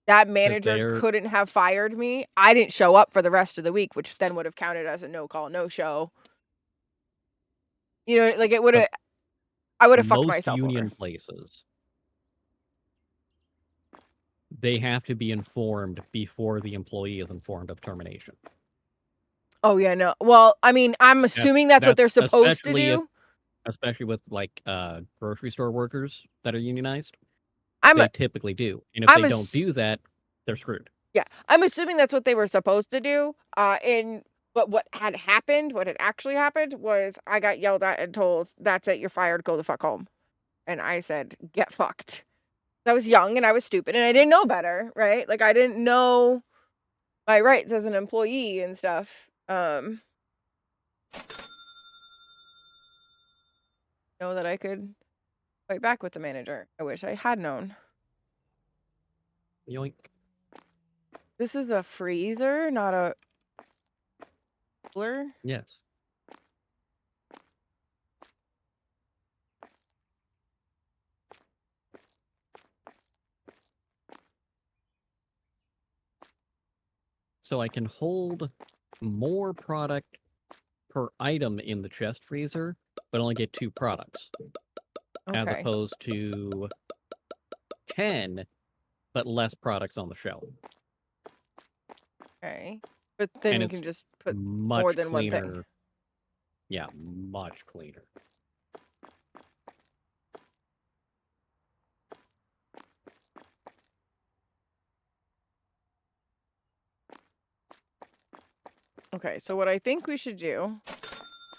[SPEAKER 1] that
[SPEAKER 2] Because
[SPEAKER 1] manager
[SPEAKER 2] they're
[SPEAKER 1] couldn't have fired me, I didn't show up for the rest of the week, which then would have counted as a no call, no show. You know, like,
[SPEAKER 2] but
[SPEAKER 1] I would have fucked
[SPEAKER 2] most
[SPEAKER 1] myself
[SPEAKER 2] union
[SPEAKER 1] over.
[SPEAKER 2] places, they have to be informed before the employee is informed of termination.
[SPEAKER 1] Oh, yeah, no. Well, I mean, I'm assuming that's what
[SPEAKER 2] That's
[SPEAKER 1] they're supposed to do.
[SPEAKER 2] especially with like grocery store workers that are unionized,
[SPEAKER 1] I'm
[SPEAKER 2] they
[SPEAKER 1] a
[SPEAKER 2] typically do. And if
[SPEAKER 1] I'm
[SPEAKER 2] they
[SPEAKER 1] a
[SPEAKER 2] don't do that, they're screwed.
[SPEAKER 1] Yeah, I'm assuming that's what they were supposed to do, but what had actually happened was I got yelled at and told, "That's it, you're fired, go the fuck home." And I said, "Get fucked." I was young and I was stupid and I didn't know better, right? Like, I didn't know my rights as an employee and stuff. Know that I could fight back with the manager. I wish I had known.
[SPEAKER 2] Yoink.
[SPEAKER 1] This is a freezer, not a cooler.
[SPEAKER 2] Yes. So I can hold more product per item in the chest freezer, but only get 2 products, as
[SPEAKER 1] Okay.
[SPEAKER 2] opposed to 10, but less products on the shelf.
[SPEAKER 1] Okay. But then
[SPEAKER 2] And
[SPEAKER 1] you
[SPEAKER 2] it's
[SPEAKER 1] can just put more
[SPEAKER 2] much
[SPEAKER 1] than one thing.
[SPEAKER 2] cleaner. Yeah, much cleaner.
[SPEAKER 1] Okay, so what I think we should do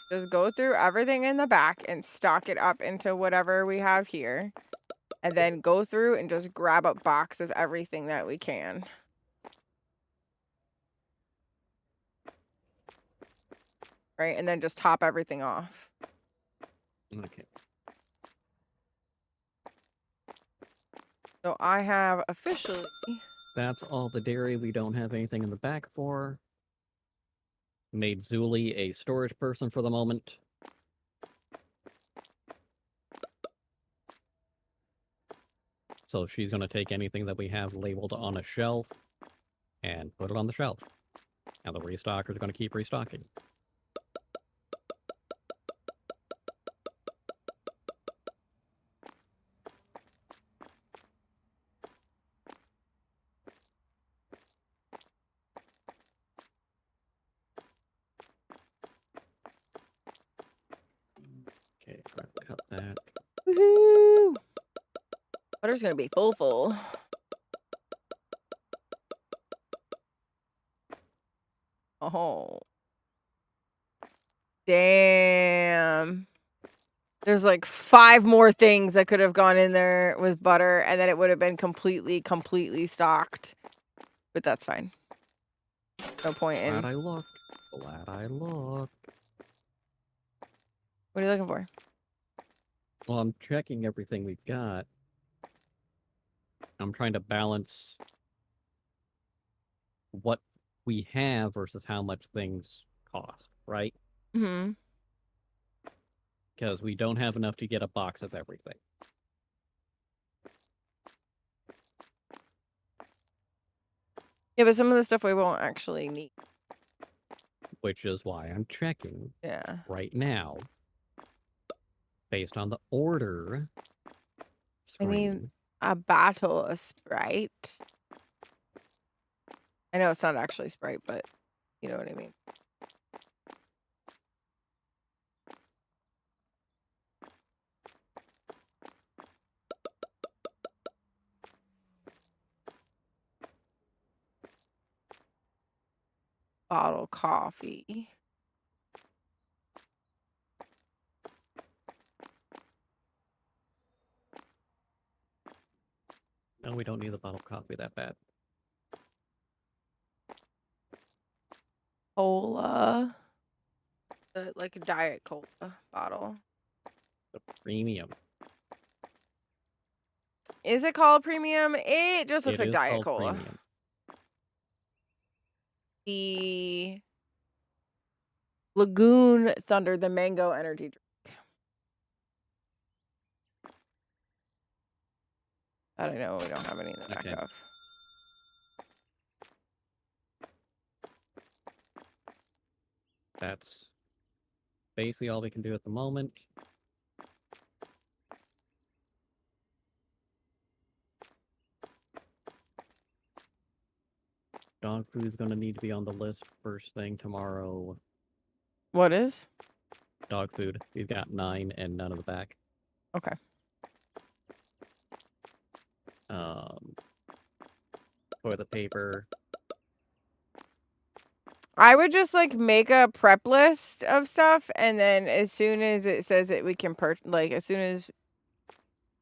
[SPEAKER 1] is go through everything in the back and stock it up into whatever we have here. And then go through and just grab a box of everything that we can. Right? And then just top everything off.
[SPEAKER 2] Okay.
[SPEAKER 1] So I have officially...
[SPEAKER 2] That's all the dairy we don't have anything in the back for. Made Zuli a storage person for the moment. So she's going to take anything that we have labeled on a shelf and put it on the shelf. And the restockers are going to keep restocking. Okay, cut that.
[SPEAKER 1] Woohoo! Butter's gonna be full. Oh. Damn. There's like 5 more things that could have gone in there with butter, and then it would have been completely stocked. But that's fine. No point in...
[SPEAKER 2] Glad I looked. Glad I looked.
[SPEAKER 1] What are you looking for?
[SPEAKER 2] Well, I'm checking everything we've got. I'm trying to balance what we have versus how much things cost, right?
[SPEAKER 1] Mm-hmm.
[SPEAKER 2] Because we don't have enough to get a box of everything.
[SPEAKER 1] Yeah, but some of the stuff we won't actually need.
[SPEAKER 2] Which is why I'm checking
[SPEAKER 1] Yeah.
[SPEAKER 2] right now. Based on the order
[SPEAKER 1] I need
[SPEAKER 2] screen.
[SPEAKER 1] a bottle of Sprite. I know it's not actually Sprite, but you know what I mean. bottle coffee.
[SPEAKER 2] No, we don't need the bottle of coffee that bad.
[SPEAKER 1] Cola. Like a diet cola bottle.
[SPEAKER 2] The premium.
[SPEAKER 1] Is it called premium? It just looks
[SPEAKER 2] It
[SPEAKER 1] like
[SPEAKER 2] is
[SPEAKER 1] diet
[SPEAKER 2] called
[SPEAKER 1] cola.
[SPEAKER 2] premium.
[SPEAKER 1] The Lagoon Thunder, the mango energy drink. I don't know. We don't have any in the back
[SPEAKER 2] Okay.
[SPEAKER 1] of.
[SPEAKER 2] That's basically all we can do at the moment. Dog food is going to need to be on the list first thing tomorrow.
[SPEAKER 1] What is?
[SPEAKER 2] Dog food. We've got 9 and none of the back.
[SPEAKER 1] Okay.
[SPEAKER 2] Toilet paper.
[SPEAKER 1] I would just like make a prep list of stuff, and then as soon as it says that we can like as soon as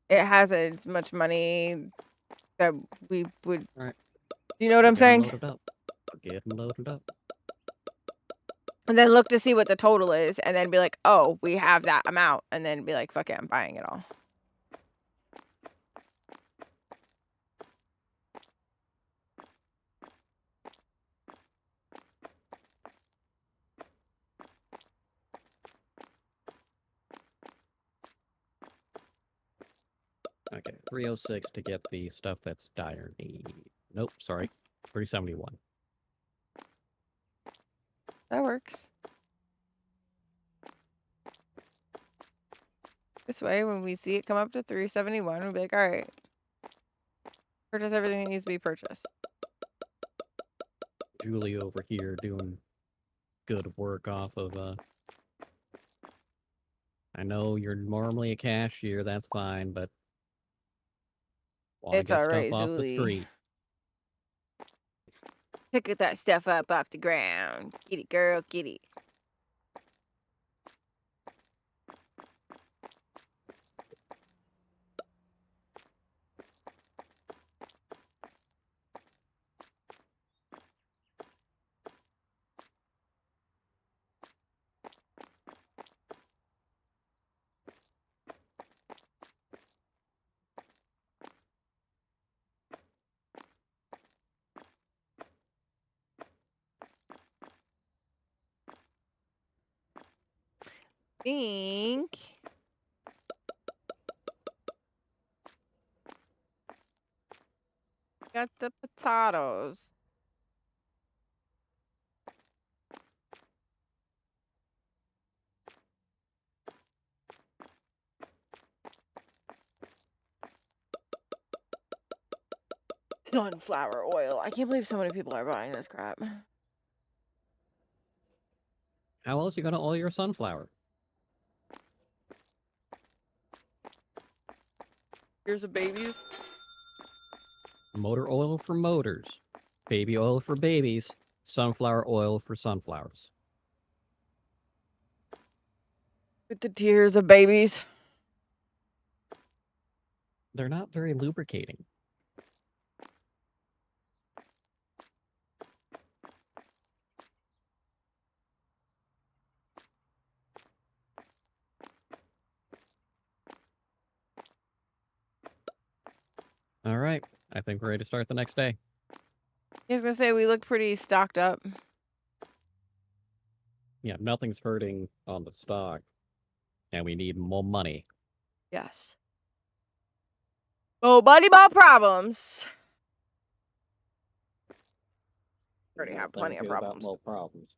[SPEAKER 1] it has as much money that we would.
[SPEAKER 2] All right.
[SPEAKER 1] You know what I'm saying?
[SPEAKER 2] Loaded up. Get them loaded up.
[SPEAKER 1] And then look to see what the total is, and then be like, oh, we have that amount, and then be like, fuck it, I'm buying it all.
[SPEAKER 2] Okay, 306 to get the stuff that's dire need. Nope, sorry. 371.
[SPEAKER 1] That works. This way, when we see it come up to 371, we'll be like, all right, purchase everything that needs to be purchased.
[SPEAKER 2] Julie over here doing good work off of, I know you're normally a cashier, that's fine, but wanna
[SPEAKER 1] It's
[SPEAKER 2] get
[SPEAKER 1] all
[SPEAKER 2] stuff
[SPEAKER 1] right,
[SPEAKER 2] off the
[SPEAKER 1] Zuli.
[SPEAKER 2] street.
[SPEAKER 1] Pick that stuff up off the ground. Get it, girl, get it. Think. Got the potatoes. Sunflower oil. I can't believe so many people are buying this crap.
[SPEAKER 2] How else you gonna oil your sunflower?
[SPEAKER 1] Here's a babies.
[SPEAKER 2] Motor oil for motors. Baby oil for babies. Sunflower oil for sunflowers.
[SPEAKER 1] With the tears of babies.
[SPEAKER 2] They're not very lubricating. All right, I think we're ready to start the next day.
[SPEAKER 1] I was gonna say we look pretty stocked up.
[SPEAKER 2] Yeah, nothing's hurting on the stock, and we need more money.
[SPEAKER 1] Yes. Oh, buddy ball problems. Already have plenty of problems.
[SPEAKER 2] More problems.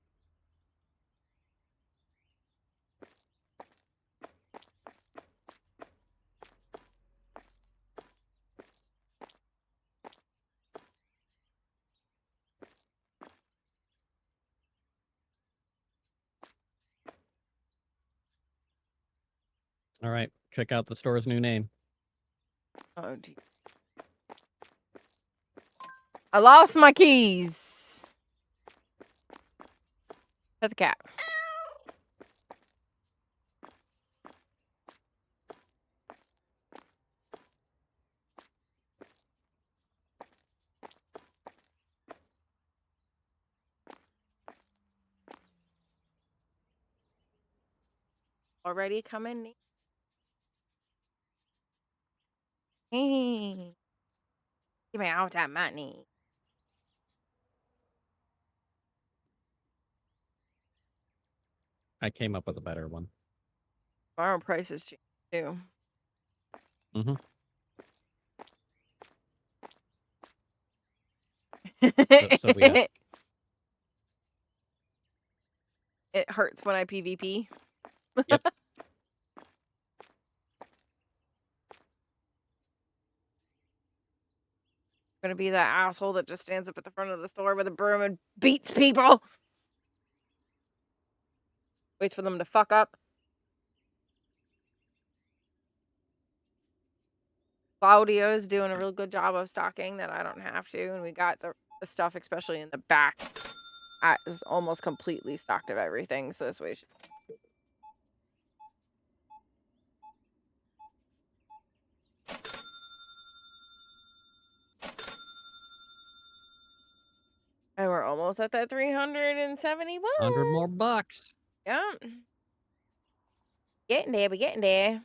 [SPEAKER 2] All right, check out the store's new name.
[SPEAKER 1] Oh, gee. I lost my keys. Pet the cat. Already coming. Hey, give me all that money.
[SPEAKER 2] I came up with a better one.
[SPEAKER 1] Our prices change too.
[SPEAKER 2] Mm-hmm. So we have
[SPEAKER 1] It hurts when I PvP.
[SPEAKER 2] Yep.
[SPEAKER 1] Gonna be that asshole that just stands up at the front of the store with a broom and beats people. Waits for them to fuck up. Claudio's doing a real good job of stocking that I don't have to, and we got the stuff, especially in the back, is almost completely stocked of everything. So this way, and we're almost at that 371.
[SPEAKER 2] 100 more bucks.
[SPEAKER 1] Yeah, getting there. We getting there.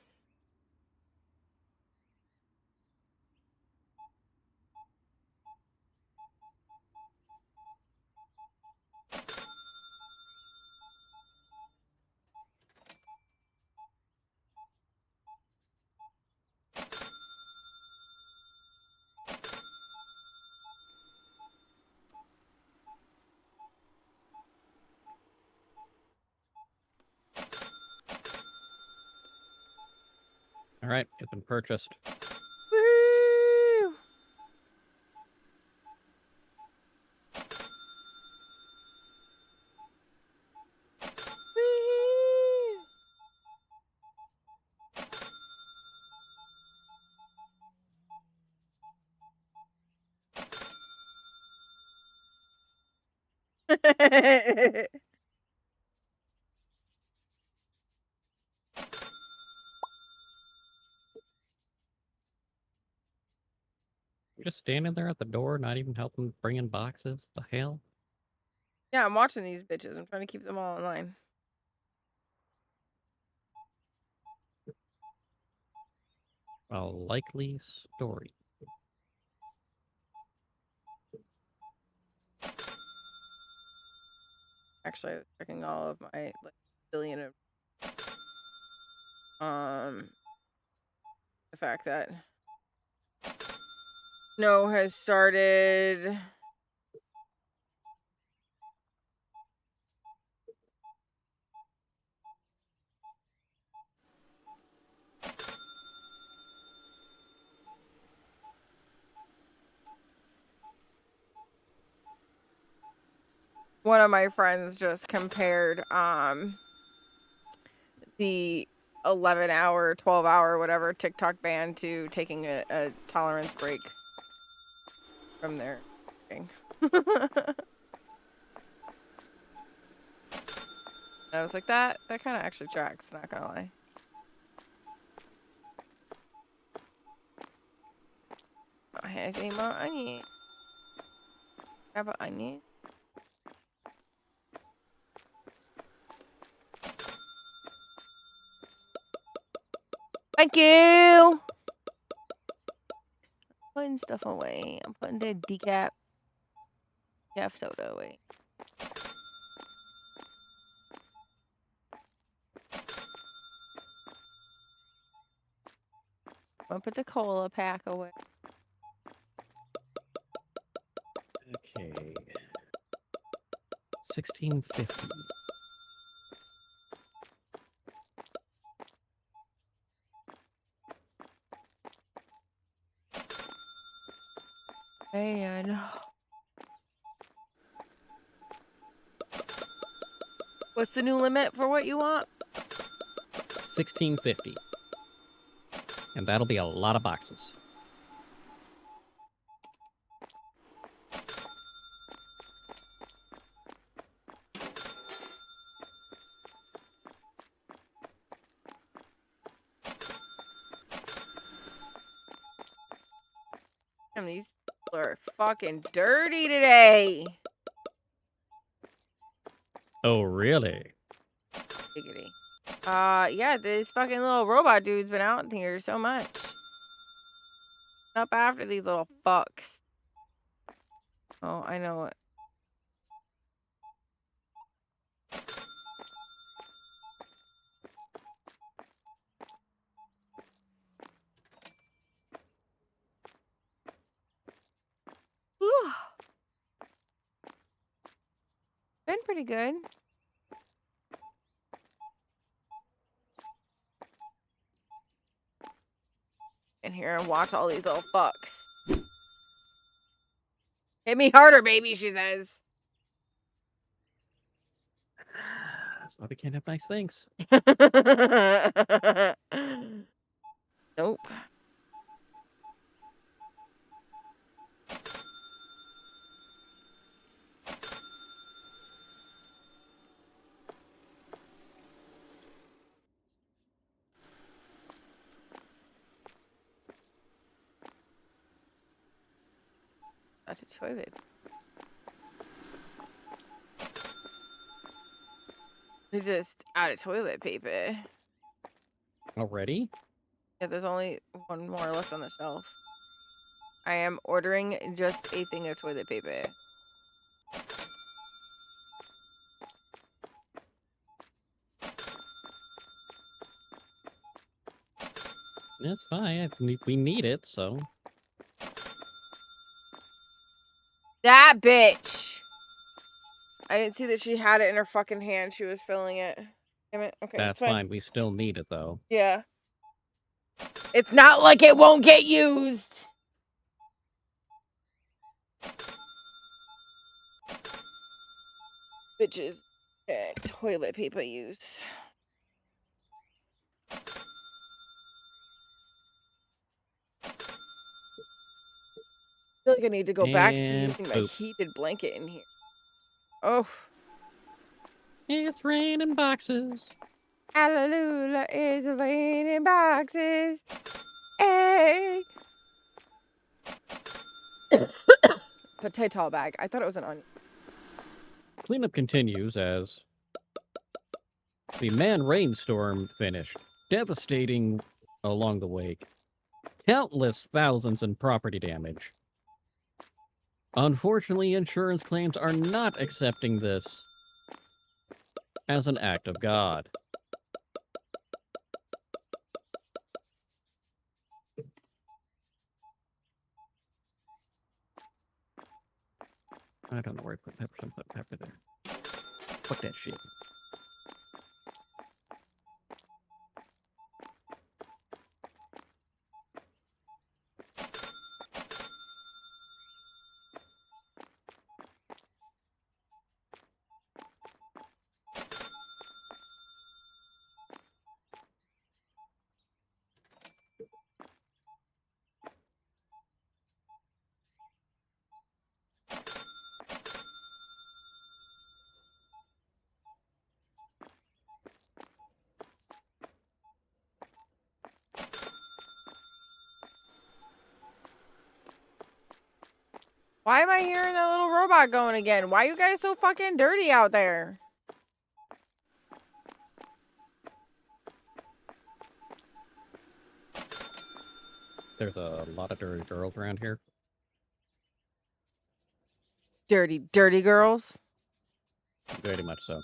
[SPEAKER 2] All right, it's been purchased.
[SPEAKER 1] Woo! Woo!
[SPEAKER 2] You're just standing there at the door, not even helping bring in boxes. The hell?
[SPEAKER 1] Yeah, I'm watching these bitches. I'm trying to keep them all in line.
[SPEAKER 2] A likely story.
[SPEAKER 1] Actually, I was checking all of my billion of the fact that snow has started. One of my friends just compared the 11-hour, 12-hour, whatever TikTok ban to taking a tolerance break from their thing. I was like, that kind of actually tracks, not gonna lie. Oh, here's any more onion. Grab an onion. Thank you! Putting stuff away. I'm putting the decaf soda away. I'm gonna put the cola pack away.
[SPEAKER 2] Okay. 1650.
[SPEAKER 1] And what's the new limit for what you want?
[SPEAKER 2] 1650. And that'll be a lot of boxes.
[SPEAKER 1] Damn, these people are fucking dirty today.
[SPEAKER 2] Oh, really?
[SPEAKER 1] Giggity. Yeah, this fucking little robot dude's been out here so much. Up after these little fucks. Oh, I know it. Been pretty good. In here and watch all these little fucks. Hit me harder, baby, she says.
[SPEAKER 2] That's why we can't have nice things.
[SPEAKER 1] Nope. That's a toilet. We just out of toilet paper.
[SPEAKER 2] Already?
[SPEAKER 1] Yeah, there's only one more left on the shelf. I am ordering just a thing of toilet paper.
[SPEAKER 2] That's fine. We need it, so.
[SPEAKER 1] That bitch! I didn't see that she had it in her fucking hand. She was filling it. Damn it. Okay,
[SPEAKER 2] That's fine. We still need it, though.
[SPEAKER 1] Yeah. It's not like it won't get used. Bitches. Toilet paper use. I feel like I need to go back to using my heated blanket in here. Oh.
[SPEAKER 2] It's raining boxes.
[SPEAKER 1] Hallelujah, it's raining boxes. Hey. Potato bag. I thought it was an onion.
[SPEAKER 2] Cleanup continues as the man rainstorm finished, devastating along the wake. Countless thousands in property damage. Unfortunately, insurance claims are not accepting this as an act of God. I don't know where I put pepper. I'm putting pepper there. Fuck that shit.
[SPEAKER 1] Why am I hearing that little robot going again? Why are you guys so fucking dirty out there?
[SPEAKER 2] There's a lot of dirty girls around here.
[SPEAKER 1] Dirty, dirty girls.
[SPEAKER 2] Very much so.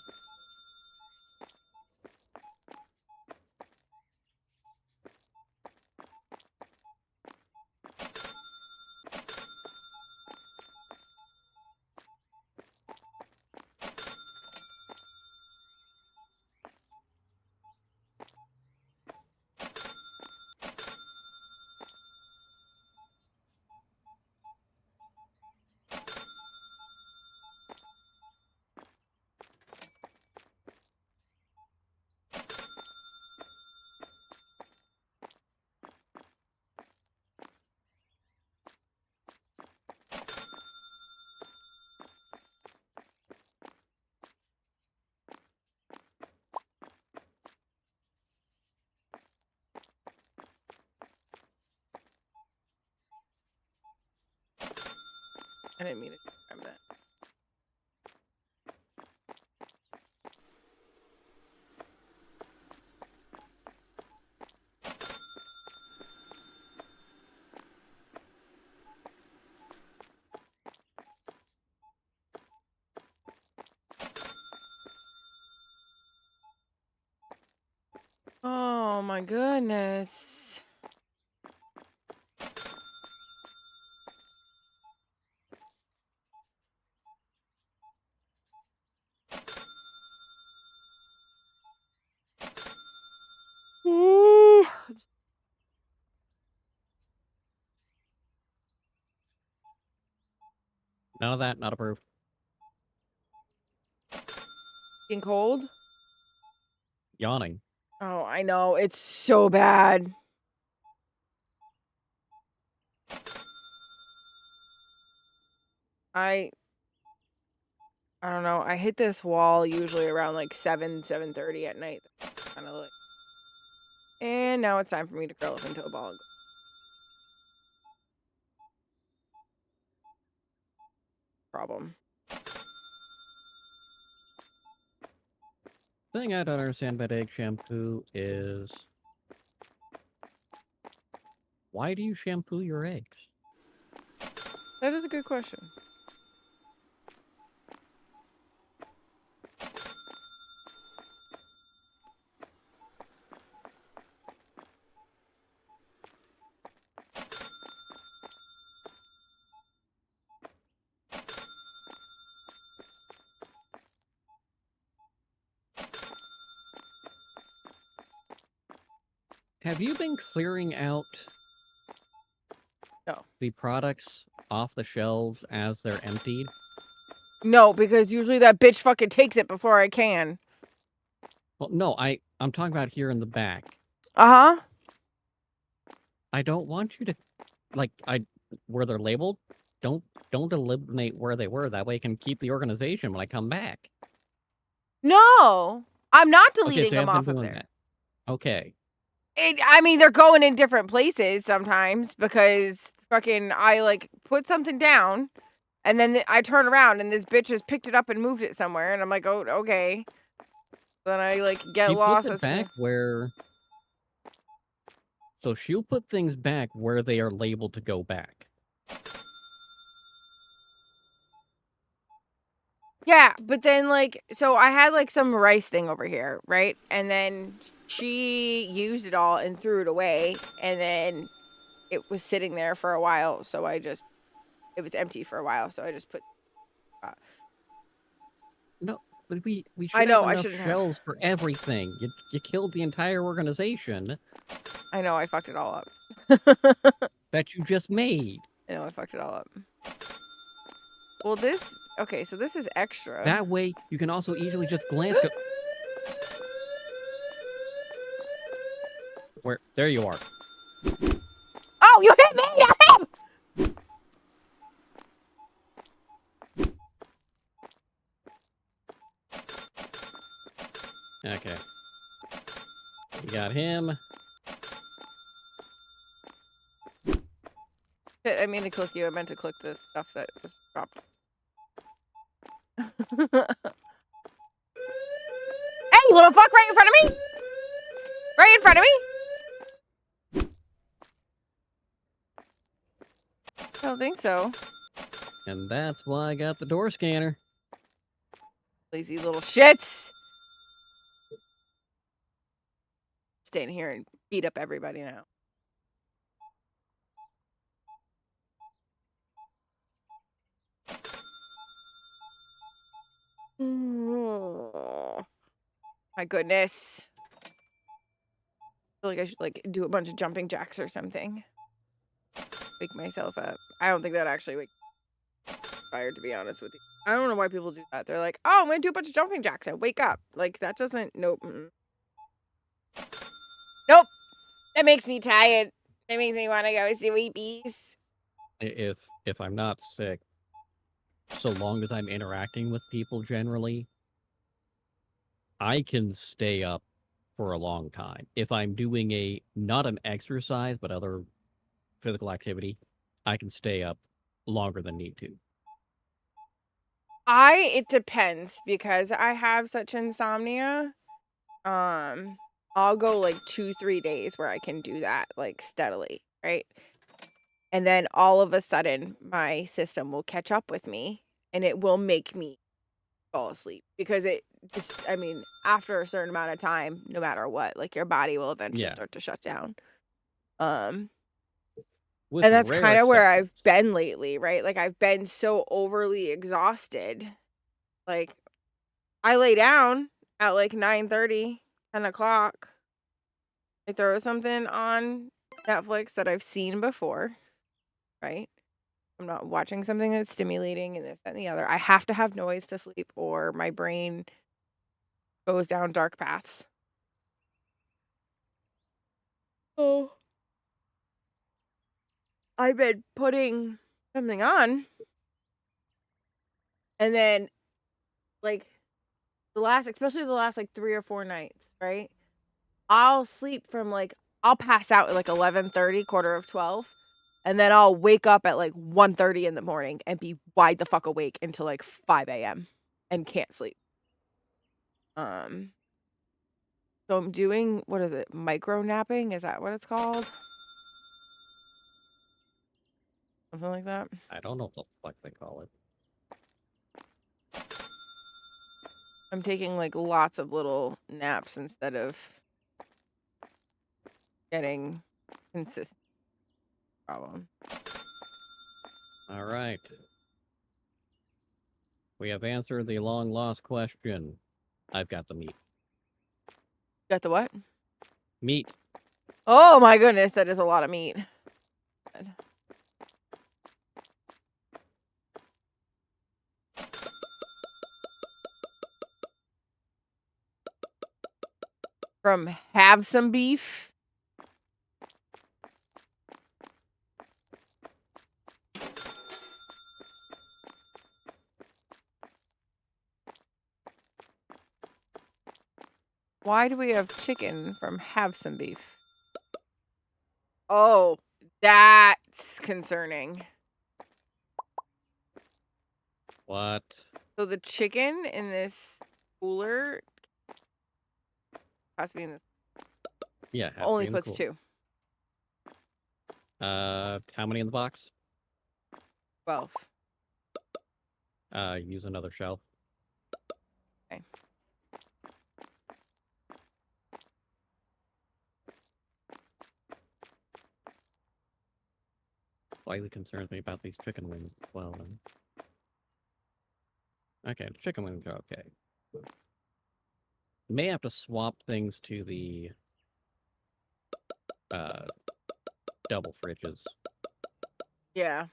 [SPEAKER 1] I didn't mean to grab that. Oh my goodness. Ooh.
[SPEAKER 2] None of that, not approved.
[SPEAKER 1] Being cold?
[SPEAKER 2] Yawning.
[SPEAKER 1] Oh, I know. It's so bad. I don't know. I hit this wall usually around like 7:30 at night. Kind of like. And now it's time for me to curl up into a ball. Problem.
[SPEAKER 2] The thing I don't understand about egg shampoo is, why do you shampoo your eggs?
[SPEAKER 1] That is a good question.
[SPEAKER 2] Have you been clearing out
[SPEAKER 1] No.
[SPEAKER 2] the products off the shelves as they're emptied?
[SPEAKER 1] No, because usually that bitch fucking takes it before I can.
[SPEAKER 2] Well, no, I'm talking about here in the back.
[SPEAKER 1] Uh-huh.
[SPEAKER 2] I don't want you to, like, where they're labeled, don't eliminate where they were. That way I can keep the organization when I come back.
[SPEAKER 1] No. I'm not
[SPEAKER 2] Okay,
[SPEAKER 1] deleting
[SPEAKER 2] so you
[SPEAKER 1] them
[SPEAKER 2] have
[SPEAKER 1] off
[SPEAKER 2] been
[SPEAKER 1] of
[SPEAKER 2] doing
[SPEAKER 1] there.
[SPEAKER 2] that. Okay.
[SPEAKER 1] I mean, they're going in different places sometimes because fucking I like put something down and then I turn around and this bitch has picked it up and moved it somewhere and I'm like, oh, okay. Then I like get
[SPEAKER 2] She
[SPEAKER 1] lost
[SPEAKER 2] puts it
[SPEAKER 1] as
[SPEAKER 2] back
[SPEAKER 1] to...
[SPEAKER 2] where... So she'll put things back where they are labeled to go back.
[SPEAKER 1] Yeah, but then like, so I had like some rice thing over here, right? And then she used it all and threw it away. And then it was sitting there for a while. So it was empty for a while. So I just put...
[SPEAKER 2] No, but we
[SPEAKER 1] I
[SPEAKER 2] should have
[SPEAKER 1] know, I
[SPEAKER 2] enough
[SPEAKER 1] shouldn't have.
[SPEAKER 2] shelves for everything. You killed the entire organization
[SPEAKER 1] I know, I fucked it all up.
[SPEAKER 2] that you just made.
[SPEAKER 1] I know, I fucked it all up. Well, okay, so this is extra.
[SPEAKER 2] That way, you can also easily just glance. Where? There you are.
[SPEAKER 1] Oh, you hit me! Not him!
[SPEAKER 2] Okay. You got him.
[SPEAKER 1] Shit, I mean to click you. I meant to click the stuff that was dropped. Hey, you little fuck, right in front of me! Right in front of me! I don't think so.
[SPEAKER 2] And that's why I got the door scanner.
[SPEAKER 1] Lazy little shits! Staying here and beat up everybody now. My goodness. I feel like I should like do a bunch of jumping jacks or something. Wake myself up. I don't think that actually wake me fired, to be honest with you. I don't know why people do that. They're like, oh, I'm gonna do a bunch of jumping jacks and wake up. Like, that doesn't... Nope. Nope. That makes me tired. It makes me want to go sleepies.
[SPEAKER 2] If I'm not sick, so long as I'm interacting with people generally, I can stay up for a long time. If I'm doing not an exercise, but other physical activity, I can stay up longer than need to.
[SPEAKER 1] It depends because I have such insomnia. I'll go like 2-3 days where I can do that like steadily, right? And then all of a sudden my system will catch up with me and it will make me fall asleep because it just, I mean, after a certain amount of time, no matter what, like your body will eventually
[SPEAKER 2] Yeah.
[SPEAKER 1] start to shut down. And
[SPEAKER 2] With
[SPEAKER 1] that's
[SPEAKER 2] rare
[SPEAKER 1] kind of where I've
[SPEAKER 2] exceptions.
[SPEAKER 1] been lately, right? Like I've been so overly exhausted. Like I lay down at like 9:30, 10 o'clock. I throw something on Netflix that I've seen before, right? I'm not watching something that's stimulating and this, that, and the other. I have to have noise to sleep or my brain goes down dark paths. Oh. I've been putting something on and then like especially the last like 3 or 4 nights, right? I'll sleep from like I'll pass out at like 11:30, quarter of 12, and then I'll wake up at like 1:30 in the morning and be wide the fuck awake until like 5 AM and can't sleep. Um, so I'm doing what is it? Micro napping? Is that what it's called? Something like that.
[SPEAKER 2] I don't know what the fuck they call it.
[SPEAKER 1] I'm taking like lots of little naps instead of getting consistent problem.
[SPEAKER 2] All right. We have answered the long lost question. I've got the meat.
[SPEAKER 1] Got the what?
[SPEAKER 2] Meat.
[SPEAKER 1] Oh my goodness, that is a lot of meat. From Have Some Beef. Why do we have chicken from Have Some Beef? Oh, that's concerning.
[SPEAKER 2] What?
[SPEAKER 1] So the chicken in this cooler has to be in this.
[SPEAKER 2] Yeah, has to
[SPEAKER 1] Only
[SPEAKER 2] be in the
[SPEAKER 1] puts
[SPEAKER 2] cooler.
[SPEAKER 1] 2.
[SPEAKER 2] How many in the box?
[SPEAKER 1] 12.
[SPEAKER 2] Use another shelf.
[SPEAKER 1] Okay.
[SPEAKER 2] Slightly concerns me about these chicken wings as well. Then. Okay, the chicken wings are okay. May have to swap things to the double fridges.
[SPEAKER 1] Yeah.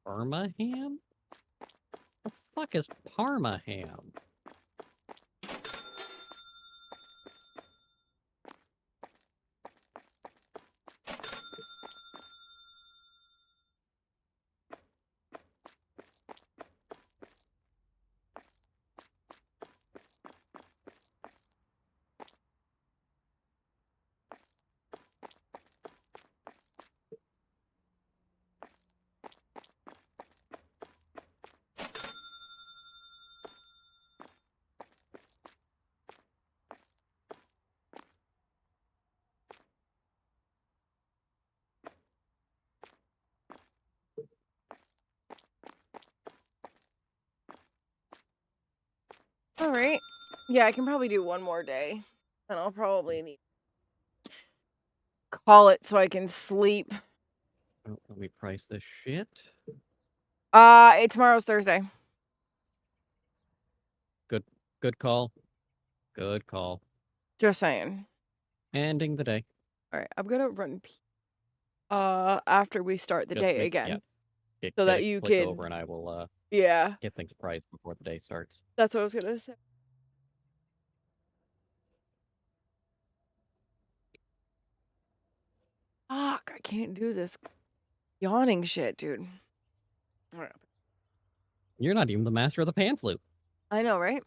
[SPEAKER 2] Parma ham? The fuck is Parma ham?
[SPEAKER 1] All right. Yeah, I can probably do one more day. And I'll probably need to call it so I can sleep.
[SPEAKER 2] Oh, let me price this shit.
[SPEAKER 1] Tomorrow's Thursday.
[SPEAKER 2] Good call. Good call.
[SPEAKER 1] Just saying.
[SPEAKER 2] Ending the day.
[SPEAKER 1] All right, I'm gonna run after we start the
[SPEAKER 2] Just
[SPEAKER 1] day
[SPEAKER 2] make
[SPEAKER 1] again,
[SPEAKER 2] Get
[SPEAKER 1] so
[SPEAKER 2] get
[SPEAKER 1] that
[SPEAKER 2] a
[SPEAKER 1] you
[SPEAKER 2] click
[SPEAKER 1] can.
[SPEAKER 2] over and I will
[SPEAKER 1] Yeah,
[SPEAKER 2] get things priced before the day starts.
[SPEAKER 1] that's what I was gonna say. Fuck, I can't do this yawning shit, dude. All right.
[SPEAKER 2] You're not even the master of the pan flute.
[SPEAKER 1] I know, right?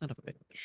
[SPEAKER 2] Son of a bitch.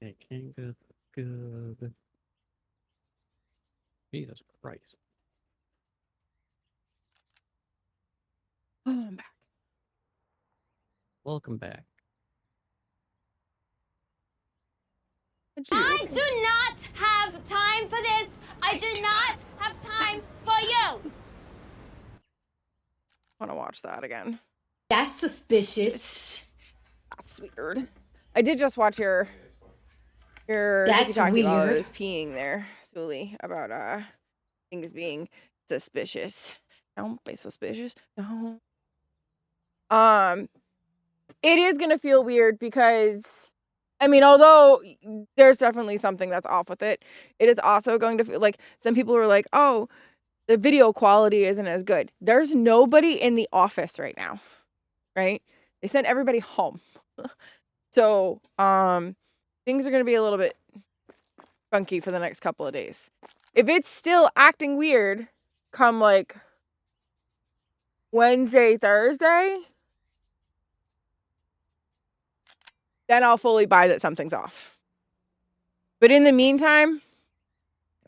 [SPEAKER 2] It can go good. Jesus Christ.
[SPEAKER 1] Oh, I'm back.
[SPEAKER 2] Welcome back.
[SPEAKER 4] I do not have time for this. I do not have time for you.
[SPEAKER 1] I want to watch that again.
[SPEAKER 4] That's suspicious.
[SPEAKER 1] That's weird. I did just watch your
[SPEAKER 4] That's
[SPEAKER 1] TikTok while I
[SPEAKER 4] weird.
[SPEAKER 1] was peeing there, Sully, about things being suspicious. Don't be suspicious. No. It is gonna feel weird because, I mean, although there's definitely something that's off with it, it is also going to feel like some people were like, "Oh, the video quality isn't as good." There's nobody in the office right now, right? They sent everybody home. So, things are gonna be a little bit funky for the next couple of days. If it's still acting weird come like Wednesday, Thursday, then I'll fully buy that something's off. But in the meantime,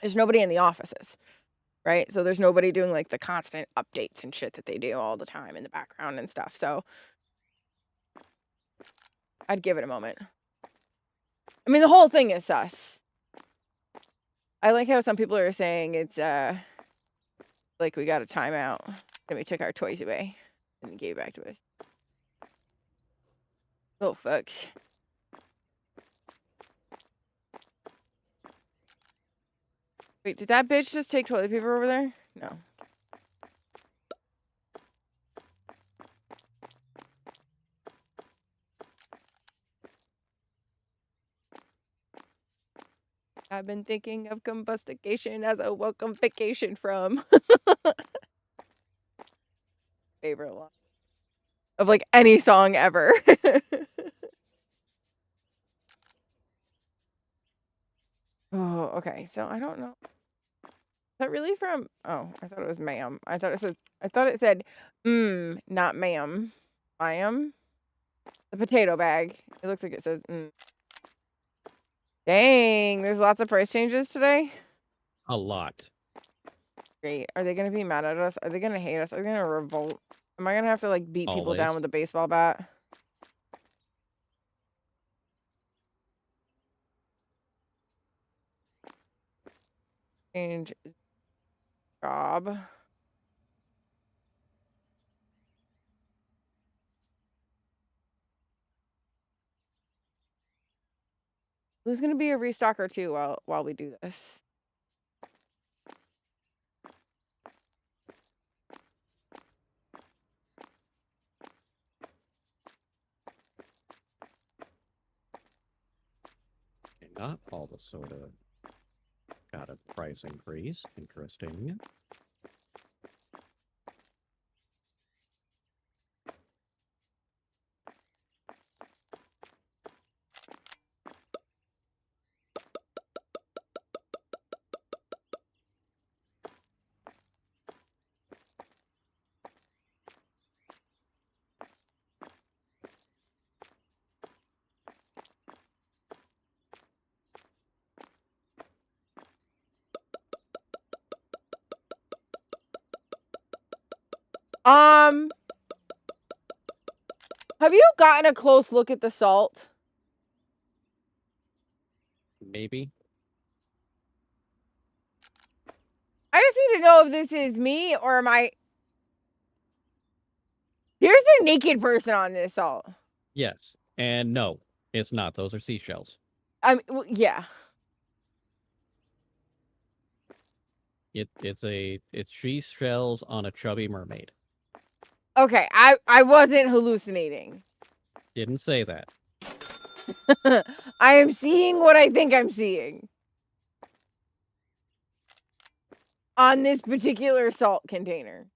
[SPEAKER 1] there's nobody in the offices, right? So there's nobody doing like the constant updates and shit that they do all the time in the background and stuff. So I'd give it a moment. I mean, the whole thing is sus. I like how some people are saying it's like we got a timeout and we took our toys away and gave it back to us. Oh, fucks. Wait, did that bitch just take toilet paper over there? No. I've been thinking of combustication as a welcome vacation from favorite line of like any song ever. Oh, okay. So I don't know. Is that really from? Oh, I thought it was ma'am. I thought it said, not ma'am. Ma'am. The potato bag. It looks like it says, Dang, there's lots of price changes today.
[SPEAKER 2] A lot.
[SPEAKER 1] Great. Are they gonna be mad at us? Are they gonna hate us? Are they gonna revolt? Am I gonna have to like beat people down
[SPEAKER 2] Always.
[SPEAKER 1] with a baseball bat? Change job. Who's gonna be a restocker too while we do this?
[SPEAKER 2] Okay, not all the soda got a price increase. Interesting.
[SPEAKER 1] Have you gotten a close look at the salt?
[SPEAKER 2] Maybe.
[SPEAKER 1] I just need to know if this is me or am I... There's a naked person on this salt.
[SPEAKER 2] Yes. And no, it's not. Those are seashells.
[SPEAKER 1] Well, yeah.
[SPEAKER 2] It's seashells on a chubby mermaid.
[SPEAKER 1] Okay, I wasn't hallucinating.
[SPEAKER 2] Didn't say that.
[SPEAKER 1] I am seeing what I think I'm seeing. On this particular salt container.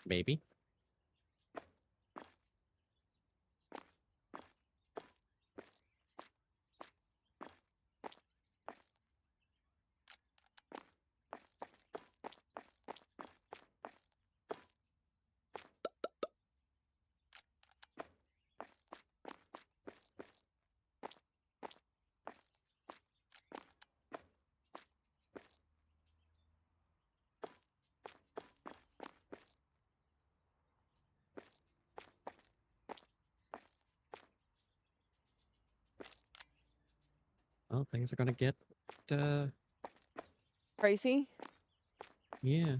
[SPEAKER 2] Maybe. Well, things are gonna get
[SPEAKER 1] Pricey?
[SPEAKER 2] yeah.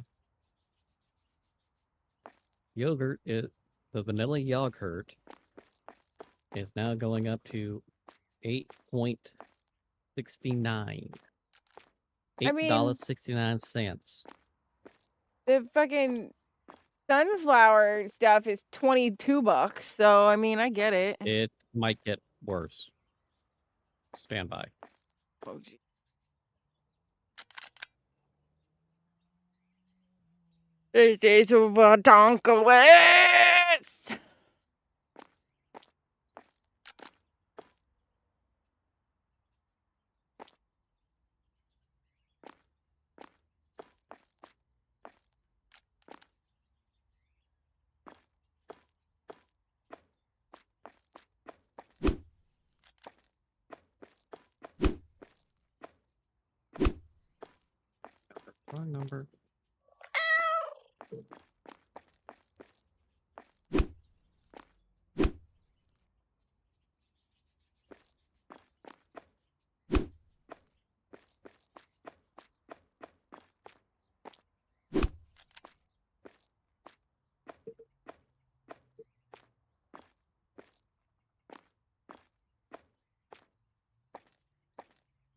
[SPEAKER 2] Yogurt is the vanilla yogurt is now going up to 8.69.
[SPEAKER 1] I mean,
[SPEAKER 2] $8.69.
[SPEAKER 1] the fucking sunflower stuff is $22, so I mean, I get it.
[SPEAKER 2] It might get worse. Stand by.
[SPEAKER 1] Oh, gee. These days of Donkalets!
[SPEAKER 2] Wrong number.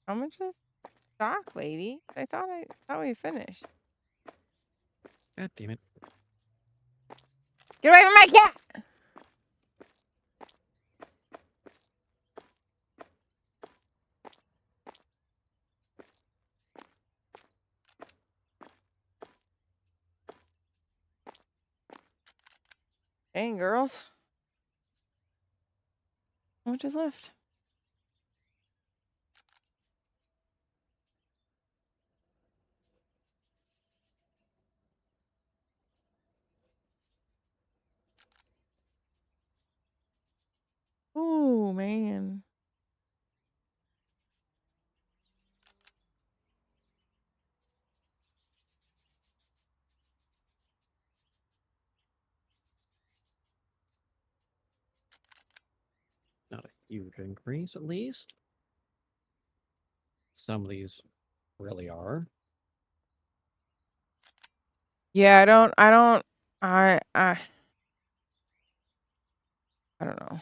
[SPEAKER 1] How much is stock, lady? I thought we finished.
[SPEAKER 2] God damn it.
[SPEAKER 1] Get away from my cat! Dang, girls. How much is left? Ooh, man.
[SPEAKER 2] Not a huge increase, at least. Some of these really are.
[SPEAKER 1] Yeah, I don't know.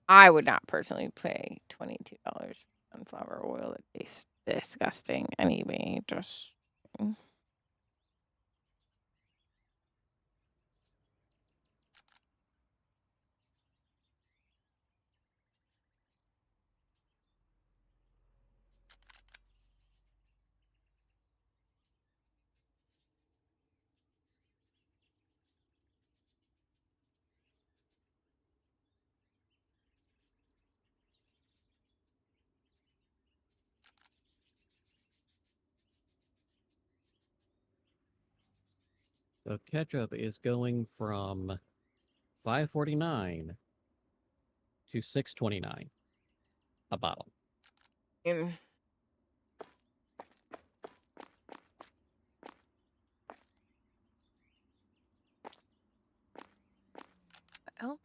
[SPEAKER 1] I would not personally pay $22 for sunflower oil. It tastes disgusting anyway. Just
[SPEAKER 2] So ketchup is going from $5.49 to $6.29 a bottle.
[SPEAKER 1] mm. Well,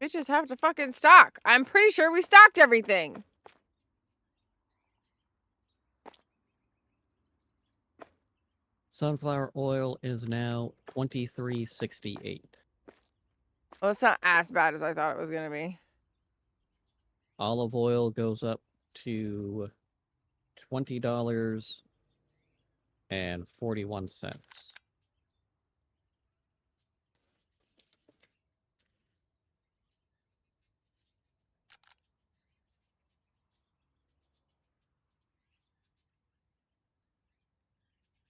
[SPEAKER 1] bitches have to fucking stock. I'm pretty sure we stocked everything.
[SPEAKER 2] Sunflower oil is now $23.68.
[SPEAKER 1] Well, it's not as bad as I thought it was gonna be.
[SPEAKER 2] Olive oil goes up to $20.41.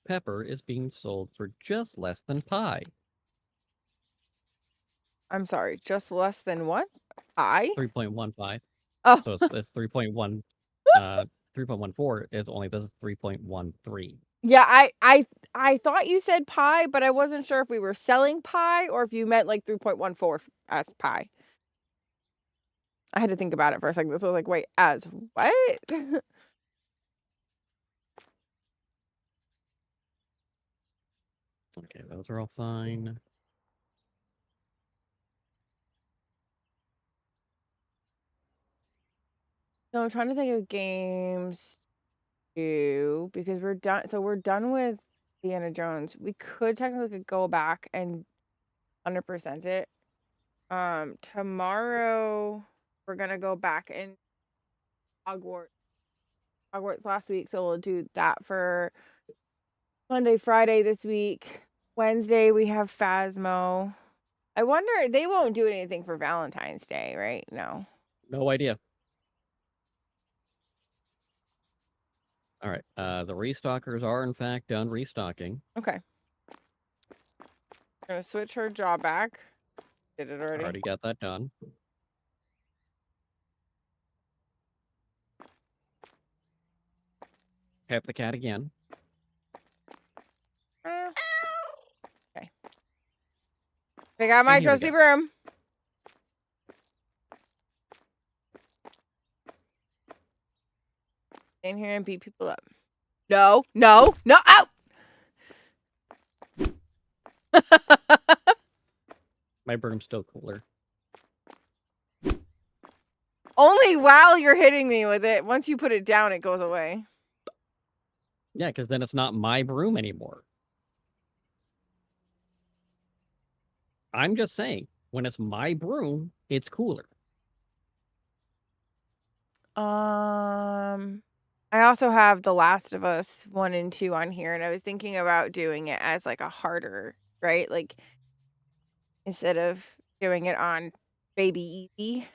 [SPEAKER 2] Pepper is being sold for just less than pie.
[SPEAKER 1] I'm sorry, just less than what? I?
[SPEAKER 2] 3.15.
[SPEAKER 1] Oh,
[SPEAKER 2] So it's 3.1 3.14 is only this is 3.13.
[SPEAKER 1] yeah. I thought you said pie, but I wasn't sure if we were selling pie or if you meant like 3.14 as pie. I had to think about it for a second. This was like, wait, as what?
[SPEAKER 2] Okay, those are all fine.
[SPEAKER 1] So I'm trying to think of games too because we're done. So we're done with Indiana Jones. We could technically go back and 100% it. Tomorrow we're gonna go back in Hogwarts. Hogwarts last week, so we'll do that for Monday, Friday this week. Wednesday we have Phasmo. I wonder they won't do anything for Valentine's Day, right? No.
[SPEAKER 2] No idea. All right. The restockers are in fact done restocking.
[SPEAKER 1] Okay. Gonna switch her jaw back. Did it already?
[SPEAKER 2] Already got that done. Pet the cat again.
[SPEAKER 1] Okay. I got my
[SPEAKER 2] And here we
[SPEAKER 1] trusty
[SPEAKER 2] go.
[SPEAKER 1] broom. In here and beat people up. No, no, no, out!
[SPEAKER 2] My broom's still cooler.
[SPEAKER 1] Only while you're hitting me with it. Once you put it down, it goes away.
[SPEAKER 2] Yeah, because then it's not my broom anymore. I'm just saying, when it's my broom, it's cooler.
[SPEAKER 1] I also have The Last of Us 1 and 2 on here, and I was thinking about doing it as like a harder, right? Like instead of doing it on baby easy,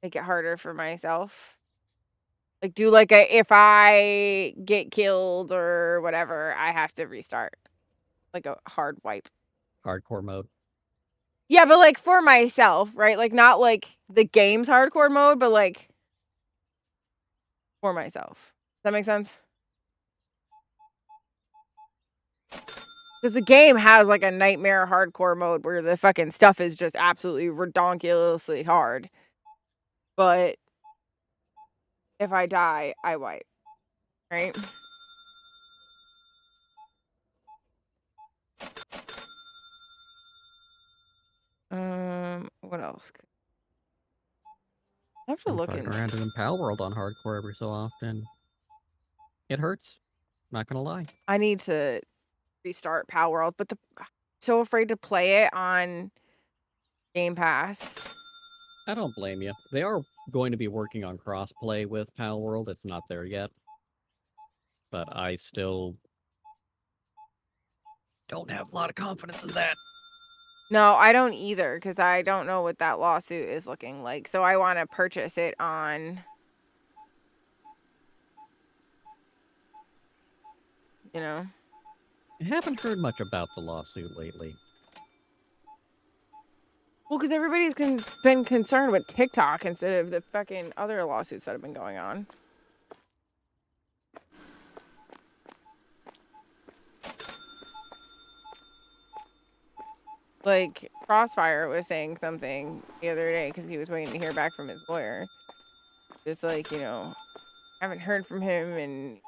[SPEAKER 1] make it harder for myself. Like do like a if I get killed or whatever, I have to restart. Like a hard wipe.
[SPEAKER 2] Hardcore mode.
[SPEAKER 1] Yeah, but like for myself, right? Like not like the game's hardcore mode, but like for myself. Does that make sense? Because the game has like a nightmare hardcore mode where the fucking stuff is just absolutely redonkulously hard. But if I die, I wipe. Right? What else? I have to
[SPEAKER 2] I'm
[SPEAKER 1] look
[SPEAKER 2] fucking
[SPEAKER 1] and
[SPEAKER 2] around in Pal World on hardcore every so often. It hurts. Not gonna lie.
[SPEAKER 1] I need to restart Power World, but so afraid to play it on Game Pass.
[SPEAKER 2] I don't blame you. They are going to be working on crossplay with Pal World. It's not there yet. But I still don't have a lot of confidence in that.
[SPEAKER 1] No, I don't either, because I don't know what that lawsuit is looking like. So I want to purchase it on, you know.
[SPEAKER 2] I haven't heard much about the lawsuit lately.
[SPEAKER 1] Well, because everybody's been concerned with TikTok instead of the fucking other lawsuits that have been going on. Like, Crossfire was saying something the other day because he was waiting to hear back from his lawyer. Just like, you know, haven't heard from him and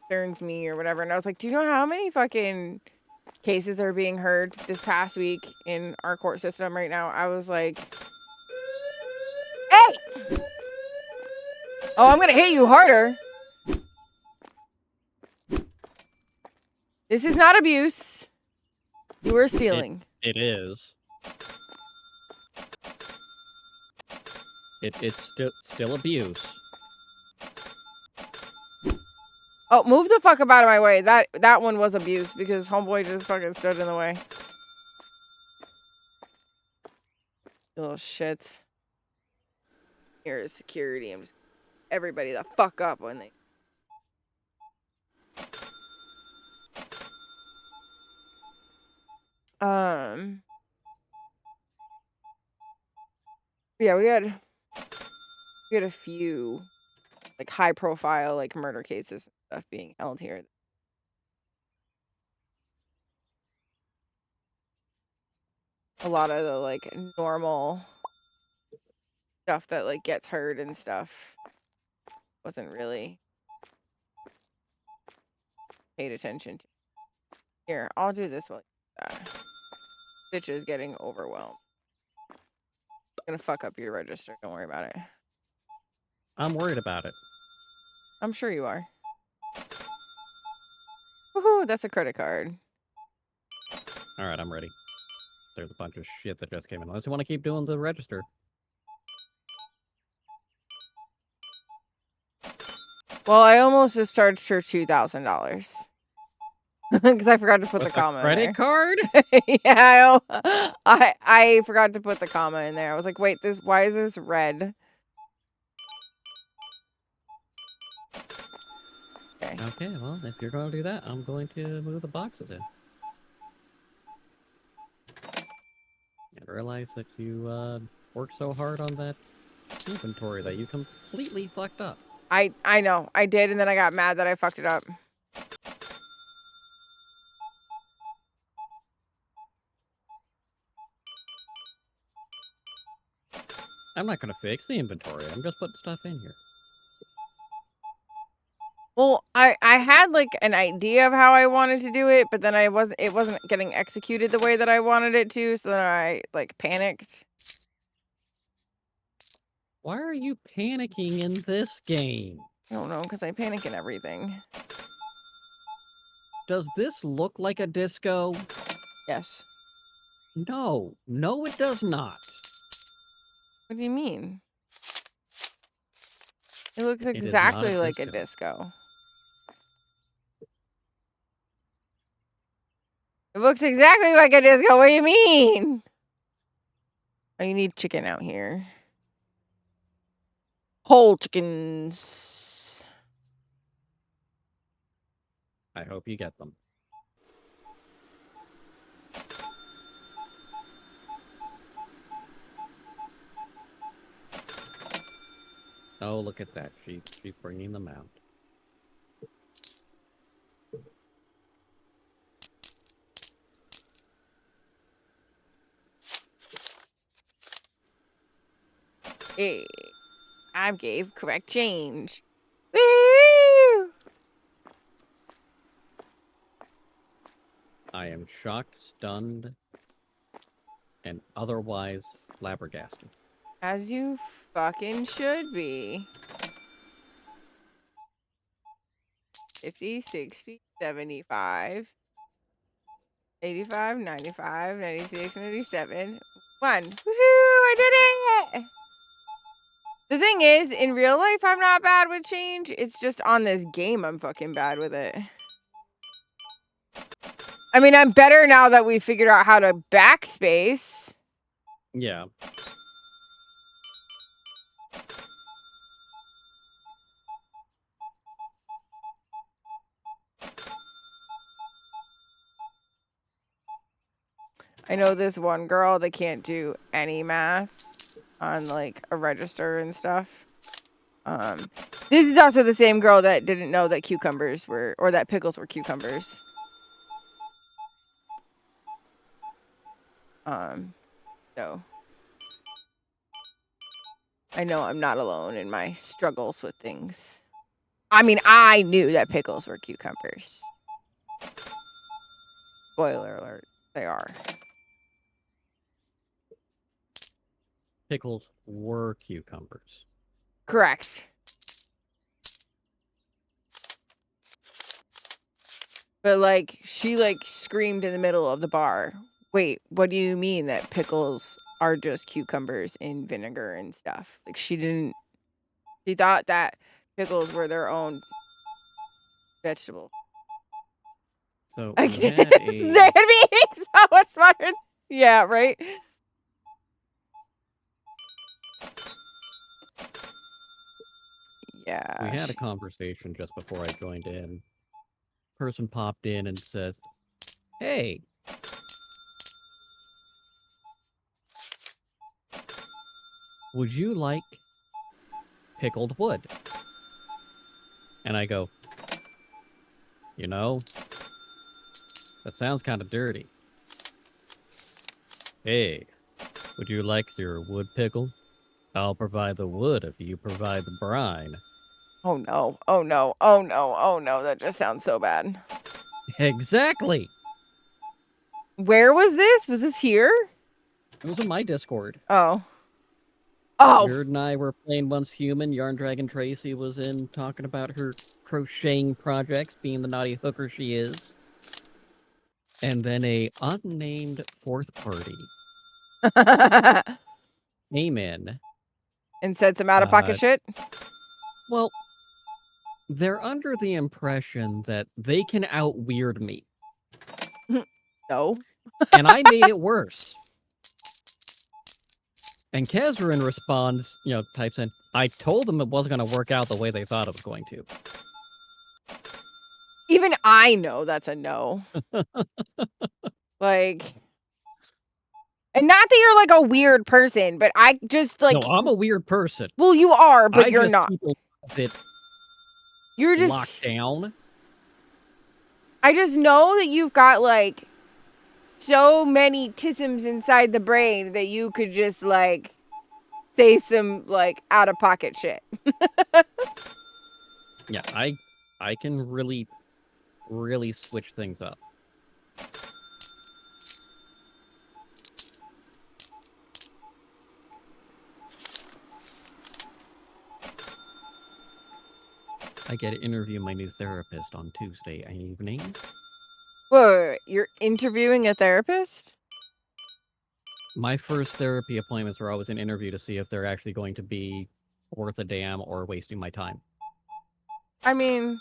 [SPEAKER 1] concerns me or whatever. And I was like, do you know how many fucking cases are being heard this past week in our court system right now? I was like, hey! Oh, I'm gonna hit you harder. This is not abuse. You were stealing.
[SPEAKER 2] It is. It's still abuse.
[SPEAKER 1] Oh, move the fuck up out of my way. That one was abuse because homeboy just fucking stood in the way. You little shits. Here is security. I'm just everybody the fuck up when they. Yeah, we had a few like high profile like murder cases and stuff being held here. A lot of the like normal stuff that like gets heard and stuff wasn't really paid attention to. Here, I'll do this one. Bitch is getting overwhelmed. I'm gonna fuck up your register. Don't worry about it.
[SPEAKER 2] I'm worried about it.
[SPEAKER 1] I'm sure you are. Woohoo, that's a credit card.
[SPEAKER 2] Alright, I'm ready. There's a bunch of shit that just came in. Unless you want to keep doing the register.
[SPEAKER 1] Well, I almost just charged her $2,000 because I forgot to put
[SPEAKER 2] With
[SPEAKER 1] the comma
[SPEAKER 2] credit
[SPEAKER 1] in there.
[SPEAKER 2] card?
[SPEAKER 1] Yeah, I forgot to put the comma in there. I was like, wait, why is this red?
[SPEAKER 2] Okay, well, if you're going to do that, I'm going to move the boxes in. And realize that you worked so hard on that inventory that you completely fucked up.
[SPEAKER 1] I know. I did, and then I got mad that I fucked it up.
[SPEAKER 2] I'm not going to fix the inventory. I'm just putting stuff in here.
[SPEAKER 1] Well, I had like an idea of how I wanted to do it, but then it wasn't getting executed the way that I wanted it to, so then I like panicked.
[SPEAKER 2] Why are you panicking in this game?
[SPEAKER 1] I don't know, because I panic in everything.
[SPEAKER 2] Does this look like a disco?
[SPEAKER 1] Yes.
[SPEAKER 2] No. No, it does not.
[SPEAKER 1] What do you mean? It looks
[SPEAKER 2] It is not
[SPEAKER 1] exactly
[SPEAKER 2] a
[SPEAKER 1] like a
[SPEAKER 2] disco.
[SPEAKER 1] disco. It looks exactly like a disco. What do you mean? Oh, you need chicken out here. Whole chickens.
[SPEAKER 2] I hope you get them. Oh, look at that. She's bringing them out.
[SPEAKER 1] Hey, I gave correct change. Woo!
[SPEAKER 2] I am shocked, stunned, and otherwise flabbergasted.
[SPEAKER 1] As you fucking should be. 50, 60, 75, 85, 95, 96, 97. 1. Woohoo! I did it! The thing is, in real life, I'm not bad with change. It's just on this game, I'm fucking bad with it. I mean, I'm better now that we figured out how to backspace.
[SPEAKER 2] Yeah.
[SPEAKER 1] I know this one girl that can't do any math on like a register and stuff. This is also the same girl that didn't know that cucumbers were, or that pickles were cucumbers. So I know I'm not alone in my struggles with things. I mean, I knew that pickles were cucumbers. Spoiler alert, they are.
[SPEAKER 2] Pickles were cucumbers.
[SPEAKER 1] Correct. But like, she like screamed in the middle of the bar. Wait, what do you mean that pickles are just cucumbers in vinegar and stuff? Like she thought that pickles were their own vegetable.
[SPEAKER 2] So
[SPEAKER 1] I
[SPEAKER 2] we
[SPEAKER 1] can't.
[SPEAKER 2] had
[SPEAKER 1] They'd be so much smarter. Yeah, right? Yeah.
[SPEAKER 2] We had a conversation just before I joined in. Person popped in and said, "Hey, would you like pickled wood?" And I go, "You know, that sounds kind of dirty. Hey, would you like your wood pickled? I'll provide the wood if you provide the brine."
[SPEAKER 1] Oh no. Oh no. Oh no. Oh no. That just sounds so bad.
[SPEAKER 2] Exactly.
[SPEAKER 1] Where was this? Was this here?
[SPEAKER 2] It was in my Discord.
[SPEAKER 1] Oh. Oh.
[SPEAKER 2] Weird and I were playing Once Human. Yarn Dragon Tracy was in talking about her crocheting projects, being the naughty hooker she is. And then a unnamed fourth party came in.
[SPEAKER 1] And said some out-of-pocket shit?
[SPEAKER 2] Well, they're under the impression that they can out-weird me.
[SPEAKER 1] No.
[SPEAKER 2] And I made it worse. And Kezrin responds, types in, "I told them it wasn't going to work out the way they thought it was going to."
[SPEAKER 1] Even I know that's a no. Like, and not that you're like a weird person, but I just like.
[SPEAKER 2] No, I'm a weird person.
[SPEAKER 1] Well, you are, but you're
[SPEAKER 2] just
[SPEAKER 1] not. You're just
[SPEAKER 2] locked down.
[SPEAKER 1] I just know that you've got like so many tisms inside the brain that you could just like say some like out of pocket shit.
[SPEAKER 2] Yeah, I can really switch things up. I get to interview my new therapist on Tuesday evening.
[SPEAKER 1] Wait, you're interviewing a therapist?
[SPEAKER 2] My first therapy appointments were always an interview to see if they're actually going to be worth a damn or wasting my time.
[SPEAKER 1] I mean,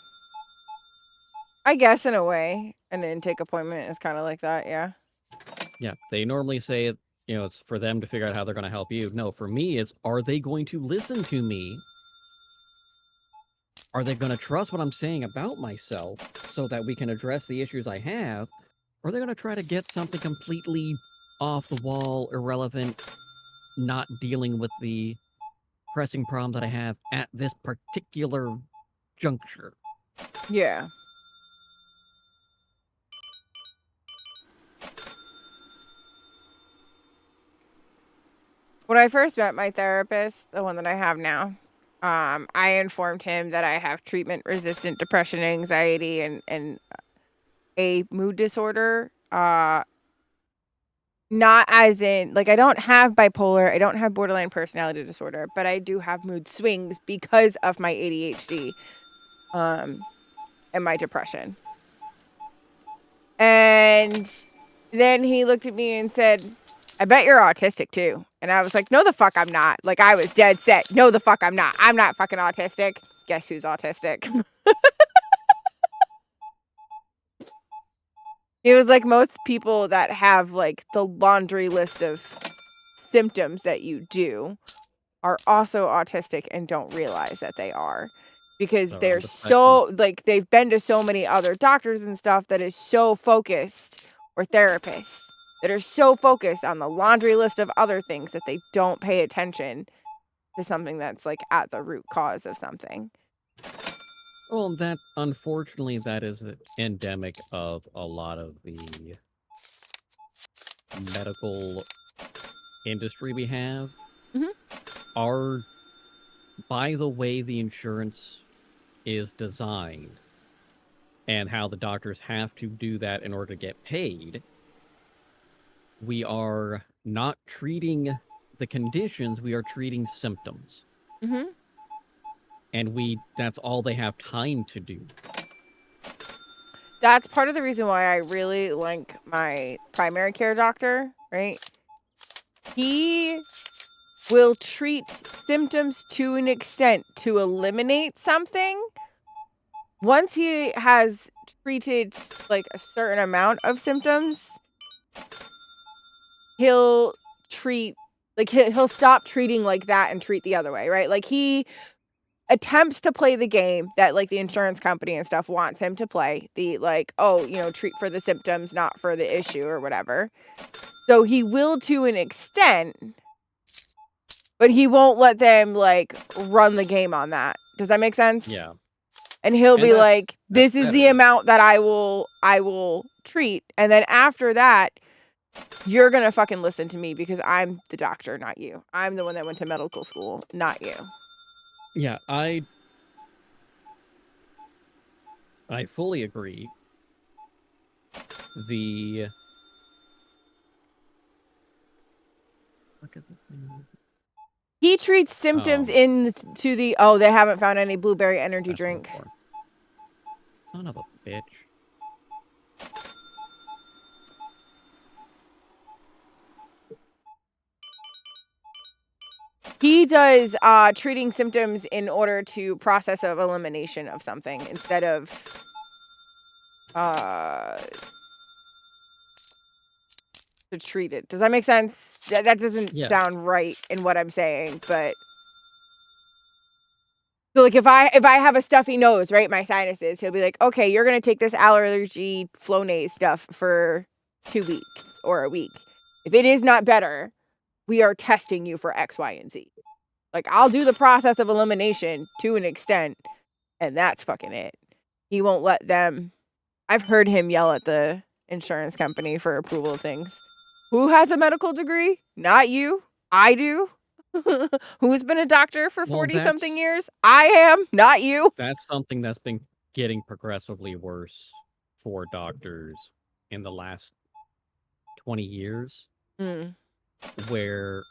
[SPEAKER 1] I guess in a way, an intake appointment is kind of like that, yeah.
[SPEAKER 2] Yeah, they normally say, it's for them to figure out how they're going to help you. No, for me, it's, are they going to listen to me? Are they going to trust what I'm saying about myself so that we can address the issues I have? Or are they going to try to get something completely off the wall, irrelevant, not dealing with the pressing problem that I have at this particular juncture?
[SPEAKER 1] Yeah. When I first met my therapist, the one that I have now, I informed him that I have treatment-resistant depression, anxiety, and a mood disorder. Not as in, like, I don't have bipolar, I don't have borderline personality disorder, but I do have mood swings because of my ADHD, and my depression. And then he looked at me and said, I bet you're autistic too. And I was like, no, the fuck I'm not. Like, I was dead set. No, the fuck I'm not. I'm not fucking autistic. Guess who's autistic? It was like most people that have like the laundry list of symptoms that you do are also autistic and don't realize that they are, because
[SPEAKER 2] So
[SPEAKER 1] they're
[SPEAKER 2] on the spectrum.
[SPEAKER 1] so like they've been to so many other doctors and stuff that is so focused, or therapists that are so focused on the laundry list of other things that they don't pay attention to something that's like at the root cause of something.
[SPEAKER 2] Well, that unfortunately that is endemic of a lot of the medical industry we have.
[SPEAKER 1] Mhm.
[SPEAKER 2] Are by the way the insurance is designed and how the doctors have to do that in order to get paid, we are not treating the conditions, we are treating symptoms.
[SPEAKER 1] Mhm.
[SPEAKER 2] And that's all they have time to do.
[SPEAKER 1] That's part of the reason why I really like my primary care doctor, right? He will treat symptoms to an extent to eliminate something. Once he has treated like a certain amount of symptoms, he'll treat like he'll stop treating like that and treat the other way, right? Like he attempts to play the game that like the insurance company and stuff wants him to play. The like, oh, you know, treat for the symptoms, not for the issue or whatever. So he will to an extent, but he won't let them like run the game on that. Does that make sense?
[SPEAKER 2] Yeah.
[SPEAKER 1] And he'll
[SPEAKER 2] And
[SPEAKER 1] be like, this is the
[SPEAKER 2] better.
[SPEAKER 1] amount that I will treat. And then after that, you're going to fucking listen to me because I'm the doctor, not you. I'm the one that went to medical school, not you.
[SPEAKER 2] Yeah, I fully agree. The
[SPEAKER 1] He treats symptoms into the, oh, they haven't found any blueberry energy drink.
[SPEAKER 2] Son of a bitch.
[SPEAKER 1] He does treating symptoms in order to process of elimination of something instead of to treat it. Does that make sense? That doesn't sound right in what I'm saying, but so like if I have a stuffy nose, right, my sinuses, he'll be like, okay, you're gonna take this allergy Flonase stuff for 2 weeks or a week. If it is not better, we are testing you for X, Y, and Z. Like I'll do the process of elimination to an extent, and that's fucking it. He won't let them. I've heard him yell at the insurance company for approval of things. Who has a medical degree? Not you. I do. Who's been a doctor for 40-something years? I am, not you.
[SPEAKER 2] That's something that's been getting progressively worse for doctors in the last 20 years, where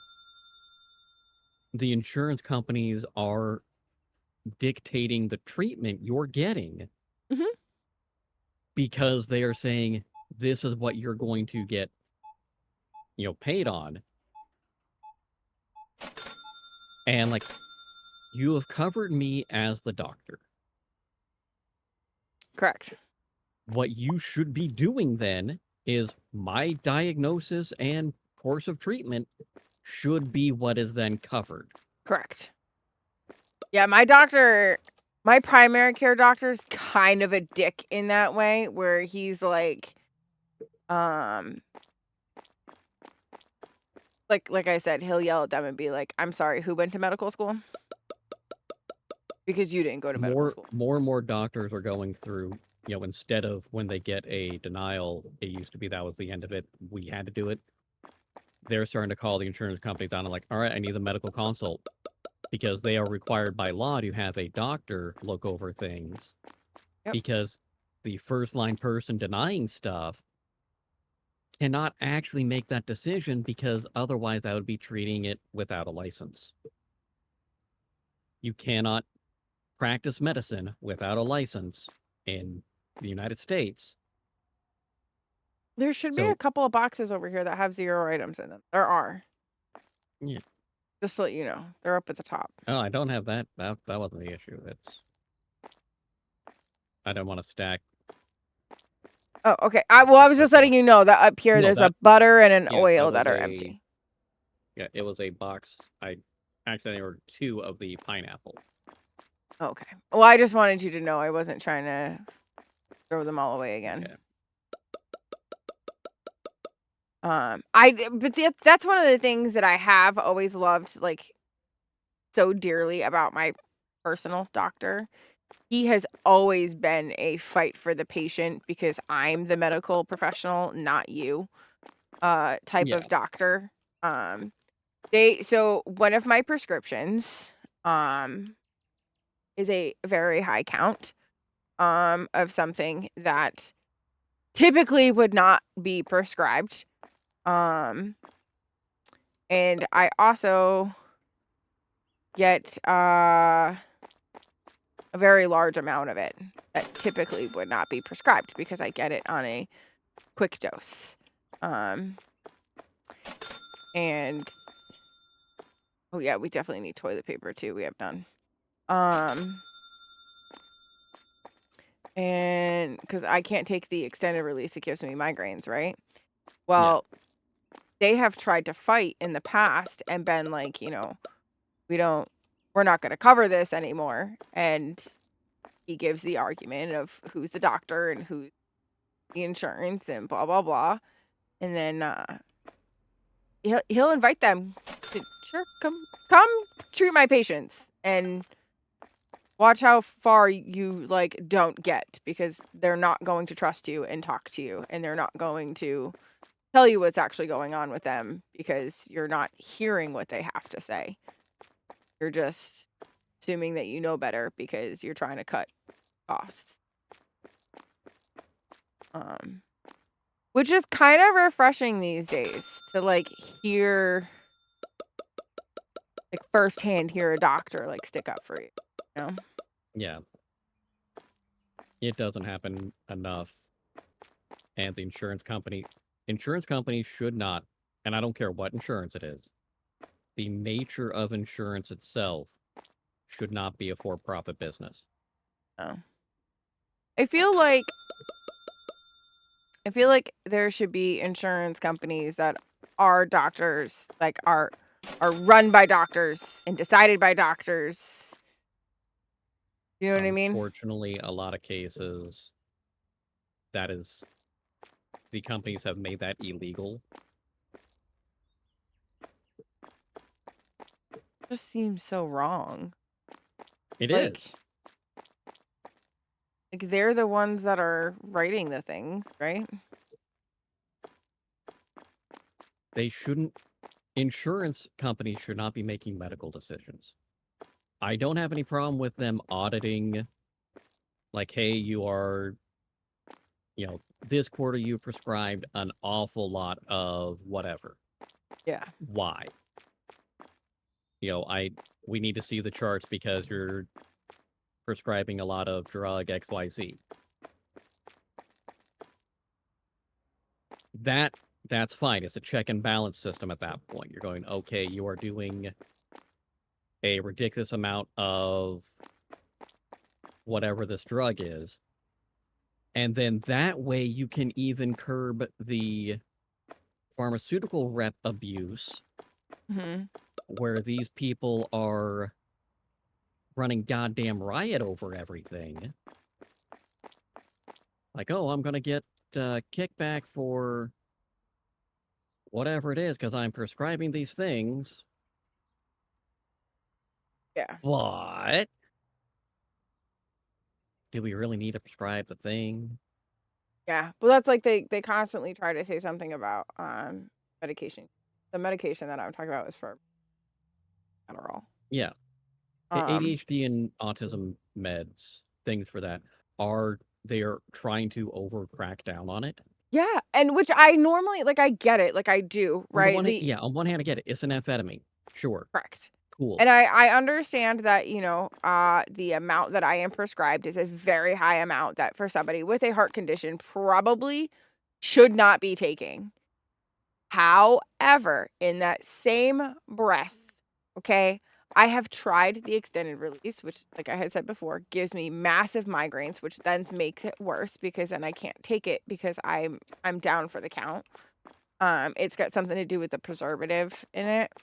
[SPEAKER 2] the insurance companies are dictating the treatment you're getting because they are saying, this is what you're going to get, paid on. And like, you have covered me as the doctor.
[SPEAKER 1] Correct.
[SPEAKER 2] What you should be doing then is my diagnosis and course of treatment should be what is then covered.
[SPEAKER 1] Correct. Yeah, my primary care doctor's kind of a dick in that way, where he's like like I said, he'll yell at them and be like, I'm sorry, who went to medical school? Because you didn't go to medical school.
[SPEAKER 2] More and more doctors are going through, instead of when they get a denial, it used to be that was the end of it, we had to do it. They're starting to call the insurance companies down and like, all right, I need a medical consult. Because they are required by law to have a doctor look over things. Because the first line person denying stuff cannot actually make that decision because otherwise I would be treating it without a license. You cannot practice medicine without a license in the United States.
[SPEAKER 1] There should be a
[SPEAKER 2] So,
[SPEAKER 1] couple of boxes over here that have 0 items in them. There are.
[SPEAKER 2] yeah.
[SPEAKER 1] Just to let you know. They're up at the top.
[SPEAKER 2] Oh, I don't have that. That wasn't the issue. I don't want to stack.
[SPEAKER 1] Oh, okay. I was just letting you know that up here
[SPEAKER 2] No,
[SPEAKER 1] there's a butter and an
[SPEAKER 2] yeah,
[SPEAKER 1] oil
[SPEAKER 2] that
[SPEAKER 1] that are
[SPEAKER 2] was
[SPEAKER 1] empty.
[SPEAKER 2] Yeah, it was a box. I accidentally ordered 2 of the pineapple.
[SPEAKER 1] Okay. Well, I just wanted you to know I wasn't trying to throw them all away again.
[SPEAKER 2] Okay.
[SPEAKER 1] But that's one of the things that I have always loved, like, so dearly about my personal doctor. He has always been a fight for the patient because I'm the medical professional, not you, type
[SPEAKER 2] Yeah.
[SPEAKER 1] of doctor. So one of my prescriptions, is a very high count, of something that typically would not be prescribed. And I also get a very large amount of it that typically would not be prescribed because I get it on a quick dose. And oh yeah, we definitely need toilet paper too. We have none. And because I can't take the extended release, it gives me migraines, right? Well, they have tried to fight in the past and been like, we're not going to cover this anymore. And he gives the argument of who's the doctor and who's the insurance and blah, blah, blah. And then he'll invite them to, sure, come treat my patients and watch how far you don't get, because they're not going to trust you and talk to you, and they're not going to tell you what's actually going on with them because you're not hearing what they have to say. You're just assuming that you know better because you're trying to cut costs. Which is kind of refreshing these days to hear, firsthand hear a doctor stick up for you, you know?
[SPEAKER 2] Yeah. It doesn't happen enough. And the insurance companies should not, and I don't care what insurance it is, the nature of insurance itself should not be a for-profit business.
[SPEAKER 1] Oh. I feel like there should be insurance companies that are doctors, are run by doctors and decided by doctors. You know what I mean?
[SPEAKER 2] Unfortunately, a lot of cases, the companies have made that illegal.
[SPEAKER 1] Just seems so wrong.
[SPEAKER 2] It is.
[SPEAKER 1] They're the ones that are writing the things, right?
[SPEAKER 2] Insurance companies should not be making medical decisions. I don't have any problem with them auditing, hey, this quarter you prescribed an awful lot of whatever.
[SPEAKER 1] Yeah.
[SPEAKER 2] Why? We need to see the charts because you're prescribing a lot of drug XYZ. That's fine. It's a check and balance system at that point. You're going, okay, you are doing a ridiculous amount of whatever this drug is. And then that way you can even curb the pharmaceutical rep abuse, where these people are running goddamn riot over everything. Oh, I'm going to get kickback for whatever it is because I'm prescribing these things.
[SPEAKER 1] Yeah.
[SPEAKER 2] What? Do we really need to prescribe the thing?
[SPEAKER 1] Yeah. Well, that's they constantly try to say something about medication. The medication that I'm talking about is for Adderall.
[SPEAKER 2] Yeah. ADHD and autism meds, things for that, they are trying to crack down on it.
[SPEAKER 1] Yeah, and which I normally like, I get it, like, I do,
[SPEAKER 2] On the
[SPEAKER 1] right?
[SPEAKER 2] one hand, yeah, on one hand, I get it. It's an amphetamine. Sure.
[SPEAKER 1] Correct.
[SPEAKER 2] Cool.
[SPEAKER 1] And I understand that, the amount that I am prescribed is a very high amount that for somebody with a heart condition probably should not be taking. However, in that same breath, okay, I have tried the extended release, which, like I had said before, gives me massive migraines, which then makes it worse because then I can't take it because I'm down for the count. It's got something to do with the preservative in it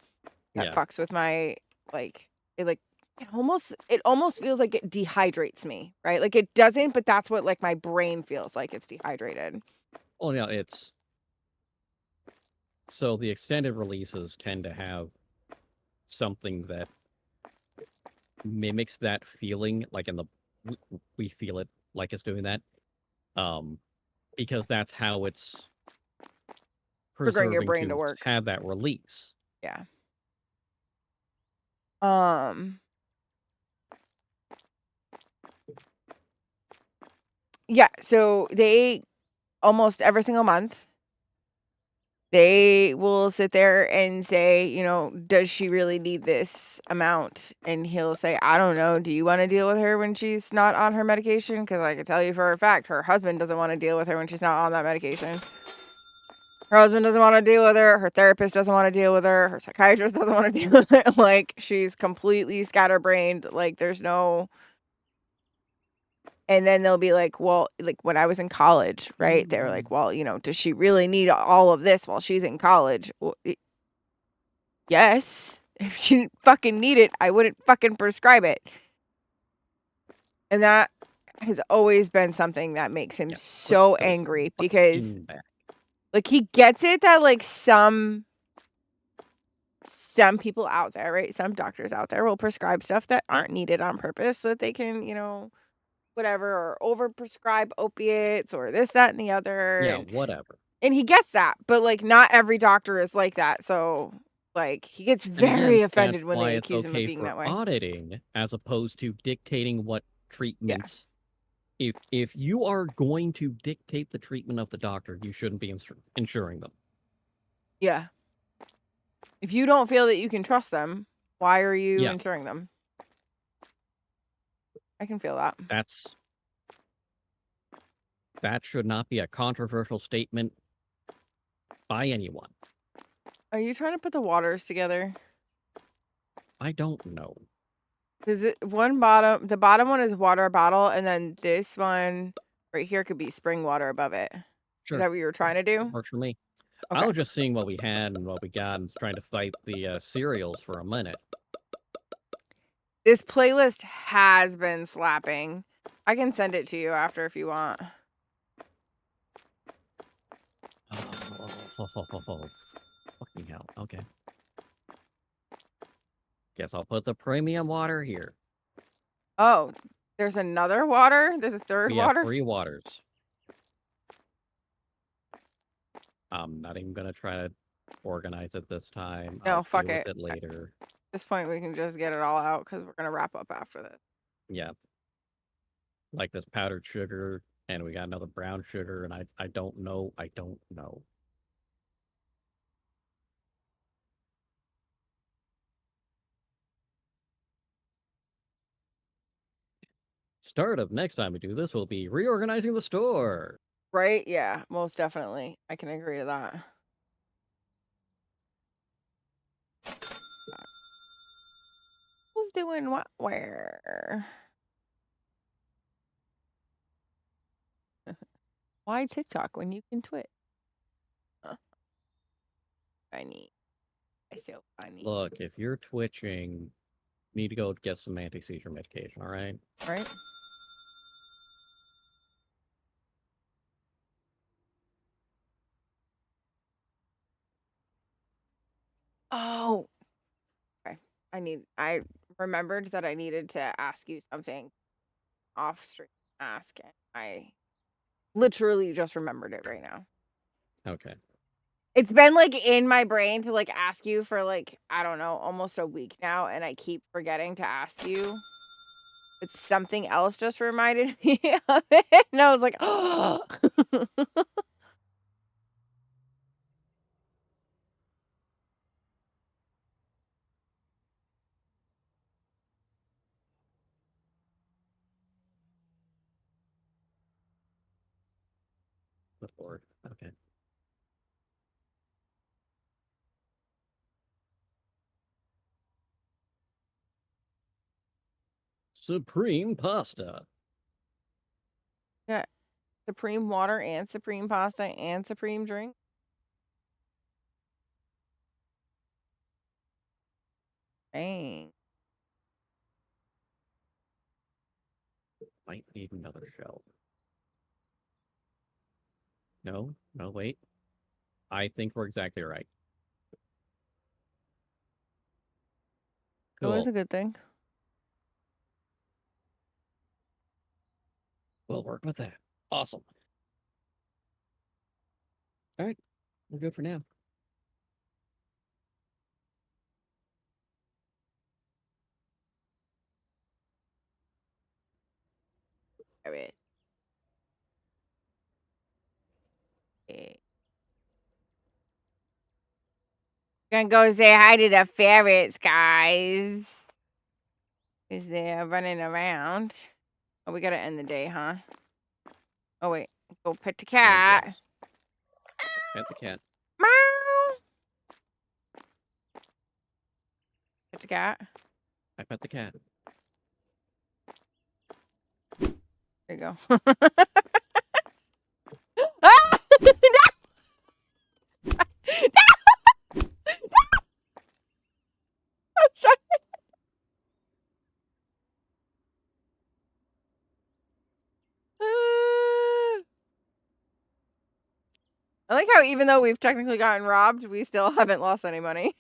[SPEAKER 1] that
[SPEAKER 2] Yeah.
[SPEAKER 1] fucks with my like it almost feels like it dehydrates me, right? Like it doesn't, but that's what like my brain feels like it's dehydrated.
[SPEAKER 2] Well, yeah, it's so the extended releases tend to have something that mimics that feeling, like in the we feel it like it's doing that, um, because that's how it's
[SPEAKER 1] Triggering your
[SPEAKER 2] preserving
[SPEAKER 1] brain to
[SPEAKER 2] to
[SPEAKER 1] work.
[SPEAKER 2] have that release.
[SPEAKER 1] Yeah. Um yeah, so they almost every single month they will sit there and say, does she really need this amount? And he'll say, I don't know. Do you want to deal with her when she's not on her medication? Because I can tell you for a fact, her husband doesn't want to deal with her when she's not on that medication. Her husband doesn't want to deal with her. Her therapist doesn't want to deal with her. Her psychiatrist doesn't want to deal with her. Like, she's completely scatterbrained. Like, there's no. And then they'll be like, well, like when I was in college, right? They were like, well, does she really need all of this while she's in college? Well, yes. If she didn't fucking need it, I wouldn't fucking prescribe it. And that has always been something that makes him
[SPEAKER 2] Yeah,
[SPEAKER 1] so
[SPEAKER 2] those
[SPEAKER 1] angry because
[SPEAKER 2] fucking back.
[SPEAKER 1] like he gets it that like some people out there, right? Some doctors out there will prescribe stuff that aren't needed on purpose so that they can, whatever, or overprescribe opiates or this, that, and the other.
[SPEAKER 2] Yeah, whatever.
[SPEAKER 1] And he gets that, but like not every doctor is like that. So like he gets
[SPEAKER 2] And again,
[SPEAKER 1] very
[SPEAKER 2] that's
[SPEAKER 1] offended when
[SPEAKER 2] why
[SPEAKER 1] they
[SPEAKER 2] it's
[SPEAKER 1] accuse him of
[SPEAKER 2] okay
[SPEAKER 1] being
[SPEAKER 2] for
[SPEAKER 1] that way.
[SPEAKER 2] auditing as opposed to dictating what
[SPEAKER 1] Yeah.
[SPEAKER 2] treatments. If you are going to dictate the treatment of the doctor, you shouldn't be insuring them.
[SPEAKER 1] Yeah. If you don't feel that you can trust them, why are you
[SPEAKER 2] Yeah.
[SPEAKER 1] insuring them? I can feel that.
[SPEAKER 2] That should not be a controversial statement by anyone.
[SPEAKER 1] Are you trying to put the waters together?
[SPEAKER 2] I don't know.
[SPEAKER 1] Is it the bottom one is water bottle, and then this one right here could be spring water above it. Is
[SPEAKER 2] Sure,
[SPEAKER 1] that what you were trying to do?
[SPEAKER 2] works for me. I
[SPEAKER 1] Okay.
[SPEAKER 2] was just seeing what we had and what we got and trying to fight the cereals for a minute.
[SPEAKER 1] This playlist has been slapping. I can send it to you after if you want.
[SPEAKER 2] Fucking hell. Okay. Guess I'll put the premium water here.
[SPEAKER 1] Oh, there's another water? There's a third
[SPEAKER 2] We have
[SPEAKER 1] water?
[SPEAKER 2] 3 waters. I'm not even gonna try to organize it this time.
[SPEAKER 1] No,
[SPEAKER 2] I'll
[SPEAKER 1] fuck
[SPEAKER 2] deal with
[SPEAKER 1] it.
[SPEAKER 2] it later.
[SPEAKER 1] At this point, we can just get it all out because we're going to wrap up after this.
[SPEAKER 2] Yeah. Like this powdered sugar, and we got another brown sugar, and I don't know. I don't know. Start of next time we do this will be reorganizing the store.
[SPEAKER 1] Right? Yeah, most definitely. I can agree to that. Who's doing what where? Why TikTok when you can Twitch? Funny. It's so funny.
[SPEAKER 2] Look, if you're twitching, you need to go get some anti-seizure medication, all right?
[SPEAKER 1] Right? Oh, okay. I remembered that I needed to ask you something off stream. Ask, and I literally just remembered it right now.
[SPEAKER 2] Okay.
[SPEAKER 1] It's been like in my brain to like ask you for like, I don't know, almost a week now, and I keep forgetting to ask you. But something else just reminded me of it. And I was like, oh.
[SPEAKER 2] Discord. Okay. Supreme pasta.
[SPEAKER 1] Yeah. Supreme water and supreme pasta and supreme drink. Dang.
[SPEAKER 2] Might need another shell. No, wait. I think we're exactly right.
[SPEAKER 1] Cool. Always
[SPEAKER 2] Cool.
[SPEAKER 1] a good thing.
[SPEAKER 2] We'll work with that. Awesome. All right. We're good for now.
[SPEAKER 1] All right. Okay. Gonna go say hi to the ferrets, guys. Because they're running around. Oh, we gotta end the day, huh? Oh, wait. Go pet the cat.
[SPEAKER 2] Yes. Pet the cat.
[SPEAKER 1] Meow. Pet the cat.
[SPEAKER 2] I pet the cat.
[SPEAKER 1] There you go. Ah! No! No! No! I'm sorry. I like how even though we've technically gotten robbed, we still haven't lost any money.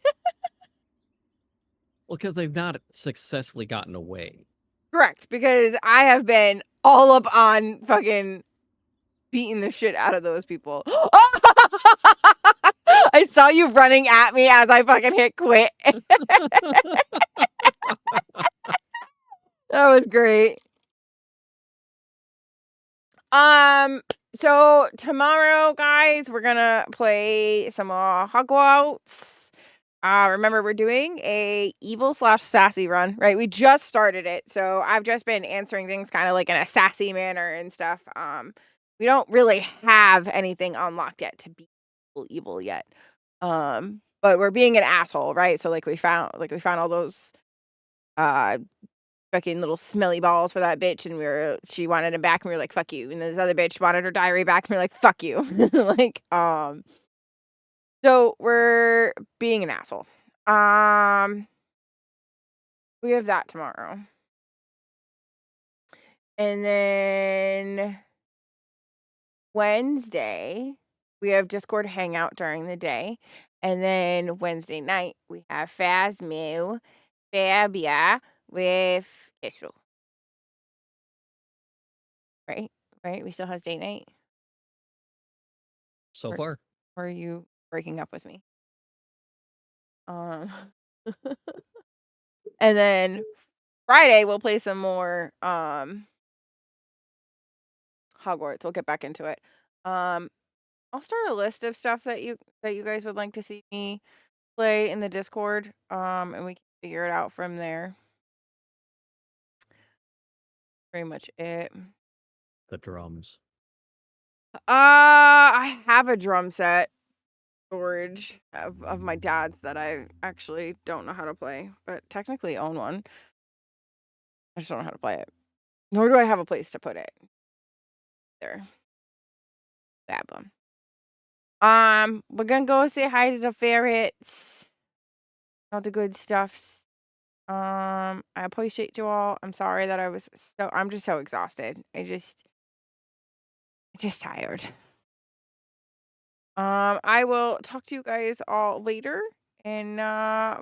[SPEAKER 2] Well, because they've not successfully gotten away.
[SPEAKER 1] Correct, because I have been all up on fucking beating the shit out of those people. I saw you running at me as I fucking hit quit. That was great. So tomorrow, guys, we're gonna play some Hogwarts. Remember, we're doing a evil/sassy run, right? We just started it, so I've just been answering things kind of like in a sassy manner and stuff. We don't really have anything unlocked yet to be evil yet. But we're being an asshole, right? So we found all those fucking little smelly balls for that bitch, and she wanted him back, and we were like, fuck you. And this other bitch wanted her diary back, and we were like, fuck you. So we're being an asshole. We have that tomorrow. And then Wednesday, we have Discord hangout during the day. And then Wednesday night, we have Phasmo Fabia with Israel. Right? Right? We still have date night.
[SPEAKER 2] So far.
[SPEAKER 1] Or are you breaking up with me? And then Friday we'll play some more Hogwarts. We'll get back into it. I'll start a list of stuff that you guys would like to see me play in the Discord. And we can figure it out from there. Pretty much it.
[SPEAKER 2] The drums.
[SPEAKER 1] I have a drum set storage of my dad's that I actually don't know how to play, but technically own one. I just don't know how to play it. Nor do I have a place to put it. There. Bad one. We're gonna go say hi to the ferrets. All the good stuffs. I appreciate you all. I'm sorry that I'm just so exhausted. Just tired. I will talk to you guys all later. And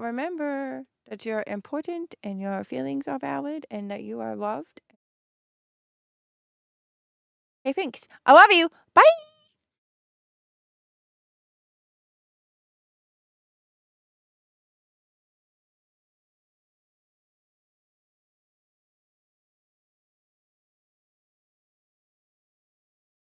[SPEAKER 1] remember that you're important and your feelings are valid and that you are loved. Hey, thanks. I love you. Bye.